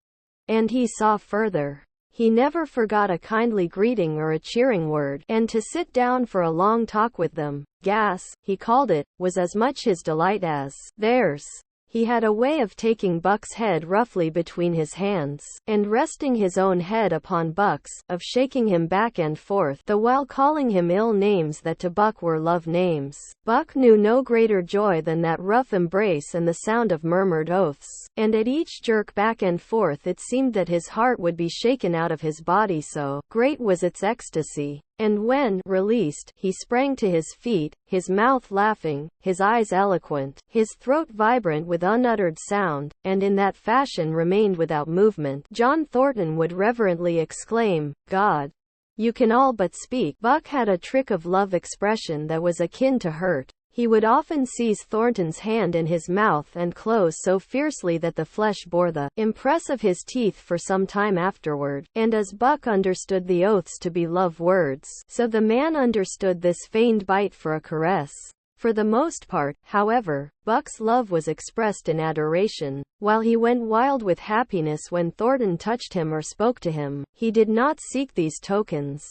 And he saw further. He never forgot a kindly greeting or a cheering word, and to sit down for a long talk with them, gas, he called it, was as much his delight as theirs. He had a way of taking Buck's head roughly between his hands, and resting his own head upon Buck's, of shaking him back and forth, the while calling him ill names that to Buck were love names. Buck knew no greater joy than that rough embrace and the sound of murmured oaths, and at each jerk back and forth it seemed that his heart would be shaken out of his body, so great was its ecstasy. And when, released, he sprang to his feet, his mouth laughing, his eyes eloquent, his throat vibrant with unuttered sound, and in that fashion remained without movement, John Thornton would reverently exclaim, "God, you can all but speak." Buck had a trick of love expression that was akin to hurt. He would often seize Thornton's hand in his mouth and close so fiercely that the flesh bore the impress of his teeth for some time afterward. And as Buck understood the oaths to be love words, so the man understood this feigned bite for a caress. For the most part, however, Buck's love was expressed in adoration. While he went wild with happiness when Thornton touched him or spoke to him, he did not seek these tokens.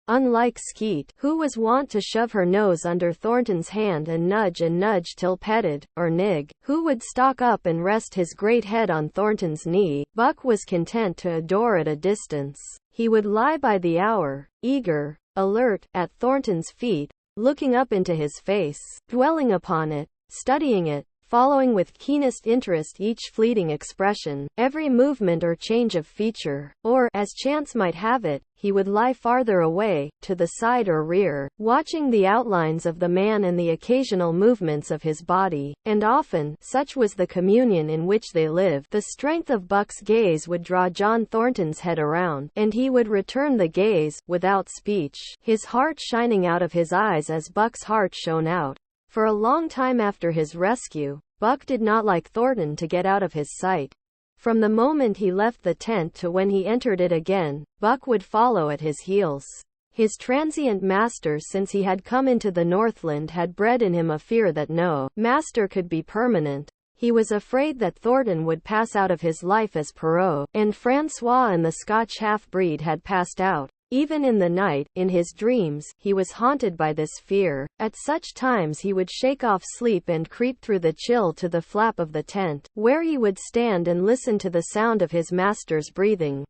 Unlike Skeet, who was wont to shove her nose under Thornton's hand and nudge till petted, or Nig, who would stalk up and rest his great head on Thornton's knee, Buck was content to adore at a distance. He would lie by the hour, eager, alert, at Thornton's feet, looking up into his face, dwelling upon it, studying it, following with keenest interest each fleeting expression, every movement or change of feature, or, as chance might have it, he would lie farther away, to the side or rear, watching the outlines of the man and the occasional movements of his body, and often, such was the communion in which they lived, the strength of Buck's gaze would draw John Thornton's head around, and he would return the gaze, without speech, his heart shining out of his eyes as Buck's heart shone out. For a long time after his rescue, Buck did not like Thornton to get out of his sight. From the moment he left the tent to when he entered it again, Buck would follow at his heels. His transient master since he had come into the Northland had bred in him a fear that no master could be permanent. He was afraid that Thornton would pass out of his life as Perrault, and Francois and the Scotch half-breed had passed out. Even in the night, in his dreams, he was haunted by this fear. At such times he would shake off sleep and creep through the chill to the flap of the tent, where he would stand and listen to the sound of his master's breathing.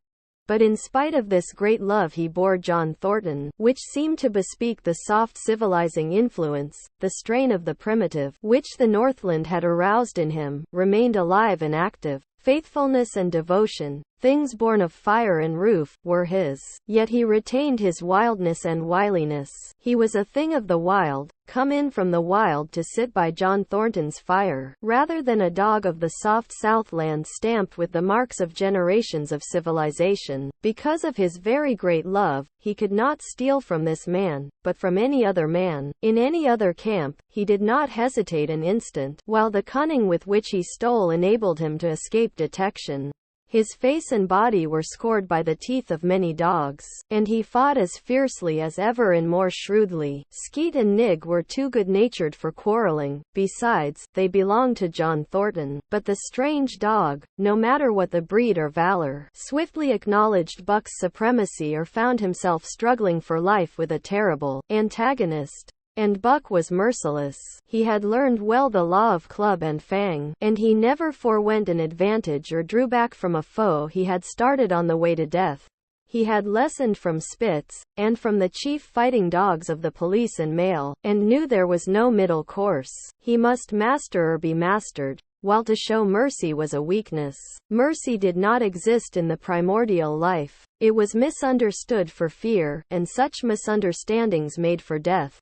But in spite of this great love he bore John Thornton, which seemed to bespeak the soft civilizing influence, the strain of the primitive, which the Northland had aroused in him, remained alive and active. Faithfulness and devotion, things born of fire and roof, were his. Yet he retained his wildness and wiliness. He was a thing of the wild, come in from the wild to sit by John Thornton's fire, rather than a dog of the soft Southland stamped with the marks of generations of civilization. Because of his very great love, he could not steal from this man, but from any other man. In any other camp, he did not hesitate an instant, while the cunning with which he stole enabled him to escape detection. His face and body were scored by the teeth of many dogs, and he fought as fiercely as ever and more shrewdly. Skeet and Nig were too good-natured for quarreling. Besides, they belonged to John Thornton. But the strange dog, no matter what the breed or valor, swiftly acknowledged Buck's supremacy or found himself struggling for life with a terrible antagonist. And Buck was merciless. He had learned well the law of club and fang, and he never forewent an advantage or drew back from a foe he had started on the way to death. He had lessoned from Spitz, and from the chief fighting dogs of the police and mail, and knew there was no middle course. He must master or be mastered, while to show mercy was a weakness. Mercy did not exist in the primordial life. It was misunderstood for fear, and such misunderstandings made for death.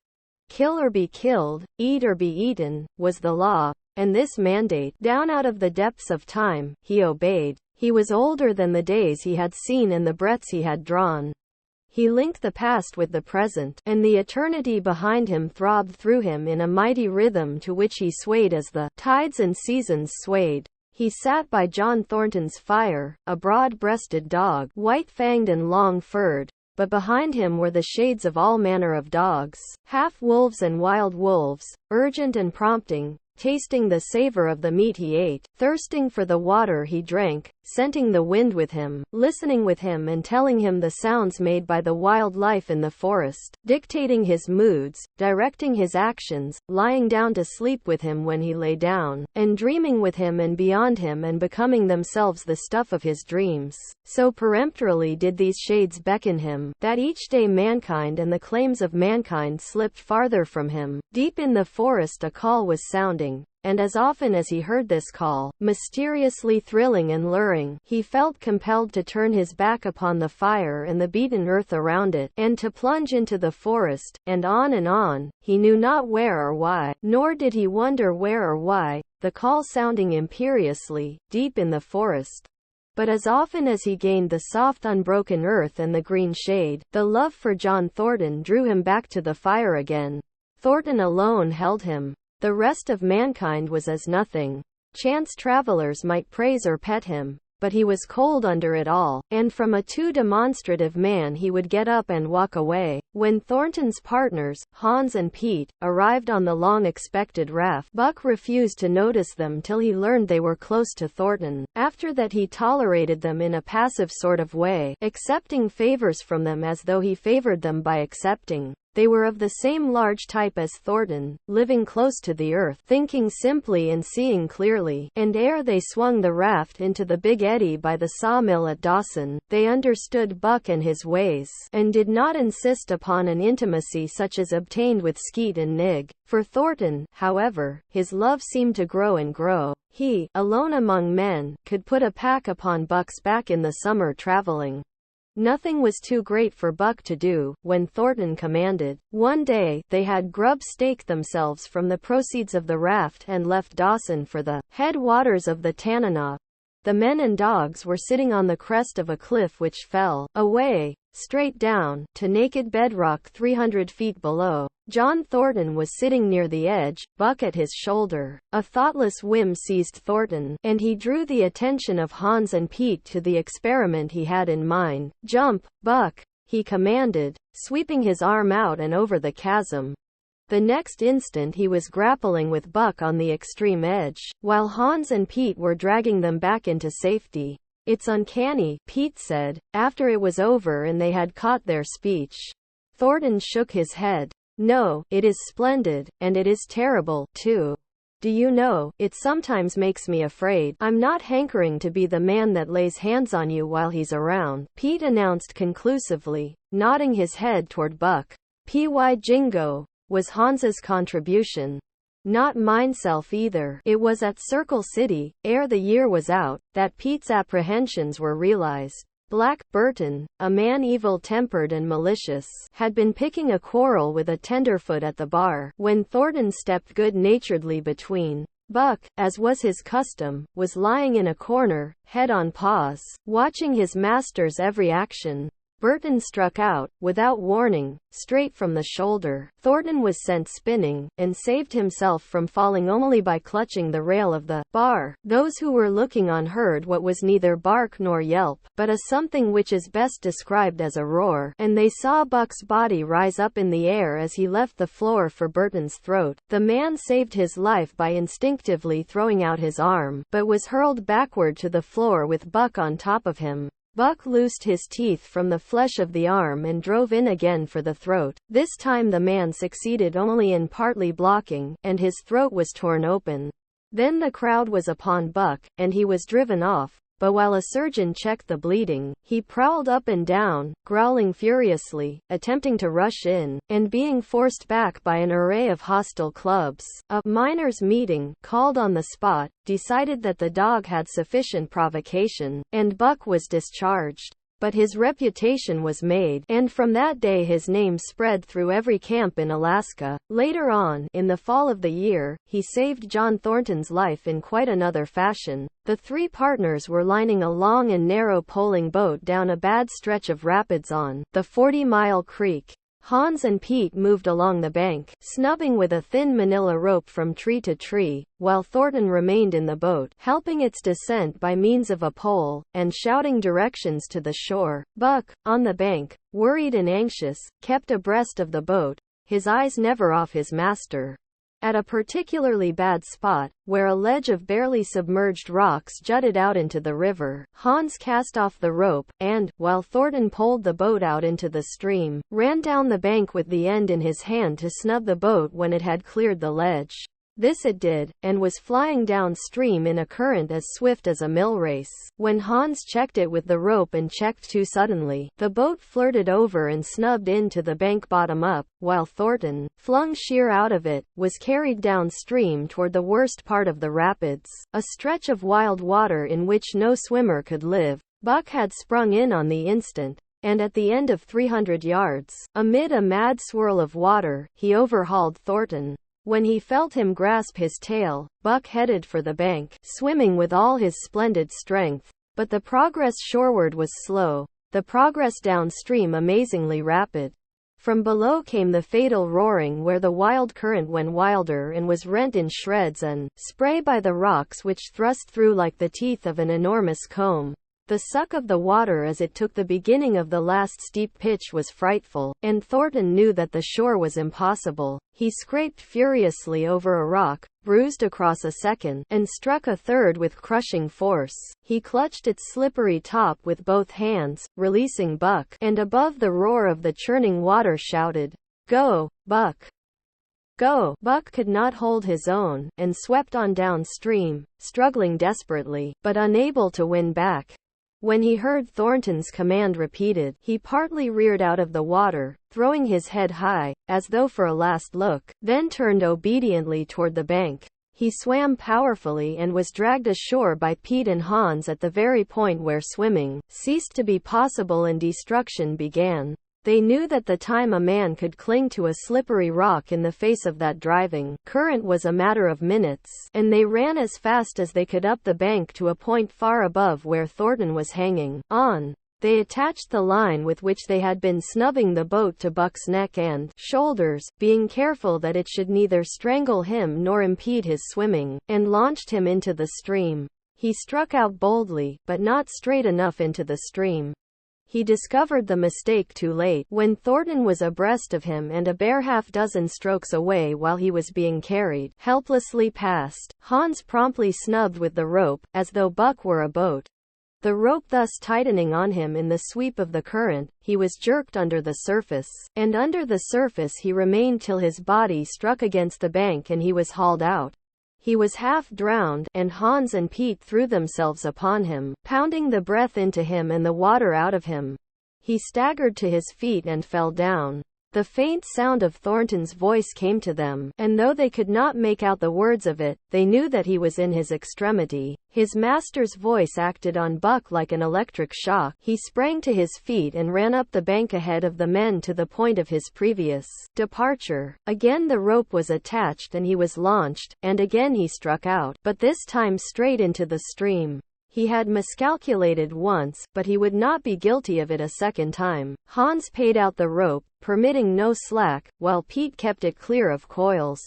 Kill or be killed, eat or be eaten, was the law, and this mandate, down out of the depths of time, he obeyed. He was older than the days he had seen and the breaths he had drawn. He linked the past with the present, and the eternity behind him throbbed through him in a mighty rhythm to which he swayed as the tides and seasons swayed. He sat by John Thornton's fire, a broad-breasted dog, white-fanged and long-furred. But behind him were the shades of all manner of dogs, half-wolves and wild wolves, urgent and prompting, tasting the savor of the meat he ate, thirsting for the water he drank, scenting the wind with him, listening with him and telling him the sounds made by the wild life in the forest, dictating his moods, directing his actions, lying down to sleep with him when he lay down, and dreaming with him and beyond him and becoming themselves the stuff of his dreams. So peremptorily did these shades beckon him, that each day mankind and the claims of mankind slipped farther from him. Deep in the forest a call was sounding, and as often as he heard this call, mysteriously thrilling and luring, he felt compelled to turn his back upon the fire and the beaten earth around it, and to plunge into the forest, and on, he knew not where or why, nor did he wonder where or why, the call sounding imperiously, deep in the forest. But as often as he gained the soft unbroken earth and the green shade, the love for John Thornton drew him back to the fire again. Thornton alone held him. The rest of mankind was as nothing. Chance travelers might praise or pet him, but he was cold under it all, and from a too demonstrative man he would get up and walk away. When Thornton's partners, Hans and Pete, arrived on the long-expected raft, Buck refused to notice them till he learned they were close to Thornton. After that he tolerated them in a passive sort of way, accepting favors from them as though he favored them by accepting. They were of the same large type as Thornton, living close to the earth, thinking simply and seeing clearly. And ere they swung the raft into the big eddy by the sawmill at Dawson, they understood Buck and his ways, and did not insist upon an intimacy such as obtained with Skeet and Nig. For Thornton, however, his love seemed to grow and grow. He, alone among men, could put a pack upon Buck's back in the summer traveling. Nothing was too great for Buck to do, when Thornton commanded. One day, they had grub staked themselves from the proceeds of the raft and left Dawson for the head waters of the Tanana. The men and dogs were sitting on the crest of a cliff which fell away, straight down, to naked bedrock 300 feet below. John Thornton was sitting near the edge, Buck at his shoulder. A thoughtless whim seized Thornton, and he drew the attention of Hans and Pete to the experiment he had in mind. "Jump, Buck," he commanded, sweeping his arm out and over the chasm. The next instant he was grappling with Buck on the extreme edge, while Hans and Pete were dragging them back into safety. "It's uncanny," Pete said, after it was over and they had caught their speech. Thornton shook his head. "No, it is splendid, and it is terrible, too. Do you know, it sometimes makes me afraid. I'm not hankering to be the man that lays hands on you while he's around," Pete announced conclusively, nodding his head toward Buck. "Py Jingo," was Hans's contribution. "Not mineself either." It was at Circle City, ere the year was out, that Pete's apprehensions were realized. Black Burton, a man evil-tempered and malicious, had been picking a quarrel with a tenderfoot at the bar, when Thornton stepped good-naturedly between. Buck, as was his custom, was lying in a corner, head on paws, watching his master's every action. Burton struck out, without warning, straight from the shoulder. Thornton was sent spinning, and saved himself from falling only by clutching the rail of the bar. Those who were looking on heard what was neither bark nor yelp, but a something which is best described as a roar, and they saw Buck's body rise up in the air as he left the floor for Burton's throat. The man saved his life by instinctively throwing out his arm, but was hurled backward to the floor with Buck on top of him. Buck loosed his teeth from the flesh of the arm and drove in again for the throat. This time the man succeeded only in partly blocking, and his throat was torn open. Then the crowd was upon Buck, and he was driven off. But while a surgeon checked the bleeding, he prowled up and down, growling furiously, attempting to rush in, and being forced back by an array of hostile clubs. A miners' meeting, called on the spot, decided that the dog had sufficient provocation, and Buck was discharged. But his reputation was made, and from that day his name spread through every camp in Alaska. Later on, in the fall of the year, he saved John Thornton's life in quite another fashion. The three partners were lining a long and narrow poling boat down a bad stretch of rapids on the 40-mile creek. Hans and Pete moved along the bank, snubbing with a thin manila rope from tree to tree, while Thornton remained in the boat, helping its descent by means of a pole, and shouting directions to the shore. Buck, on the bank, worried and anxious, kept abreast of the boat, his eyes never off his master. At a particularly bad spot, where a ledge of barely submerged rocks jutted out into the river, Hans cast off the rope, and, while Thornton poled the boat out into the stream, ran down the bank with the end in his hand to snub the boat when it had cleared the ledge. This it did, and was flying downstream in a current as swift as a mill race. When Hans checked it with the rope and checked too suddenly, the boat flirted over and snubbed into the bank bottom up, while Thornton, flung sheer out of it, was carried downstream toward the worst part of the rapids, a stretch of wild water in which no swimmer could live. Buck had sprung in on the instant, and at the end of 300 yards, amid a mad swirl of water, he overhauled Thornton. When he felt him grasp his tail, Buck headed for the bank, swimming with all his splendid strength. But the progress shoreward was slow, the progress downstream amazingly rapid. From below came the fatal roaring where the wild current went wilder and was rent in shreds and spray by the rocks which thrust through like the teeth of an enormous comb. The suck of the water as it took the beginning of the last steep pitch was frightful, and Thornton knew that the shore was impossible. He scraped furiously over a rock, bruised across a second, and struck a third with crushing force. He clutched its slippery top with both hands, releasing Buck, and above the roar of the churning water shouted, Go, Buck! Go!" Buck could not hold his own, and swept on downstream, struggling desperately, but unable to win back. When he heard Thornton's command repeated, he partly reared out of the water, throwing his head high, as though for a last look, then turned obediently toward the bank. He swam powerfully and was dragged ashore by Pete and Hans at the very point where swimming ceased to be possible and destruction began. They knew that the time a man could cling to a slippery rock in the face of that driving current was a matter of minutes, and they ran as fast as they could up the bank to a point far above where Thornton was hanging on. They attached the line with which they had been snubbing the boat to Buck's neck and shoulders, being careful that it should neither strangle him nor impede his swimming, and launched him into the stream. He struck out boldly, but not straight enough into the stream. He discovered the mistake too late, when Thornton was abreast of him and a bare half-dozen strokes away while he was being carried helplessly past. Hans promptly snubbed with the rope, as though Buck were a boat. The rope thus tightening on him in the sweep of the current, he was jerked under the surface. And under the surface he remained till his body struck against the bank and he was hauled out. He was half drowned, and Hans and Pete threw themselves upon him, pounding the breath into him and the water out of him. He staggered to his feet and fell down. The faint sound of Thornton's voice came to them, and though they could not make out the words of it, they knew that he was in his extremity. His master's voice acted on Buck like an electric shock. He sprang to his feet and ran up the bank ahead of the men to the point of his previous departure. Again the rope was attached and he was launched, and again he struck out, but this time straight into the stream. He had miscalculated once, but he would not be guilty of it a second time. Hans paid out the rope, permitting no slack, while Pete kept it clear of coils.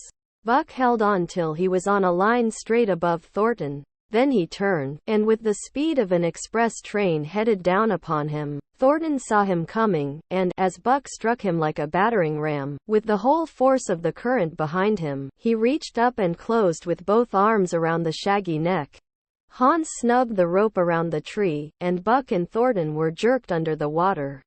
Buck held on till he was on a line straight above Thornton. Then he turned, and with the speed of an express train headed down upon him. Thornton saw him coming, and, as Buck struck him like a battering ram, with the whole force of the current behind him, he reached up and closed with both arms around the shaggy neck. Hans snubbed the rope around the tree, and Buck and Thornton were jerked under the water.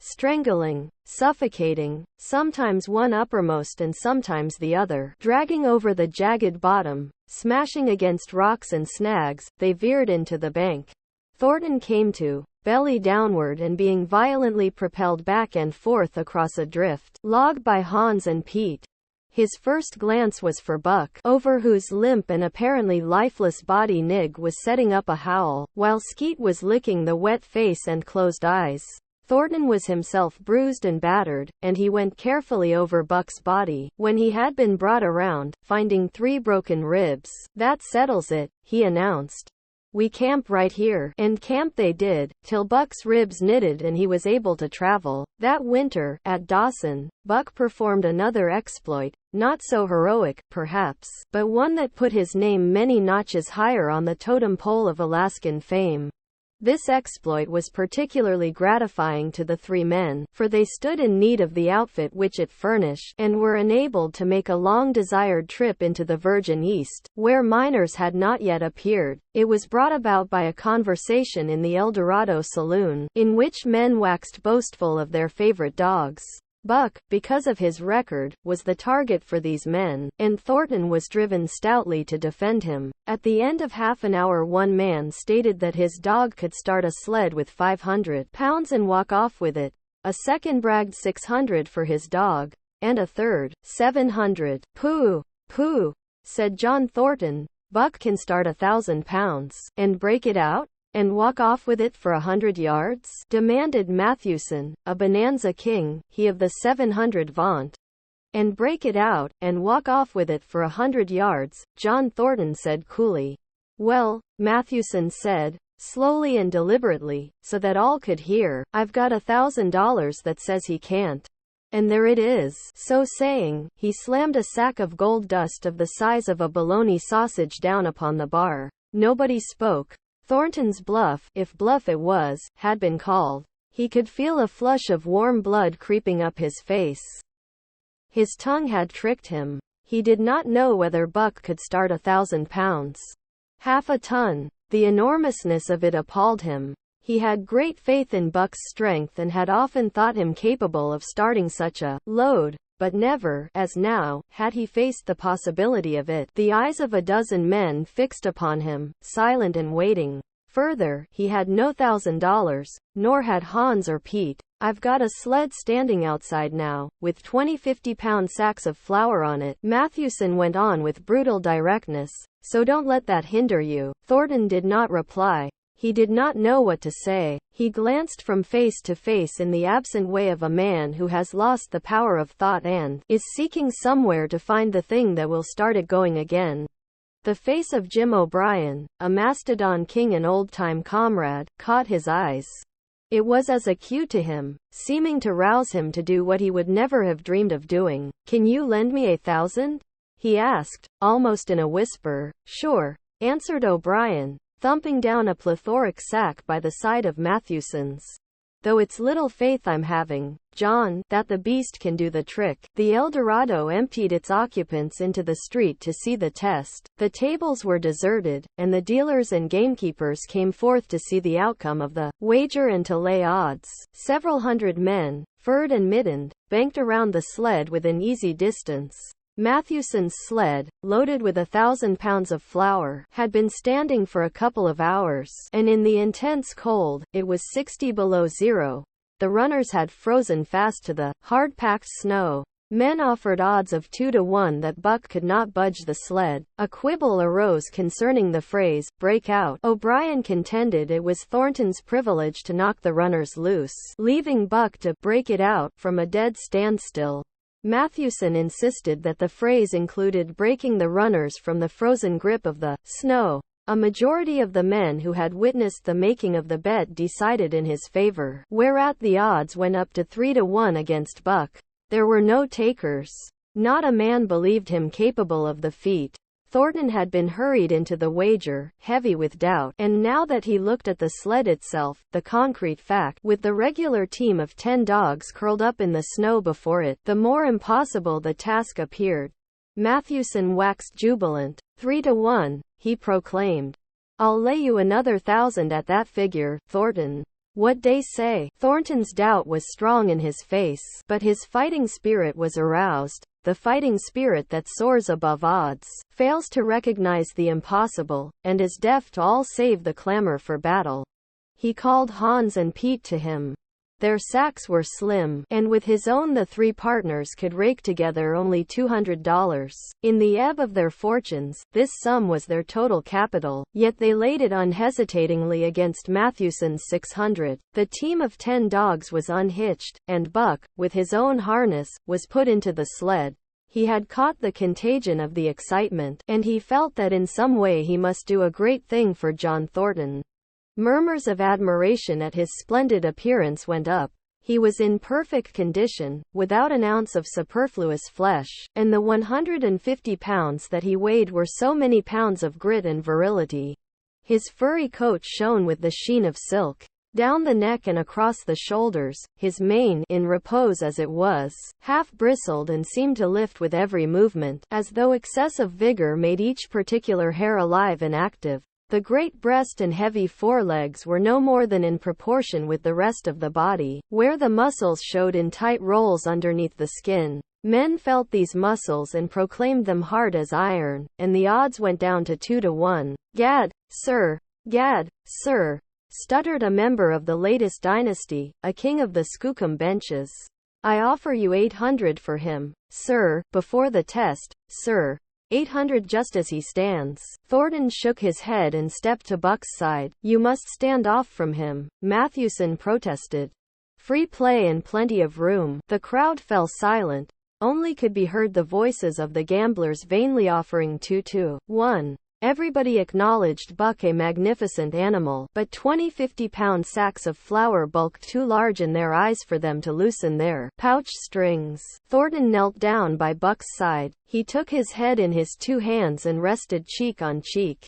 Strangling, suffocating, sometimes one uppermost and sometimes the other, dragging over the jagged bottom, smashing against rocks and snags, they veered into the bank. Thornton came to, belly downward and being violently propelled back and forth across a drift log by Hans and Pete. His first glance was for Buck, over whose limp and apparently lifeless body Nig was setting up a howl, while Skeet was licking the wet face and closed eyes. Thornton was himself bruised and battered, and he went carefully over Buck's body. When he had been brought around, finding 3 broken ribs, "That settles it," he announced. "We camp right here." And camp they did, till Buck's ribs knitted and he was able to travel. That winter, at Dawson, Buck performed another exploit, not so heroic, perhaps, but one that put his name many notches higher on the totem pole of Alaskan fame. This exploit was particularly gratifying to the 3 men, for they stood in need of the outfit which it furnished, and were enabled to make a long-desired trip into the Virgin East, where miners had not yet appeared. It was brought about by a conversation in the El Dorado saloon, in which men waxed boastful of their favorite dogs. Buck, because of his record, was the target for these men, and Thornton was driven stoutly to defend him. At the end of half an hour one man stated that his dog could start a sled with 500 pounds and walk off with it. A second bragged 600 for his dog, and a third, 700. "Pooh, pooh," said John Thornton. "Buck can start 1,000 pounds, and break it out? And walk off with it for 100 yards? Demanded Mathewson, a bonanza king, he of the 700 vaunt. "And break it out, and walk off with it for 100 yards, John Thornton said coolly. "Well," Mathewson said, slowly and deliberately, so that all could hear, "I've got $1,000 that says he can't. And there it is." So saying, he slammed a sack of gold dust of the size of a bologna sausage down upon the bar. Nobody spoke. Thornton's bluff, if bluff it was, had been called. He could feel a flush of warm blood creeping up his face. His tongue had tricked him. He did not know whether Buck could start 1,000 pounds. Half a ton. The enormousness of it appalled him. He had great faith in Buck's strength and had often thought him capable of starting such a load. but never, as now, had he faced the possibility of it. The eyes of a dozen men fixed upon him, silent and waiting. Further, he had no $1,000, nor had Hans or Pete. I've got a sled standing outside now, with 20 50-pound sacks of flour on it, Mathewson went on with brutal directness, so don't let that hinder you. Thornton did not reply. He did not know what to say. He glanced from face to face in the absent way of a man who has lost the power of thought and is seeking somewhere to find the thing that will start it going again. The face of Jim O'Brien, a Mastodon king and old-time comrade, caught his eyes. It was as a cue to him, seeming to rouse him to do what he would never have dreamed of doing. Can you lend me $1,000? He asked, almost in a whisper. Sure, answered O'Brien, thumping down a plethoric sack by the side of Mathewson's. Though it's little faith I'm having, John, that the beast can do the trick. The Eldorado emptied its occupants into the street to see the test. The tables were deserted, and the dealers and gamekeepers came forth to see the outcome of the wager and to lay odds. Several hundred men, furred and mittened, banked around the sled within easy distance. Mathewson's sled, loaded with 1,000 pounds of flour, had been standing for a couple of hours, and in the intense cold, it was 60 below zero. The runners had frozen fast to the hard-packed snow. Men offered odds of 2 to 1 that Buck could not budge the sled. A quibble arose concerning the phrase, break out. O'Brien contended it was Thornton's privilege to knock the runners loose, leaving Buck to break it out from a dead standstill. Mathewson insisted that the phrase included breaking the runners from the frozen grip of the snow. A majority of the men who had witnessed the making of the bet decided in his favor, whereat the odds went up to 3 to 1 against Buck. There were no takers. Not a man believed him capable of the feat. Thornton had been hurried into the wager, heavy with doubt, and now that he looked at the sled itself, the concrete fact, with the regular team of 10 dogs curled up in the snow before it, the more impossible the task appeared. Mathewson waxed jubilant. 3 to 1, he proclaimed. I'll lay you another 1,000 at that figure, Thornton. What dey say? Thornton's doubt was strong in his face, but his fighting spirit was aroused. The fighting spirit that soars above odds, fails to recognize the impossible, and is deaf to all save the clamor for battle. He called Hans and Pete to him. Their sacks were slim, and with his own the three partners could rake together only $200. In the ebb of their fortunes, this sum was their total capital, yet they laid it unhesitatingly against Mathewson's 600. The team of 10 dogs was unhitched, and Buck, with his own harness, was put into the sled. He had caught the contagion of the excitement, and he felt that in some way he must do a great thing for John Thornton. Murmurs of admiration at his splendid appearance went up. He was in perfect condition, without an ounce of superfluous flesh, and the 150 pounds that he weighed were so many pounds of grit and virility. His furry coat shone with the sheen of silk. Down the neck and across the shoulders, his mane, in repose as it was, half bristled and seemed to lift with every movement, as though excessive vigor made each particular hair alive and active. The great breast and heavy forelegs were no more than in proportion with the rest of the body, where the muscles showed in tight rolls underneath the skin. Men felt these muscles and proclaimed them hard as iron, and the odds went down to 2 to 1. Gad, sir, stuttered a member of the latest dynasty, a king of the Skookum benches. I offer you 800 for him, sir, before the test, sir. 800 just as he stands. Thornton shook his head and stepped to Buck's side. You must stand off from him, Mathewson protested. Free play and plenty of room. The crowd fell silent. Only could be heard the voices of the gamblers vainly offering 2 to 1. Everybody acknowledged Buck a magnificent animal, but 20 50-pound sacks of flour bulked too large in their eyes for them to loosen their pouch strings. Thornton knelt down by Buck's side. He took his head in his 2 hands and rested cheek on cheek.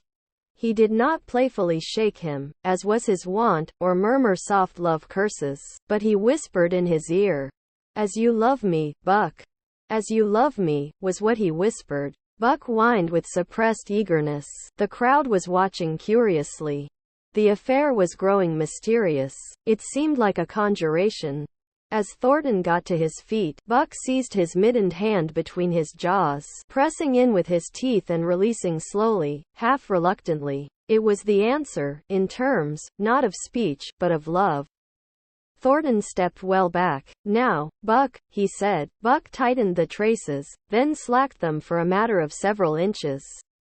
He did not playfully shake him, as was his wont, or murmur soft love curses, but he whispered in his ear. As you love me, Buck. As you love me, was what he whispered. Buck whined with suppressed eagerness. The crowd was watching curiously. The affair was growing mysterious. It seemed like a conjuration. As Thornton got to his feet, Buck seized his mittened hand between his jaws, pressing in with his teeth and releasing slowly, half reluctantly. It was the answer, in terms, not of speech, but of love. Thornton stepped well back. "Now, Buck," he said. Buck tightened the traces, then slacked them for a matter of several inches.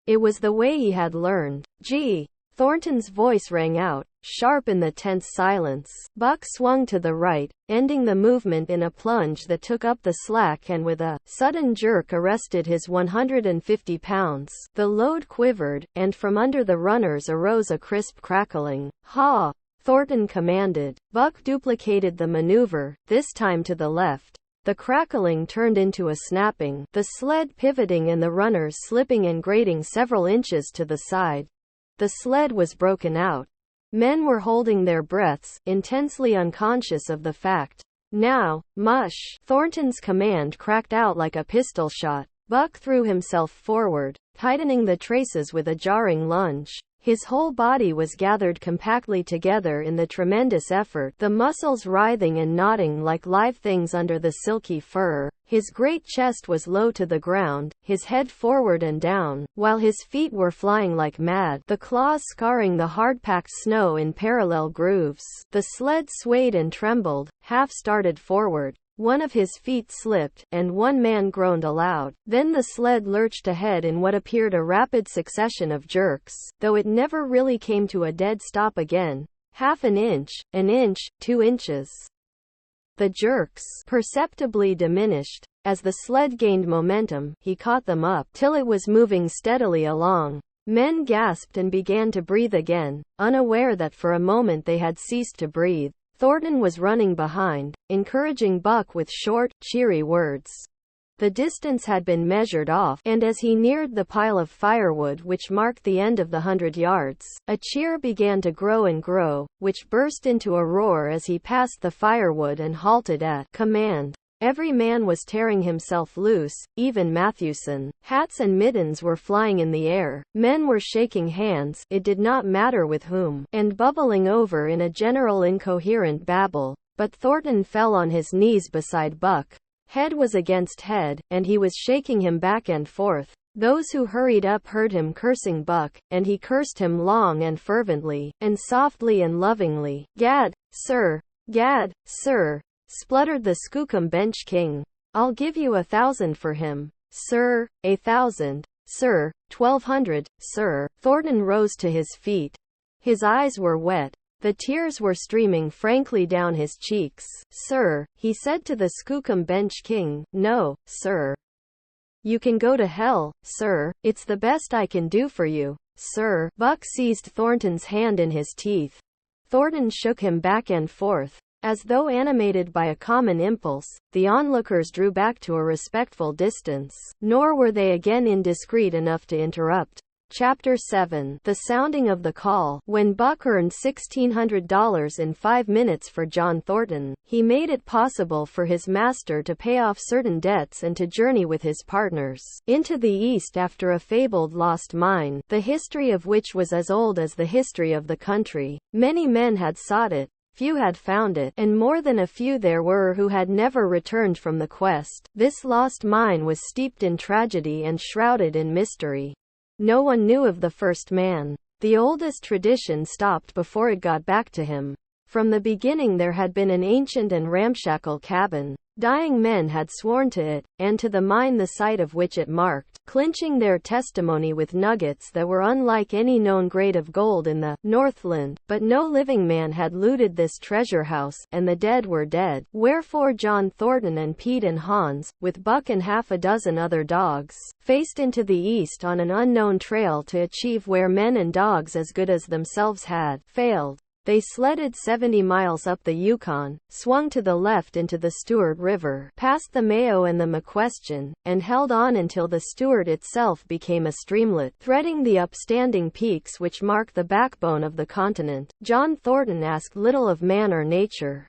It was the way he had learned. "Gee." Thornton's voice rang out, sharp in the tense silence. Buck swung to the right, ending the movement in a plunge that took up the slack and with a sudden jerk arrested his 150 pounds. The load quivered, and from under the runners arose a crisp crackling. "Ha!" Thornton commanded. Buck duplicated the maneuver, this time to the left. The crackling turned into a snapping, the sled pivoting and the runners slipping and grating several inches to the side. The sled was broken out. Men were holding their breaths, intensely unconscious of the fact. "Now, mush!" Thornton's command cracked out like a pistol shot. Buck threw himself forward, tightening the traces with a jarring lunge. His whole body was gathered compactly together in the tremendous effort, the muscles writhing and knotting like live things under the silky fur. His great chest was low to the ground, his head forward and down, while his feet were flying like mad, the claws scarring the hard-packed snow in parallel grooves. The sled swayed and trembled, half started forward. One of his feet slipped, and one man groaned aloud. Then the sled lurched ahead in what appeared a rapid succession of jerks, though it never really came to a dead stop again. Half an inch, 2 inches. The jerks perceptibly diminished. As the sled gained momentum, he caught them up, till it was moving steadily along. Men gasped and began to breathe again, unaware that for a moment they had ceased to breathe. Thornton was running behind, encouraging Buck with short, cheery words. The distance had been measured off, and as he neared the pile of firewood which marked the end of the 100 yards, a cheer began to grow and grow, which burst into a roar as he passed the firewood and halted at command. Every man was tearing himself loose, even Matthewson. Hats and mittens were flying in the air. Men were shaking hands, it did not matter with whom, and bubbling over in a general incoherent babble. But Thornton fell on his knees beside Buck. Head was against head, and he was shaking him back and forth. Those who hurried up heard him cursing Buck, and he cursed him long and fervently, and softly and lovingly. "Gad, sir! Gad, sir!" spluttered the Skookum Bench King. "I'll give you 1,000 for him." "Sir, 1,000. Sir, 1,200, sir." Thornton rose to his feet. His eyes were wet. The tears were streaming frankly down his cheeks. "Sir," he said to the Skookum Bench King. "No, sir. You can go to hell, sir. It's the best I can do for you, sir." Buck seized Thornton's hand in his teeth. Thornton shook him back and forth. As though animated by a common impulse, the onlookers drew back to a respectful distance. Nor were they again indiscreet enough to interrupt. Chapter 7. The sounding of the call. When Buck earned $1,600 in 5 minutes for John Thornton, he made it possible for his master to pay off certain debts and to journey with his partners into the East after a fabled lost mine, the history of which was as old as the history of the country. Many men had sought it. Few had found it, and more than a few there were who had never returned from the quest. This lost mine was steeped in tragedy and shrouded in mystery. No one knew of the first man. The oldest tradition stopped before it got back to him. From the beginning there had been an ancient and ramshackle cabin. Dying men had sworn to it, and to the mine the site of which it marked, clinching their testimony with nuggets that were unlike any known grade of gold in the Northland. But no living man had looted this treasure house, and the dead were dead. Wherefore John Thornton and Pete and Hans, with Buck and half a dozen other dogs, faced into the east on an unknown trail to achieve where men and dogs as good as themselves had failed. They sledded 70 miles up the Yukon, swung to the left into the Stewart River, past the Mayo and the McQuestion, and held on until the Stewart itself became a streamlet, threading the upstanding peaks which mark the backbone of the continent. John Thornton asked little of man or nature.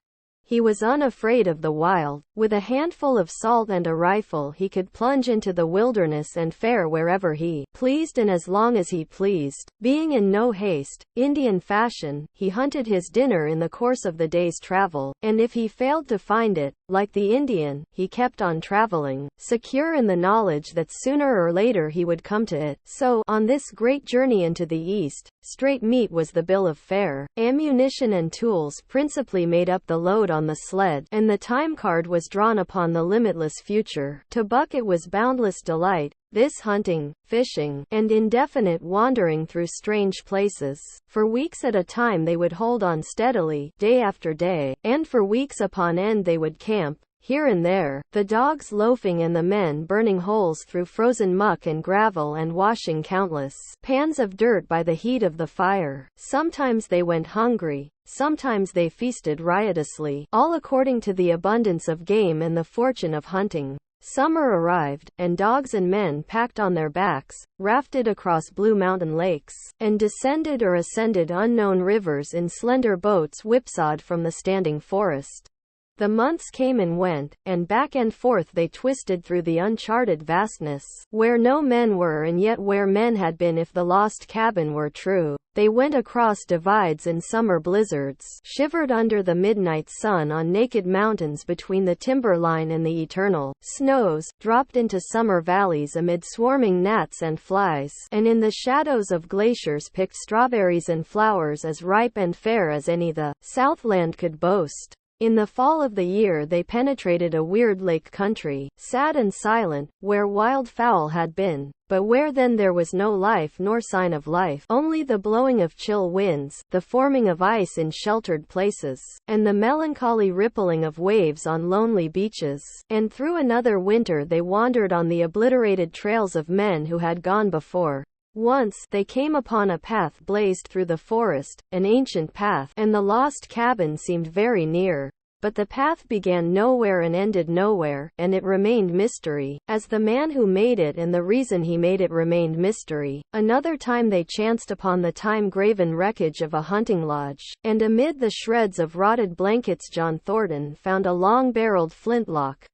He was unafraid of the wild. With a handful of salt and a rifle he could plunge into the wilderness and fare wherever he pleased and as long as he pleased. Being in no haste, Indian fashion, he hunted his dinner in the course of the day's travel, and if he failed to find it, like the Indian, he kept on traveling, secure in the knowledge that sooner or later he would come to it. So, on this great journey into the East, straight meat was the bill of fare. Ammunition and tools principally made up the load on the sled, and the time card was drawn upon the limitless future. To Buck it was boundless delight, this hunting, fishing, and indefinite wandering through strange places. For weeks at a time they would hold on steadily, day after day, and for weeks upon end they would camp, here and there, the dogs loafing and the men burning holes through frozen muck and gravel and washing countless pans of dirt by the heat of the fire. Sometimes they went hungry, sometimes they feasted riotously, all according to the abundance of game and the fortune of hunting. Summer arrived, and dogs and men packed on their backs, rafted across blue mountain lakes, and descended or ascended unknown rivers in slender boats whipsawed from the standing forest. The months came and went, and back and forth they twisted through the uncharted vastness, where no men were and yet where men had been if the lost cabin were true. They went across divides in summer blizzards, shivered under the midnight sun on naked mountains between the timberline and the eternal snows, dropped into summer valleys amid swarming gnats and flies, and in the shadows of glaciers picked strawberries and flowers as ripe and fair as any the Southland could boast. In the fall of the year they penetrated a weird lake country, sad and silent, where wild fowl had been, but where then there was no life nor sign of life, only the blowing of chill winds, the forming of ice in sheltered places, and the melancholy rippling of waves on lonely beaches. And through another winter they wandered on the obliterated trails of men who had gone before. Once, they came upon a path blazed through the forest, an ancient path, and the lost cabin seemed very near. But the path began nowhere and ended nowhere, and it remained mystery, as the man who made it and the reason he made it remained mystery. Another time they chanced upon the time-graven wreckage of a hunting lodge, and amid the shreds of rotted blankets John Thornton found a long-barreled flintlock.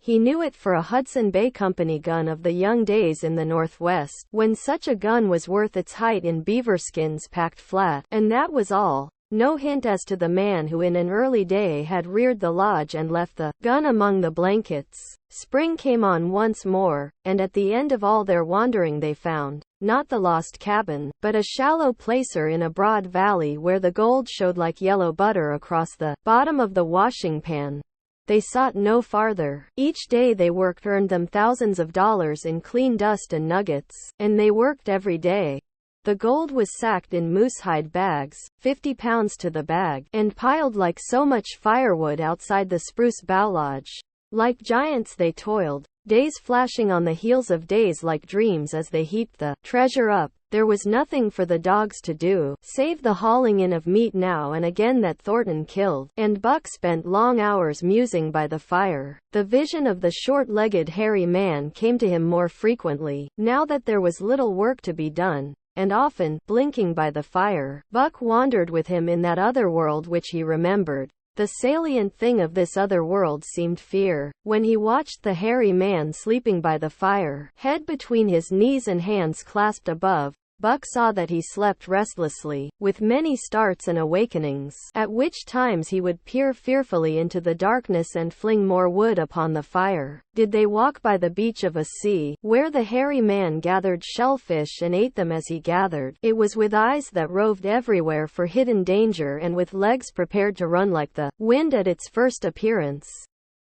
He knew it for a Hudson Bay Company gun of the young days in the Northwest, when such a gun was worth its height in beaver skins packed flat, and that was all. No hint as to the man who in an early day had reared the lodge and left the gun among the blankets. Spring came on once more, and at the end of all their wandering they found, not the lost cabin, but a shallow placer in a broad valley where the gold showed like yellow butter across the bottom of the washing pan. They sought no farther. Each day they worked earned them thousands of dollars in clean dust and nuggets, and they worked every day. The gold was sacked in moosehide bags, 50 pounds to the bag, and piled like so much firewood outside the Spruce Bough Lodge. Like giants they toiled, days flashing on the heels of days like dreams as they heaped the treasure up. There was nothing for the dogs to do, save the hauling in of meat now and again that Thornton killed, and Buck spent long hours musing by the fire. The vision of the short-legged hairy man came to him more frequently, now that there was little work to be done, and often, blinking by the fire, Buck wandered with him in that other world which he remembered. The salient thing of this other world seemed fear. When he watched the hairy man sleeping by the fire, head between his knees and hands clasped above, Buck saw that he slept restlessly, with many starts and awakenings, at which times he would peer fearfully into the darkness and fling more wood upon the fire. Did they walk by the beach of a sea, where the hairy man gathered shellfish and ate them as he gathered? It was with eyes that roved everywhere for hidden danger and with legs prepared to run like the wind at its first appearance.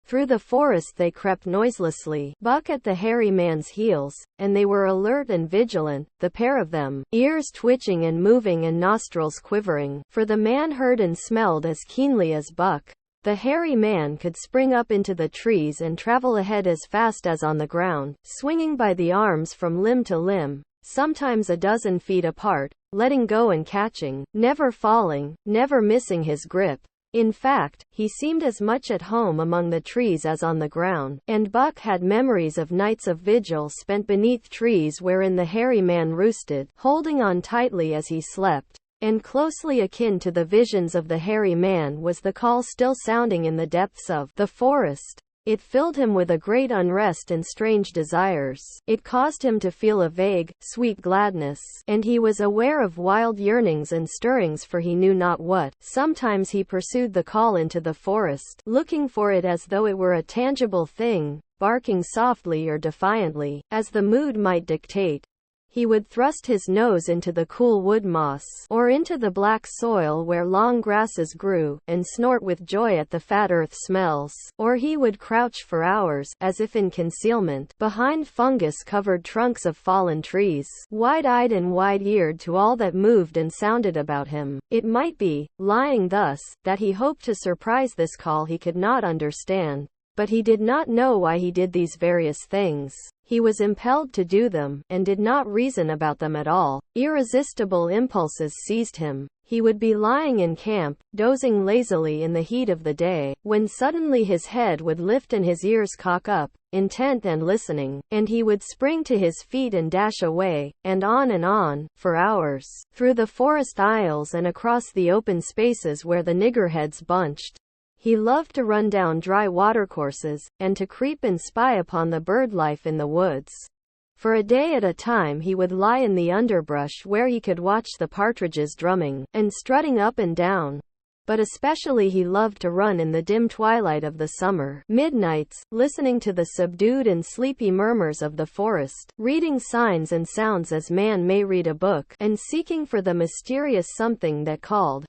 Through the forest they crept noiselessly, Buck at the hairy man's heels, and they were alert and vigilant, the pair of them, ears twitching and moving and nostrils quivering, for the man heard and smelled as keenly as Buck. The hairy man could spring up into the trees and travel ahead as fast as on the ground, swinging by the arms from limb to limb, sometimes a dozen feet apart, letting go and catching, never falling, never missing his grip. In fact, he seemed as much at home among the trees as on the ground, and Buck had memories of nights of vigil spent beneath trees wherein the hairy man roosted, holding on tightly as he slept. and closely akin to the visions of the hairy man was the call still sounding in the depths of the forest. It filled him with a great unrest and strange desires. It caused him to feel a vague, sweet gladness, and he was aware of wild yearnings and stirrings for he knew not what. Sometimes he pursued the call into the forest, looking for it as though it were a tangible thing, barking softly or defiantly, as the mood might dictate. He would thrust his nose into the cool wood moss, or into the black soil where long grasses grew, and snort with joy at the fat earth smells, or he would crouch for hours, as if in concealment, behind fungus-covered trunks of fallen trees, wide-eyed and wide-eared to all that moved and sounded about him. It might be, lying thus, that he hoped to surprise this call he could not understand. But he did not know why he did these various things. He was impelled to do them, and did not reason about them at all. Irresistible impulses seized him. He would be lying in camp, dozing lazily in the heat of the day, when suddenly his head would lift and his ears cock up, intent and listening, and he would spring to his feet and dash away, and on, for hours, through the forest aisles and across the open spaces where the niggerheads bunched. He loved to run down dry watercourses, and to creep and spy upon the bird life in the woods. For a day at a time he would lie in the underbrush where he could watch the partridges drumming, and strutting up and down. But especially he loved to run in the dim twilight of the summer midnights, listening to the subdued and sleepy murmurs of the forest, reading signs and sounds as man may read a book, and seeking for the mysterious something that called,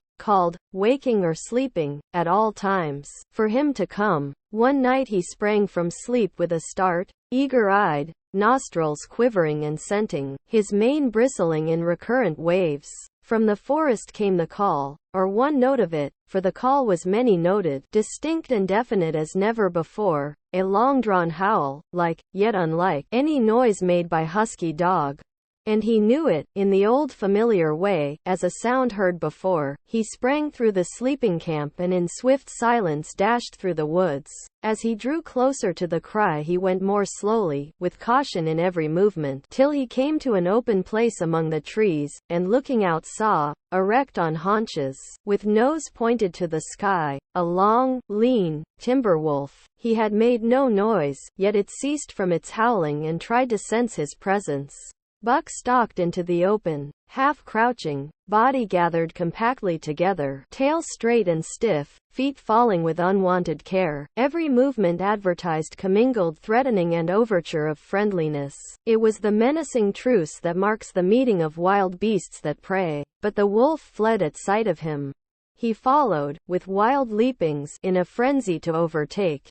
waking or sleeping, at all times, for him to come. One night he sprang from sleep with a start, eager-eyed, nostrils quivering and scenting, his mane bristling in recurrent waves. From the forest came the call, or one note of it, for the call was many-noted, distinct and definite as never before, a long-drawn howl, like, yet unlike, any noise made by husky dog. And he knew it, in the old familiar way, as a sound heard before. He sprang through the sleeping camp and in swift silence dashed through the woods. As he drew closer to the cry he went more slowly, with caution in every movement, till he came to an open place among the trees, and looking out saw, erect on haunches, with nose pointed to the sky, a long, lean, timber wolf. He had made no noise, yet it ceased from its howling and tried to sense his presence. Buck stalked into the open, half crouching, body gathered compactly together, tail straight and stiff, feet falling with unwanted care, every movement advertised commingled threatening and overture of friendliness. It was the menacing truce that marks the meeting of wild beasts that prey. But the wolf fled at sight of him. He followed, with wild leapings, in a frenzy to overtake.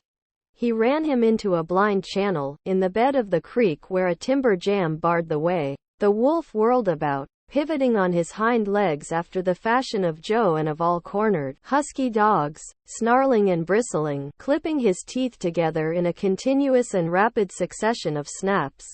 He ran him into a blind channel, in the bed of the creek where a timber jam barred the way. The wolf whirled about, pivoting on his hind legs after the fashion of Joe and of all cornered, husky dogs, snarling and bristling, clipping his teeth together in a continuous and rapid succession of snaps.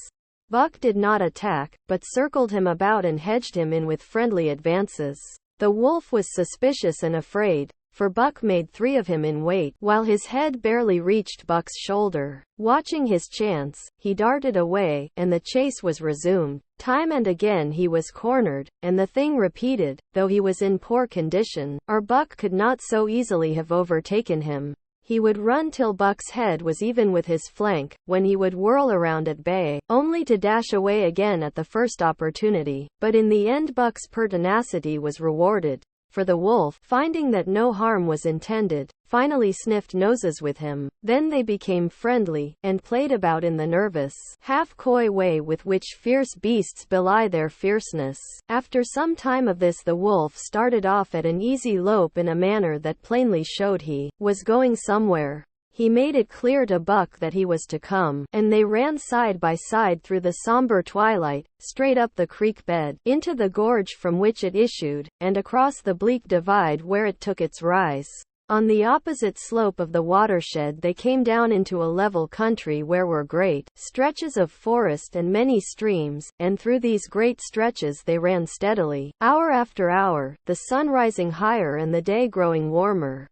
Buck did not attack, but circled him about and hedged him in with friendly advances. The wolf was suspicious and afraid, for Buck made 3 of him in weight, while his head barely reached Buck's shoulder. Watching his chance, he darted away, and the chase was resumed. Time and again he was cornered, and the thing repeated, though he was in poor condition, or Buck could not so easily have overtaken him. He would run till Buck's head was even with his flank, when he would whirl around at bay, only to dash away again at the first opportunity. But in the end Buck's pertinacity was rewarded, for the wolf, finding that no harm was intended, finally sniffed noses with him. Then they became friendly, and played about in the nervous, half-coy way with which fierce beasts belie their fierceness. After some time of this the wolf started off at an easy lope in a manner that plainly showed he was going somewhere. He made it clear to Buck that he was to come, and they ran side by side through the somber twilight, straight up the creek bed, into the gorge from which it issued, and across the bleak divide where it took its rise. On the opposite slope of the watershed they came down into a level country where were great stretches of forest and many streams, and through these great stretches they ran steadily, hour after hour, the sun rising higher and the day growing warmer.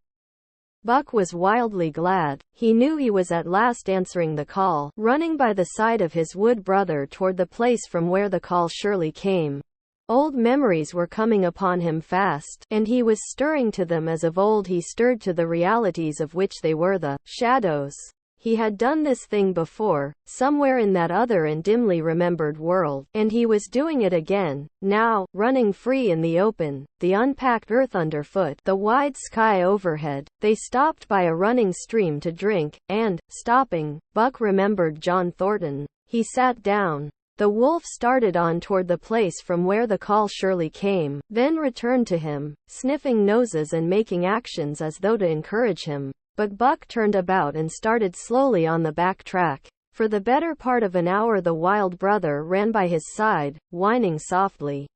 Buck was wildly glad. He knew he was at last answering the call, running by the side of his wood brother toward the place from where the call surely came. Old memories were coming upon him fast, and he was stirring to them as of old he stirred to the realities of which they were the shadows. He had done this thing before, somewhere in that other and dimly remembered world, and he was doing it again, now, running free in the open, the unpacked earth underfoot, the wide sky overhead. They stopped by a running stream to drink, and, stopping, Buck remembered John Thornton. He sat down. The wolf started on toward the place from where the call surely came, then returned to him, sniffing noses and making actions as though to encourage him. But Buck turned about and started slowly on the back track. For the better part of an hour the wild brother ran by his side, whining softly.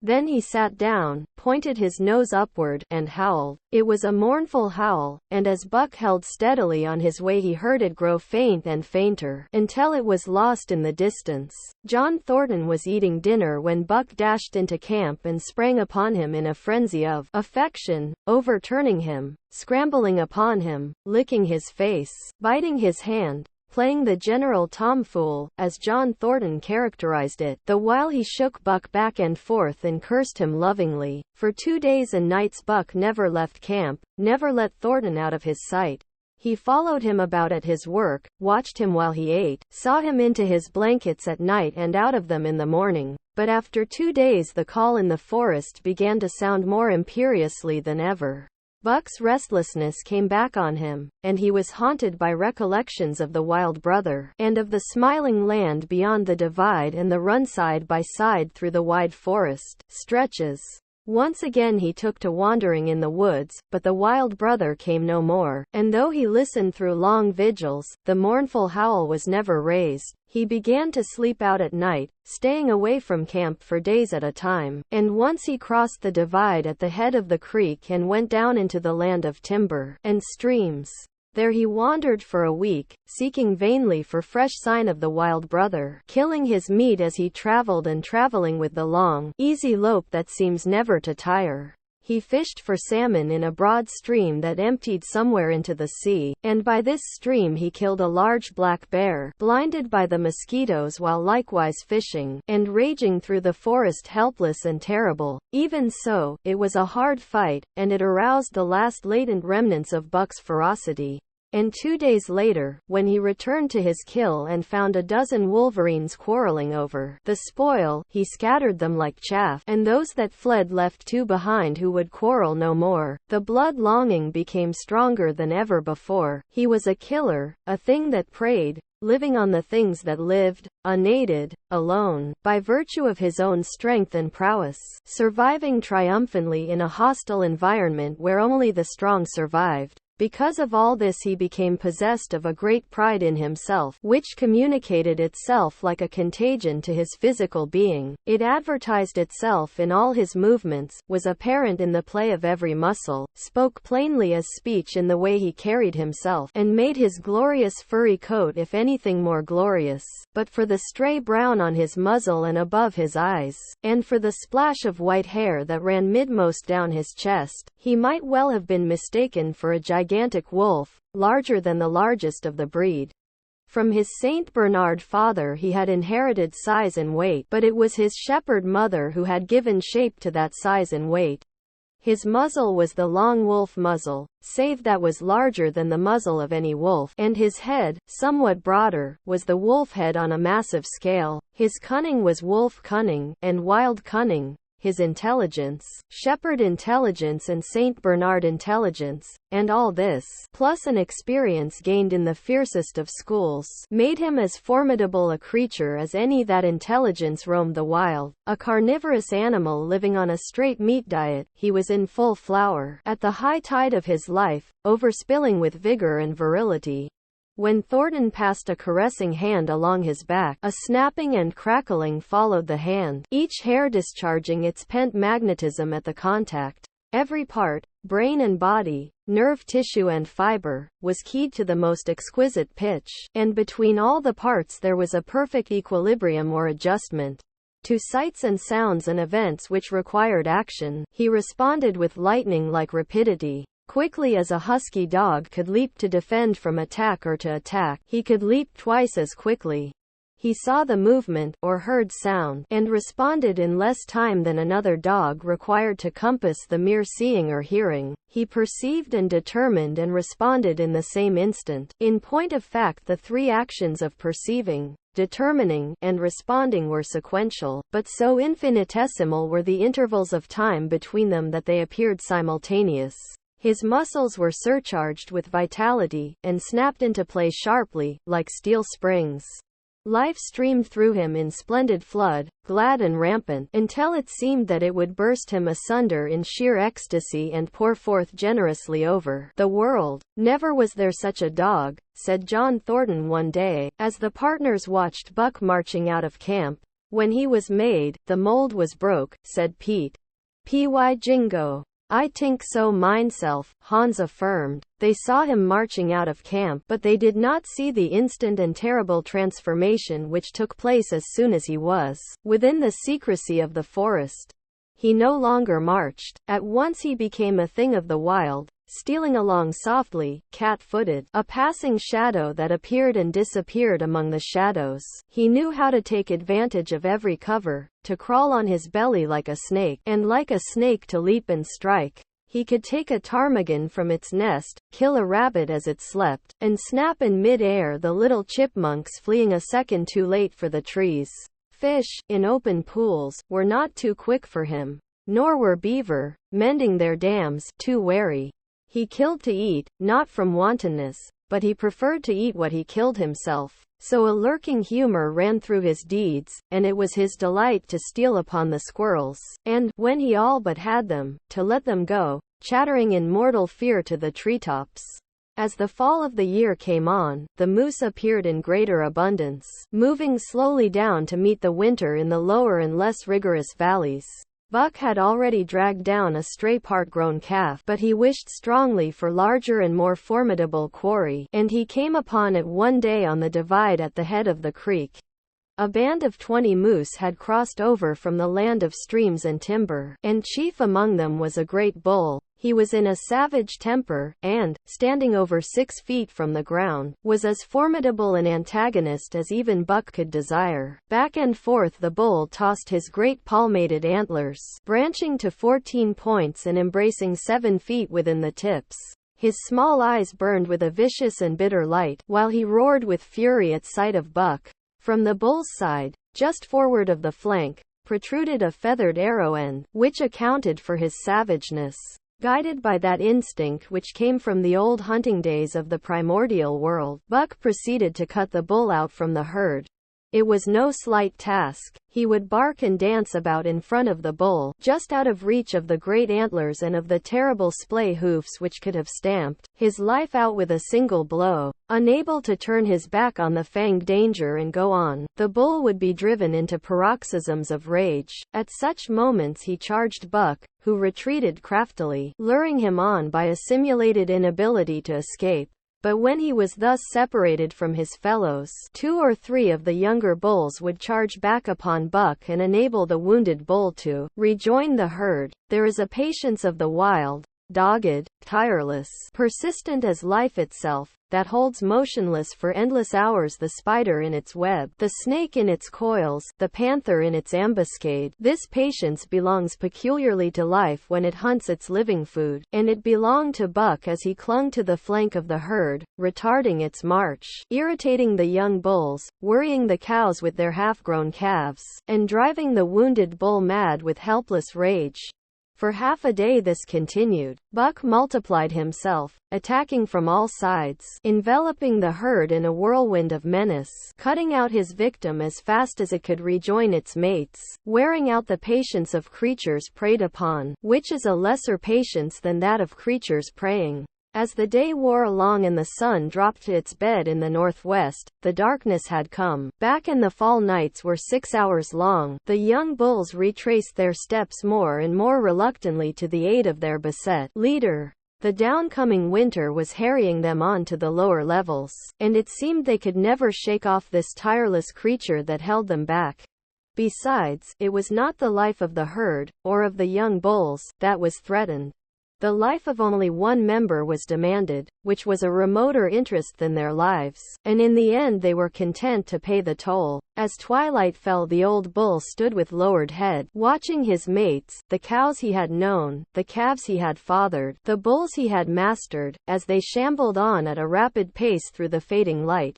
Then he sat down, pointed his nose upward, and howled. It was a mournful howl, and as Buck held steadily on his way he heard it grow faint and fainter, until it was lost in the distance. John Thornton was eating dinner when Buck dashed into camp and sprang upon him in a frenzy of affection, overturning him, scrambling upon him, licking his face, biting his hand, playing the general tomfool, as John Thornton characterized it, the while he shook Buck back and forth and cursed him lovingly. For 2 days and nights Buck never left camp, never let Thornton out of his sight. He followed him about at his work, watched him while he ate, saw him into his blankets at night and out of them in the morning. But after 2 days the call in the forest began to sound more imperiously than ever. Buck's restlessness came back on him, and he was haunted by recollections of the wild brother, and of the smiling land beyond the divide and the run side by side through the wide forest stretches. Once again he took to wandering in the woods, but the wild brother came no more, and though he listened through long vigils, the mournful howl was never raised. He began to sleep out at night, staying away from camp for days at a time, and once he crossed the divide at the head of the creek and went down into the land of timber and streams. There he wandered for a week, seeking vainly for fresh sign of the wild brother, killing his meat as he traveled and traveling with the long, easy lope that seems never to tire. He fished for salmon in a broad stream that emptied somewhere into the sea, and by this stream he killed a large black bear, blinded by the mosquitoes while likewise fishing, and raging through the forest helpless and terrible. Even so, it was a hard fight, and it aroused the last latent remnants of Buck's ferocity. And 2 days later, when he returned to his kill and found a dozen wolverines quarreling over the spoil, he scattered them like chaff, and those that fled left 2 behind who would quarrel no more. The blood longing became stronger than ever before. He was a killer, a thing that preyed, living on the things that lived, unaided, alone, by virtue of his own strength and prowess, surviving triumphantly in a hostile environment where only the strong survived. Because of all this he became possessed of a great pride in himself, which communicated itself like a contagion to his physical being. It advertised itself in all his movements, was apparent in the play of every muscle, spoke plainly as speech in the way he carried himself, and made his glorious furry coat if anything more glorious. But for the stray brown on his muzzle and above his eyes, and for the splash of white hair that ran midmost down his chest, he might well have been mistaken for a gigantic wolf, larger than the largest of the breed. From his Saint Bernard father he had inherited size and weight, but it was his shepherd mother who had given shape to that size and weight. His muzzle was the long wolf muzzle, save that was larger than the muzzle of any wolf, and his head, somewhat broader, was the wolf head on a massive scale. His cunning was wolf cunning, and wild cunning. His intelligence, shepherd intelligence and Saint Bernard intelligence, and all this, plus an experience gained in the fiercest of schools, made him as formidable a creature as any that intelligence roamed the wild. A carnivorous animal living on a straight meat diet, he was in full flower, at the high tide of his life, overspilling with vigor and virility. When Thornton passed a caressing hand along his back, a snapping and crackling followed the hand, each hair discharging its pent magnetism at the contact. Every part, brain and body, nerve tissue and fiber, was keyed to the most exquisite pitch, and between all the parts there was a perfect equilibrium or adjustment. To sights and sounds and events which required action, he responded with lightning-like rapidity. Quickly as a husky dog could leap to defend from attack or to attack, he could leap twice as quickly. He saw the movement, or heard sound, and responded in less time than another dog required to compass the mere seeing or hearing. He perceived and determined and responded in the same instant. In point of fact, the three actions of perceiving, determining, and responding were sequential, but so infinitesimal were the intervals of time between them that they appeared simultaneous. His muscles were surcharged with vitality, and snapped into place sharply, like steel springs. Life streamed through him in splendid flood, glad and rampant, until it seemed that it would burst him asunder in sheer ecstasy and pour forth generously over the world. "Never was there such a dog," said John Thornton one day, as the partners watched Buck marching out of camp. "When he was made, the mold was broke," said Pete. "Py Jingo. I tink so mineself," Hans affirmed. They saw him marching out of camp, but they did not see the instant and terrible transformation which took place as soon as he was within the secrecy of the forest. He no longer marched. At once he became a thing of the wild, stealing along softly, cat-footed, a passing shadow that appeared and disappeared among the shadows. He knew how to take advantage of every cover, to crawl on his belly like a snake, and like a snake to leap and strike. He could take a ptarmigan from its nest, kill a rabbit as it slept, and snap in mid-air the little chipmunks fleeing a second too late for the trees. Fish, in open pools, were not too quick for him, nor were beaver, mending their dams, too wary. He killed to eat, not from wantonness, but he preferred to eat what he killed himself. So a lurking humor ran through his deeds, and it was his delight to steal upon the squirrels, and, when he all but had them, to let them go, chattering in mortal fear to the treetops. As the fall of the year came on, the moose appeared in greater abundance, moving slowly down to meet the winter in the lower and less rigorous valleys. Buck had already dragged down a stray part-grown calf, but he wished strongly for larger and more formidable quarry, and he came upon it one day on the divide at the head of the creek. A band of 20 moose had crossed over from the land of streams and timber, and chief among them was a great bull. He was in a savage temper, and, standing over 6 feet from the ground, was as formidable an antagonist as even Buck could desire. Back and forth the bull tossed his great palmated antlers, branching to 14 points and embracing 7 feet within the tips. His small eyes burned with a vicious and bitter light, while he roared with fury at sight of Buck. From the bull's side, just forward of the flank, protruded a feathered arrow end, which accounted for his savageness. Guided by that instinct which came from the old hunting days of the primordial world, Buck proceeded to cut the bull out from the herd. It was no slight task. He would bark and dance about in front of the bull, just out of reach of the great antlers and of the terrible splay hoofs which could have stamped his life out with a single blow. Unable to turn his back on the fanged danger and go on, the bull would be driven into paroxysms of rage. At such moments he charged Buck, who retreated craftily, luring him on by a simulated inability to escape. But when he was thus separated from his fellows, 2 or 3 of the younger bulls would charge back upon Buck and enable the wounded bull to rejoin the herd. There is a patience of the wild, dogged, tireless, persistent as life itself, that holds motionless for endless hours the spider in its web, the snake in its coils, the panther in its ambuscade. This patience belongs peculiarly to life when it hunts its living food, and it belonged to Buck as he clung to the flank of the herd, retarding its march, irritating the young bulls, worrying the cows with their half-grown calves, and driving the wounded bull mad with helpless rage. For half a day this continued. Buck multiplied himself, attacking from all sides, enveloping the herd in a whirlwind of menace, cutting out his victim as fast as it could rejoin its mates, wearing out the patience of creatures preyed upon, which is a lesser patience than that of creatures preying. As the day wore along and the sun dropped to its bed in the northwest, the darkness had come. Back and the fall nights were 6 hours long. The young bulls retraced their steps more and more reluctantly to the aid of their beset leader. The downcoming winter was harrying them on to the lower levels, and it seemed they could never shake off this tireless creature that held them back. Besides, it was not the life of the herd, or of the young bulls, that was threatened. The life of only one member was demanded, which was a remoter interest than their lives, and in the end they were content to pay the toll. As twilight fell, the old bull stood with lowered head, watching his mates, the cows he had known, the calves he had fathered, the bulls he had mastered, as they shambled on at a rapid pace through the fading light.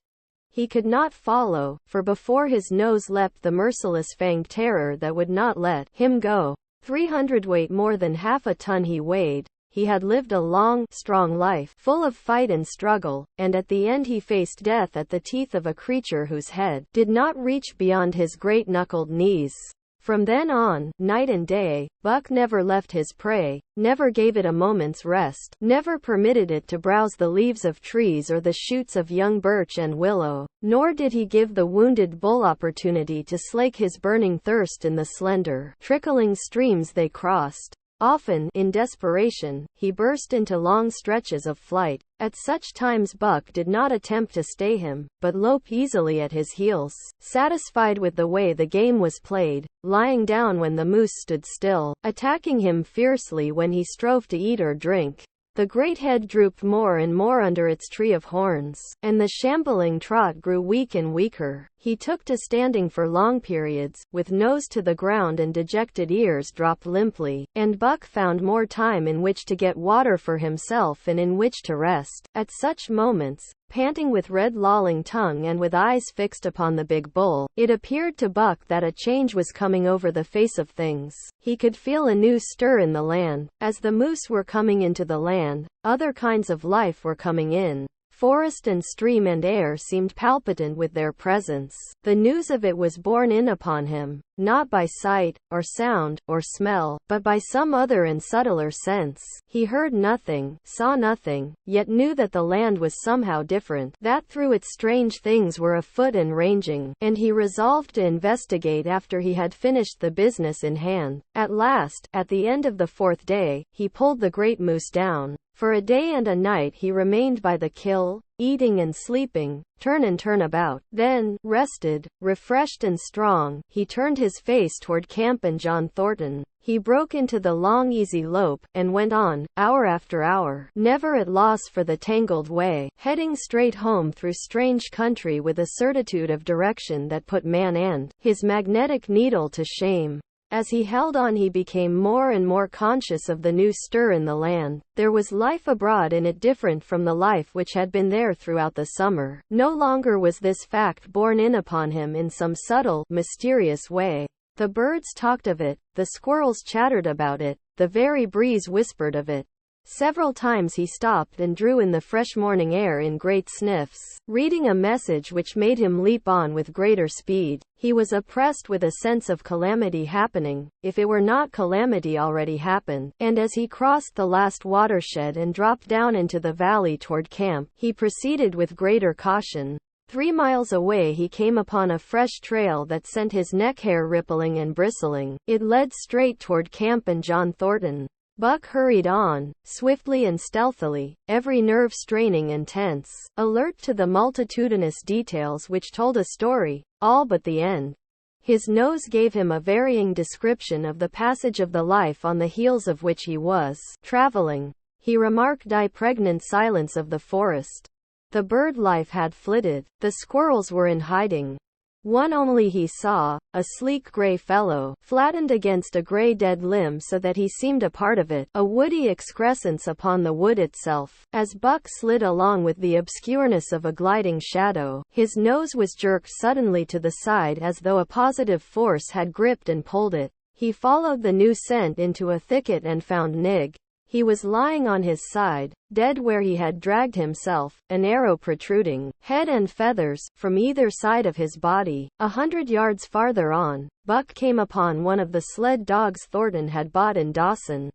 He could not follow, for before his nose leapt the merciless fanged terror that would not let him go. 300 weight, more than half a ton he weighed. He had lived a long, strong life, full of fight and struggle, and at the end he faced death at the teeth of a creature whose head did not reach beyond his great knuckled knees. From then on, night and day, Buck never left his prey, never gave it a moment's rest, never permitted it to browse the leaves of trees or the shoots of young birch and willow, nor did he give the wounded bull opportunity to slake his burning thirst in the slender, trickling streams they crossed. Often, in desperation, he burst into long stretches of flight. At such times Buck did not attempt to stay him, but loped easily at his heels, satisfied with the way the game was played, lying down when the moose stood still, attacking him fiercely when he strove to eat or drink. The great head drooped more and more under its tree of horns, and the shambling trot grew weak and weaker. He took to standing for long periods, with nose to the ground and dejected ears dropped limply, and Buck found more time in which to get water for himself and in which to rest. At such moments, panting with red lolling tongue and with eyes fixed upon the big bull, it appeared to Buck that a change was coming over the face of things. He could feel a new stir in the land. As the moose were coming into the land, other kinds of life were coming in. Forest and stream and air seemed palpitant with their presence. The news of it was borne in upon him, not by sight, or sound, or smell, but by some other and subtler sense. He heard nothing, saw nothing, yet knew that the land was somehow different, that through its strange things were afoot and ranging, and he resolved to investigate after he had finished the business in hand. At last, at the end of the 4th day, he pulled the great moose down. For a day and a night he remained by the kill, eating and sleeping, turn and turn about. Then, rested, refreshed and strong, he turned his face toward Camp and John Thornton. He broke into the long easy lope, and went on, hour after hour, never at loss for the tangled way, heading straight home through strange country with a certitude of direction that put man and his magnetic needle to shame. As he held on he became more and more conscious of the new stir in the land. There was life abroad in it different from the life which had been there throughout the summer. No longer was this fact borne in upon him in some subtle, mysterious way. The birds talked of it, the squirrels chattered about it, the very breeze whispered of it. Several times he stopped and drew in the fresh morning air in great sniffs, reading a message which made him leap on with greater speed. He was oppressed with a sense of calamity happening, if it were not calamity already happened, and as he crossed the last watershed and dropped down into the valley toward camp, he proceeded with greater caution. 3 miles away he came upon a fresh trail that sent his neck hair rippling and bristling. It led straight toward Camp and John Thornton. Buck hurried on, swiftly and stealthily, every nerve straining and tense, alert to the multitudinous details which told a story, all but the end. His nose gave him a varying description of the passage of the life on the heels of which he was traveling. He remarked the pregnant silence of the forest. The bird life had flitted, the squirrels were in hiding. One only he saw, a sleek gray fellow, flattened against a gray dead limb so that he seemed a part of it, a woody excrescence upon the wood itself. As Buck slid along with the obscureness of a gliding shadow, his nose was jerked suddenly to the side as though a positive force had gripped and pulled it. He followed the new scent into a thicket and found Nig. He was lying on his side, dead where he had dragged himself, an arrow protruding, head and feathers, from either side of his body. 100 yards farther on, Buck came upon one of the sled dogs Thornton had bought in Dawson.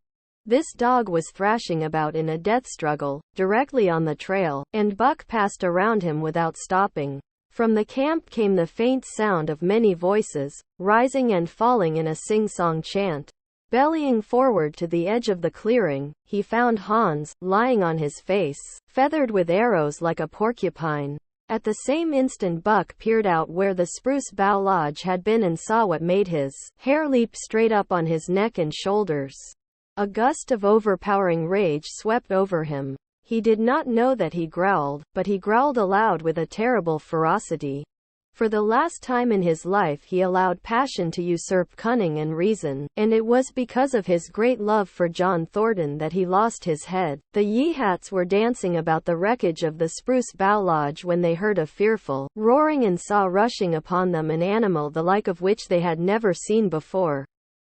This dog was thrashing about in a death struggle, directly on the trail, and Buck passed around him without stopping. From the camp came the faint sound of many voices, rising and falling in a sing-song chant. Bellying forward to the edge of the clearing, he found Hans, lying on his face, feathered with arrows like a porcupine. At the same instant Buck peered out where the spruce bough lodge had been and saw what made his hair leap straight up on his neck and shoulders. A gust of overpowering rage swept over him. He did not know that he growled, but he growled aloud with a terrible ferocity. For the last time in his life he allowed passion to usurp cunning and reason, and it was because of his great love for John Thornton that he lost his head. The Yehats were dancing about the wreckage of the Spruce Bough Lodge when they heard a fearful roaring and saw rushing upon them an animal the like of which they had never seen before.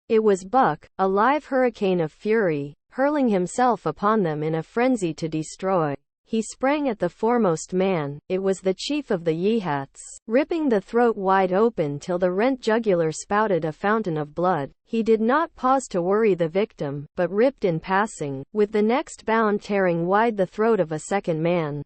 It was Buck, a live hurricane of fury, hurling himself upon them in a frenzy to destroy. He sprang at the foremost man, it was the chief of the Yehats, ripping the throat wide open till the rent jugular spouted a fountain of blood. He did not pause to worry the victim, but ripped in passing, with the next bound tearing wide the throat of a second man.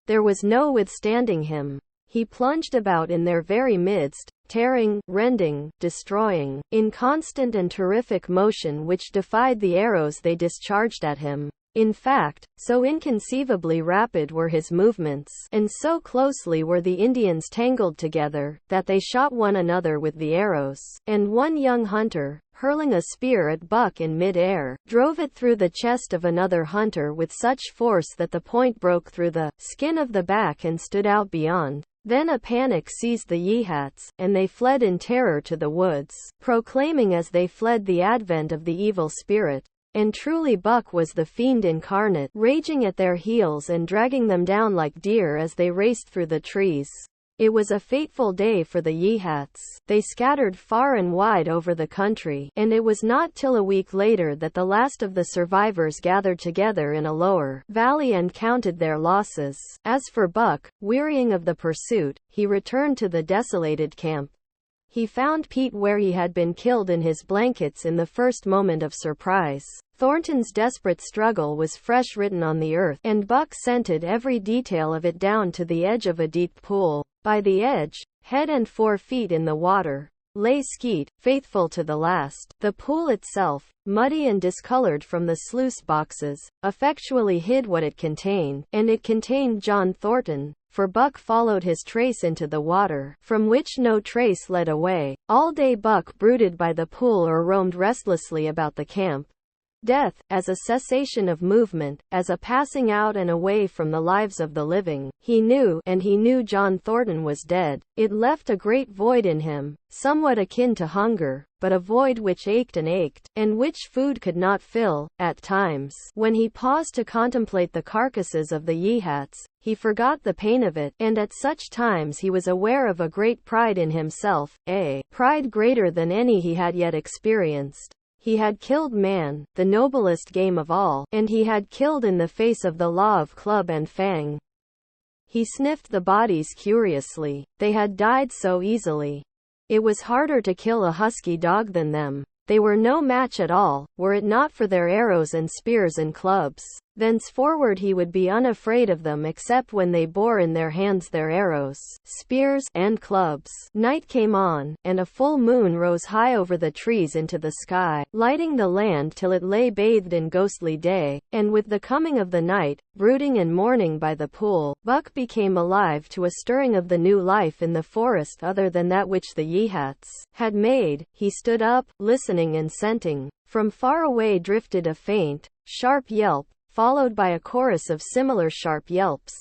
There was no withstanding him. He plunged about in their very midst, tearing, rending, destroying, in constant and terrific motion which defied the arrows they discharged at him. In fact, so inconceivably rapid were his movements, and so closely were the Indians tangled together, that they shot one another with the arrows, and one young hunter, hurling a spear at Buck in mid-air, drove it through the chest of another hunter with such force that the point broke through the skin of the back and stood out beyond. Then a panic seized the Yehats, and they fled in terror to the woods, proclaiming as they fled the advent of the evil spirit. And truly Buck was the fiend incarnate, raging at their heels and dragging them down like deer as they raced through the trees. It was a fateful day for the Yehats. They scattered far and wide over the country, and it was not till a week later that the last of the survivors gathered together in a lower valley and counted their losses. As for Buck, wearying of the pursuit, he returned to the desolated camp. He found Pete where he had been killed in his blankets in the first moment of surprise. Thornton's desperate struggle was fresh written on the earth, and Buck scented every detail of it down to the edge of a deep pool. By the edge, head and 4 feet in the water, lay Skeet, faithful to the last. The pool itself, muddy and discolored from the sluice boxes, effectually hid what it contained, and it contained John Thornton. For Buck followed his trace into the water, from which no trace led away. All day Buck brooded by the pool or roamed restlessly about the camp. Death, as a cessation of movement, as a passing out and away from the lives of the living. He knew, and he knew John Thornton was dead. It left a great void in him, somewhat akin to hunger, but a void which ached, and which food could not fill. At times, when he paused to contemplate the carcasses of the Yehats, he forgot the pain of it, and at such times he was aware of a great pride in himself, a pride greater than any he had yet experienced. He had killed man, the noblest game of all, and he had killed in the face of the law of club and fang. He sniffed the bodies curiously. They had died so easily. It was harder to kill a husky dog than them. They were no match at all, were it not for their arrows and spears and clubs. Thenceforward he would be unafraid of them except when they bore in their hands their arrows, spears, and clubs. Night came on, and a full moon rose high over the trees into the sky, lighting the land till it lay bathed in ghostly day. And with the coming of the night, brooding and mourning by the pool, Buck became alive to a stirring of the new life in the forest other than that which the Yehats had made. He stood up, listening and scenting. From far away drifted a faint, sharp yelp, followed by a chorus of similar sharp yelps.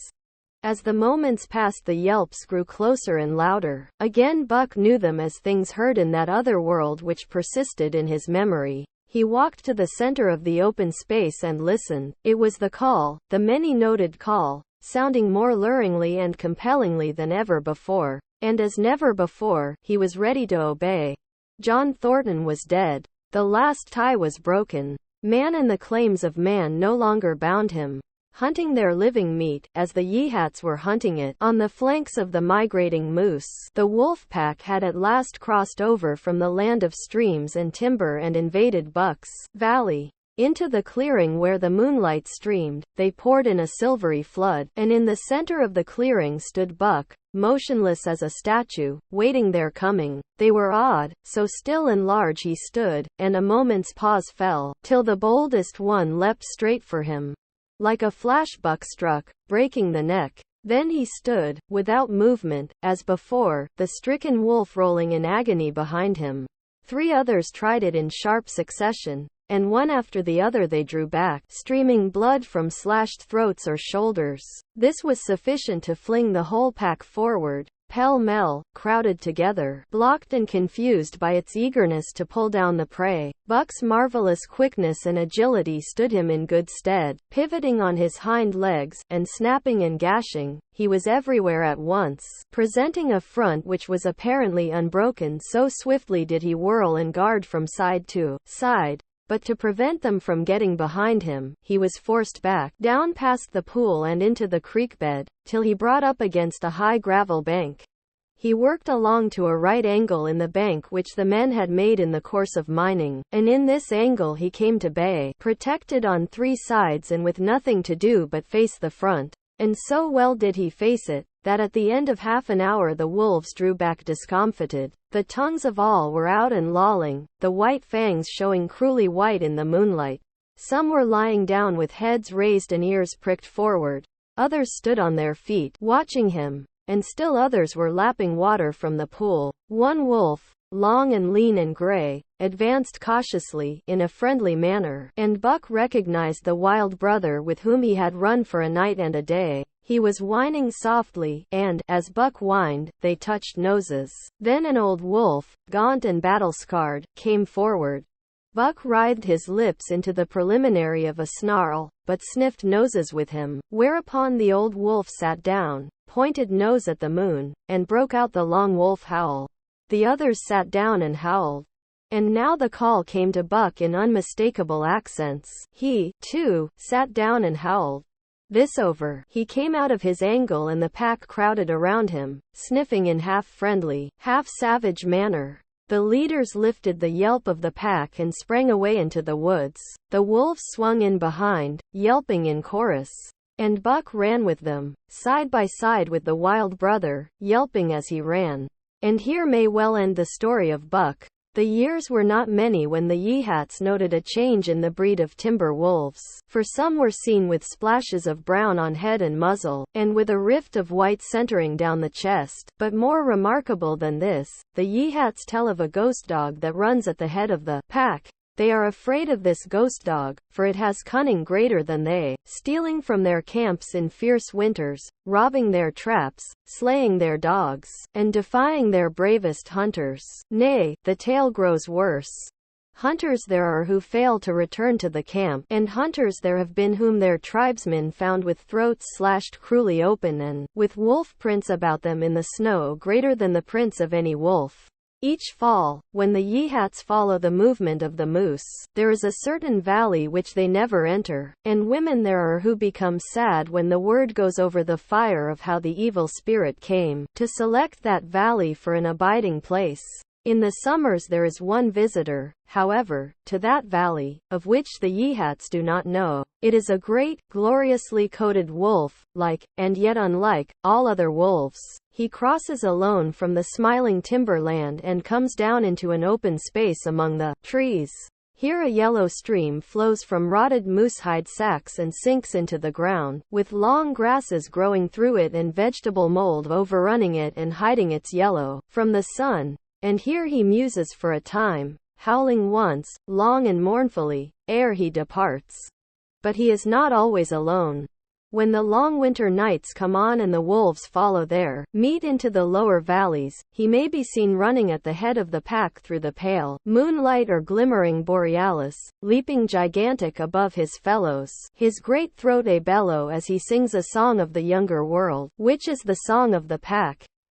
As the moments passed, the yelps grew closer and louder. Again Buck knew them as things heard in that other world which persisted in his memory. He walked to the center of the open space and listened. It was the call, the many-noted call, sounding more luringly and compellingly than ever before. And as never before, he was ready to obey. John Thornton was dead. The last tie was broken. Man and the claims of man no longer bound him. Hunting their living meat, as the Yehats were hunting it, on the flanks of the migrating moose, the wolf pack had at last crossed over from the land of streams and timber and invaded Buck's valley. Into the clearing where the moonlight streamed, they poured in a silvery flood, and in the center of the clearing stood Buck, motionless as a statue, waiting their coming. They were awed, so still and large he stood, and a moment's pause fell, till the boldest one leapt straight for him. Like a flash Buck struck, breaking the neck. Then he stood, without movement, as before, the stricken wolf rolling in agony behind him. 3 others tried it in sharp succession, and one after the other they drew back, streaming blood from slashed throats or shoulders. This was sufficient to fling the whole pack forward, pell-mell, crowded together, blocked and confused by its eagerness to pull down the prey. Buck's marvelous quickness and agility stood him in good stead. Pivoting on his hind legs, and snapping and gashing, he was everywhere at once, presenting a front which was apparently unbroken, so swiftly did he whirl and guard from side to side. But to prevent them from getting behind him, he was forced back, down past the pool and into the creek bed, till he brought up against a high gravel bank. He worked along to a right angle in the bank which the men had made in the course of mining, and in this angle he came to bay, protected on three sides and with nothing to do but face the front. And so well did he face it, that at the end of half an hour the wolves drew back discomfited. The tongues of all were out and lolling, the white fangs showing cruelly white in the moonlight. Some were lying down with heads raised and ears pricked forward. Others stood on their feet, watching him, and still others were lapping water from the pool. One wolf, long and lean and gray, advanced cautiously, in a friendly manner, and Buck recognized the wild brother with whom he had run for a night and a day. He was whining softly, and, as Buck whined, they touched noses. Then an old wolf, gaunt and battle-scarred, came forward. Buck writhed his lips into the preliminary of a snarl, but sniffed noses with him, whereupon the old wolf sat down, pointed nose at the moon, and broke out the long wolf howl. The others sat down and howled. And now the call came to Buck in unmistakable accents. He, too, sat down and howled. This over, he came out of his angle and the pack crowded around him, sniffing in half-friendly, half-savage manner. The leaders lifted the yelp of the pack and sprang away into the woods. The wolves swung in behind, yelping in chorus. And Buck ran with them, side by side with the wild brother, yelping as he ran. And here may well end the story of Buck. The years were not many when the Yehats noted a change in the breed of timber wolves, for some were seen with splashes of brown on head and muzzle, and with a rift of white centering down the chest. But more remarkable than this, the Yehats tell of a ghost dog that runs at the head of the pack. They are afraid of this ghost dog, for it has cunning greater than they, stealing from their camps in fierce winters, robbing their traps, slaying their dogs, and defying their bravest hunters. Nay, the tale grows worse. Hunters there are who fail to return to the camp, and hunters there have been whom their tribesmen found with throats slashed cruelly open and with wolf prints about them in the snow greater than the prints of any wolf. Each fall, when the Yehats follow the movement of the moose, there is a certain valley which they never enter, and women there are who become sad when the word goes over the fire of how the evil spirit came to select that valley for an abiding place. In the summers there is one visitor, however, to that valley, of which the Yehats do not know. It is a great, gloriously coated wolf, like, and yet unlike, all other wolves. He crosses alone from the smiling timberland and comes down into an open space among the trees. Here a yellow stream flows from rotted moosehide sacks and sinks into the ground, with long grasses growing through it and vegetable mold overrunning it and hiding its yellow from the sun. And here he muses for a time, howling once, long and mournfully, ere he departs. But he is not always alone. When the long winter nights come on and the wolves follow their meat into the lower valleys, he may be seen running at the head of the pack through the pale moonlight or glimmering borealis, leaping gigantic above his fellows, his great throat a bellow as he sings a song of the younger world, which is the song of the pack.